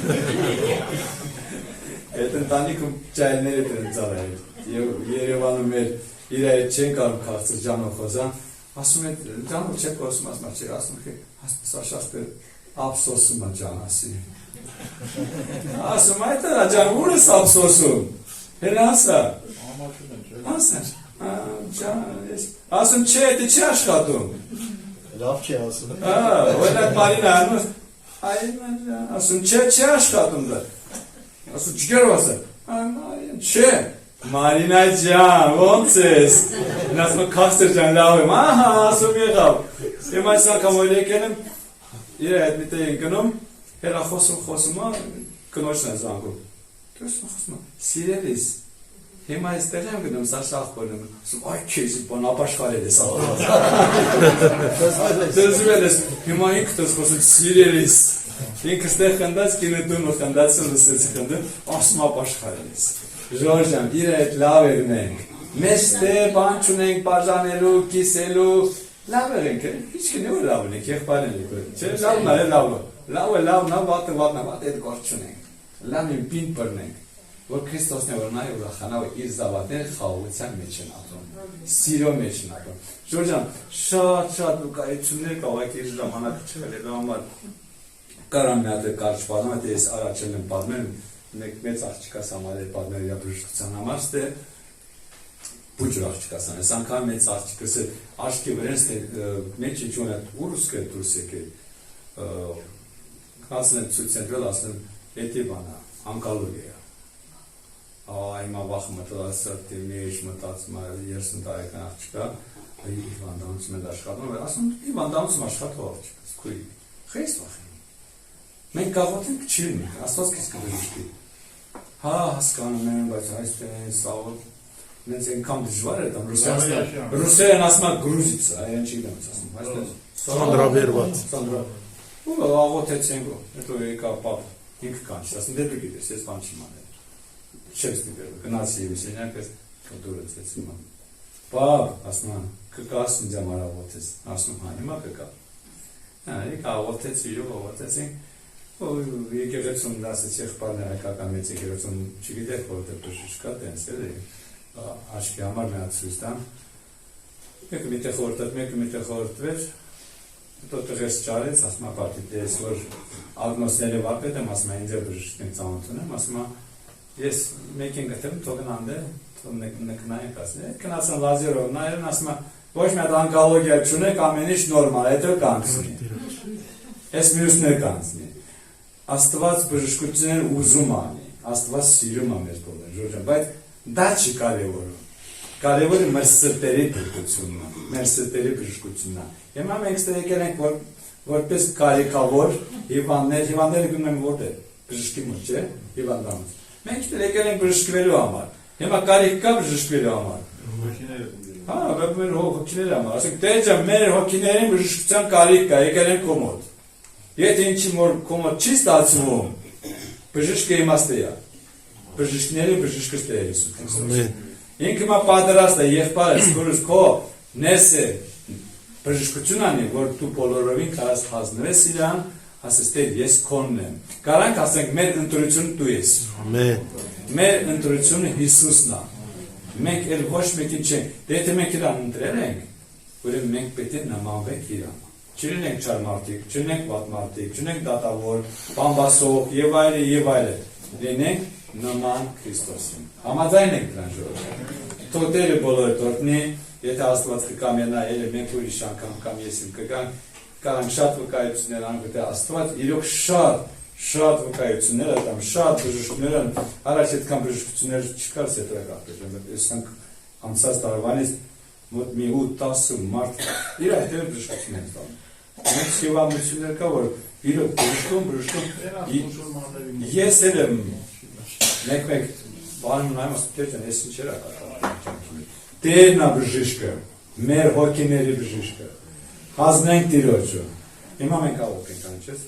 Այդ ընտանիքում ճայելները դրան ծառայել։ Եվ Երևանում մեր իր այդ չեն կարող Քարսեր ջանով խոսան։ Ասում է ջանով չեք խոսում, ասում չի, ասում է Սաշա ստեր ափսոսում է ջան ասի։ Ասում այդ է ջան, ուր ես ափսոսում։ Հեն ասա։ Ասա։ Ջան, ես ասում չէ, դե չի աշխատում։ Լավ չի ասում։ Օրինակ Մարինա ասում, ասում չէ, չի աշխատում դա։ Ասում չգերով ասա։ Չէ։ Մարինա ջան, ոնց ես։ Ասում Քարսեր ջան, լավ եմ։ Ահա, ասում եղավ։ Եմ այս անգամ որ եկել եմ իր հետ մի տեղ գնում, հեռախոսում կնոջն է զանգում։ Դες խոսում, սիրելիս, հիմա այստեղ եմ գնում, սա շախ բնում, ասում, այ քեզի բան ապաշխարել ես դզվել ես, հիմա ինքդ ես խոսում, սիրելիս, ինքը ստեղ խնդած, կինը դուն ու խնդացում լսեցի խնդում, ասում ապաշխարել ես։ Ժորժան, իր հետ լավ եղնենք, մեզ ստե բան չունենք բաժանելու, կիսելու, լավ եղնենք, ինչ կնի որ լավ ունենք, եղբարեն եք, չէ, լավն է, լավը, լավն է, վատը, այդ գործ չունենք, լավ են պինդ բրնենք, որ Քրիստոսն է, որ նա է ուրախանա, որ իր զավակները խաղաղության մեջ են ապրում, սիրո մեջ են ապրում։ Ժորժան, շատ վկայություններ կավակ իր ժամանակ չեղել համար կարամ մի հատ կարճ պատմեմ, այդ ես առաջել եմ պատմեմ, մեծ աղջիկաս համար է պատմել իր բժշկության համար, ստե բուջր աղջիկաս անես, անգամ մեծ աղջիկաս է աշկի վրենս մեծ իջուն է ուրուսկը դուրս եկել, ասն եմ ծույց ենվել, ասն եմ էտի բանա, անկալոգիա, հիմա վախ մտածը մեջ մտածում է 30 տարեկան աղջիկա, հիվանդանոցում է աշխատում, ասում հիվանդանոցում աշխատող աղջիկաս, քույր, խես վախենում, մենք գաղոթենք չի ունենք, աստված քեզ կբժշկի, հա հասկանում եմ, բայց այստեղ սաղոտ, մենք ենքամ դժվար է դամ, ռուսերեն ասում է գրուզից, այեն չի դամից ասում, այստեղ Սանդրա, ու աղոթեցենք, հետո եկա պապ, ինք կանչից, ասում դե դու գիտես, ես բան չիմ անել, չես դիպել, գնացի և իսենյակ ես, դուրեցեց իման, պապ, ասում կկաս ինձ համար աղոթեց, ասում հա, հիմա կկա, եկա աղոթեց, իրով աղոթեցինք, եկեղեցում դասից եղբարներ հայկական մեծ եկեղեցում չգիտեք որտեղ բժիշկ կա տենսել է աչքի համար մի հատ ցույց տամ մեկը միտեղ խորհրդվեր հետո տղես ճարեց ասում ապարտի դες որ ագնոսները վապետ եմ ասում ինձ բժիշկն ծանոթ ունեմ ասում ես մեկին գտեմ թող գնանդե թող նկնայեք ասում գնացան լազերով նայեն ասում ոչ մի հատ ոնկոլոգիա չունեք ամեն ինչ նորմալ հետո կանցնի ես մյուսներ կանցնի Աստված բժշկություններ ուզում անի, Աստված սիրում է մեր բոլորին, Ժորժան, բայց դա չի կարևորում։ Կարևորը մեր սրտերի բժշկությունն է, մեր սրտերի բժշկությունն է։ Հիմա մենք ստեղ եկել ենք որպես կարիքավոր հիվանդները գնում են որտեղ բժշկի մոտ, չէ՞, հիվանդանոց։ Մենք ստեղ եկել ենք բժշկվելու համար։ Հիմա կարիք կա բժշկվելու համար։ Հա, բայց մեր հոգիների համար, ասենք դե ջան, մեր հոգիներին բժշկության կարիք կա, եկել են քո մոտ։ Եթե ինչի որ կոմոդ չի ստացվում, բժիշկը իմաստը է, բժիշկների բժիշկը ստե է Հիսուս Քրիստոս։ Ինքը մա պատրաստ է, եղբայրս, որս քո ներս է բժշկություն անի, որ դու բոլորովին կարաս հանձնվես իրան, ասես թե ես քոնն եմ։ Կարանք ասենք մեր ընտրությունը դու ես։ Մեր ընտրությունը Հիսուսն է։ Մենք էլ ոչ մեկին չենք, դե եթե մենք իրան ընտրել ենք, ուրեմն մենք պետք է նմանվենք իրան։ Չունենք չարմարտիկ, չունենք պատմարտիկ, չունենք դատավոր, բամբասող եւ այլն, լինենք նման Քրիստոսին։ Համաձայն ենք դրան Ժորժան։ Թողերը բոլորը տորտնի, եթե Աստված կկամենա, ելը մենք ուրիշ անգամ կամ ես իմ կգանք, կարանք շատ վկայություններ անենք, թե Աստված իրոք շատ վկայություններ ատամ, շատ բժշկություններ ան, առաջ այդքան բժշկություններ չկար սետրակապել, եսանք անցած տարվանից մոտ մի 8-10 մարդ իր հետևը բժշկություն են տանում։ Մենք հիվանդություններ կա, որ իրոք բժշկում, ես էլ եմ մեկ բանում նայում ասում, տերջան, ես ինչեր ակատում, տերն է բժիշկը, մեր հոգիների բժիշկը, հանձնենք Տիրոջը։ Հիմա մենք աղոթենք, անչես։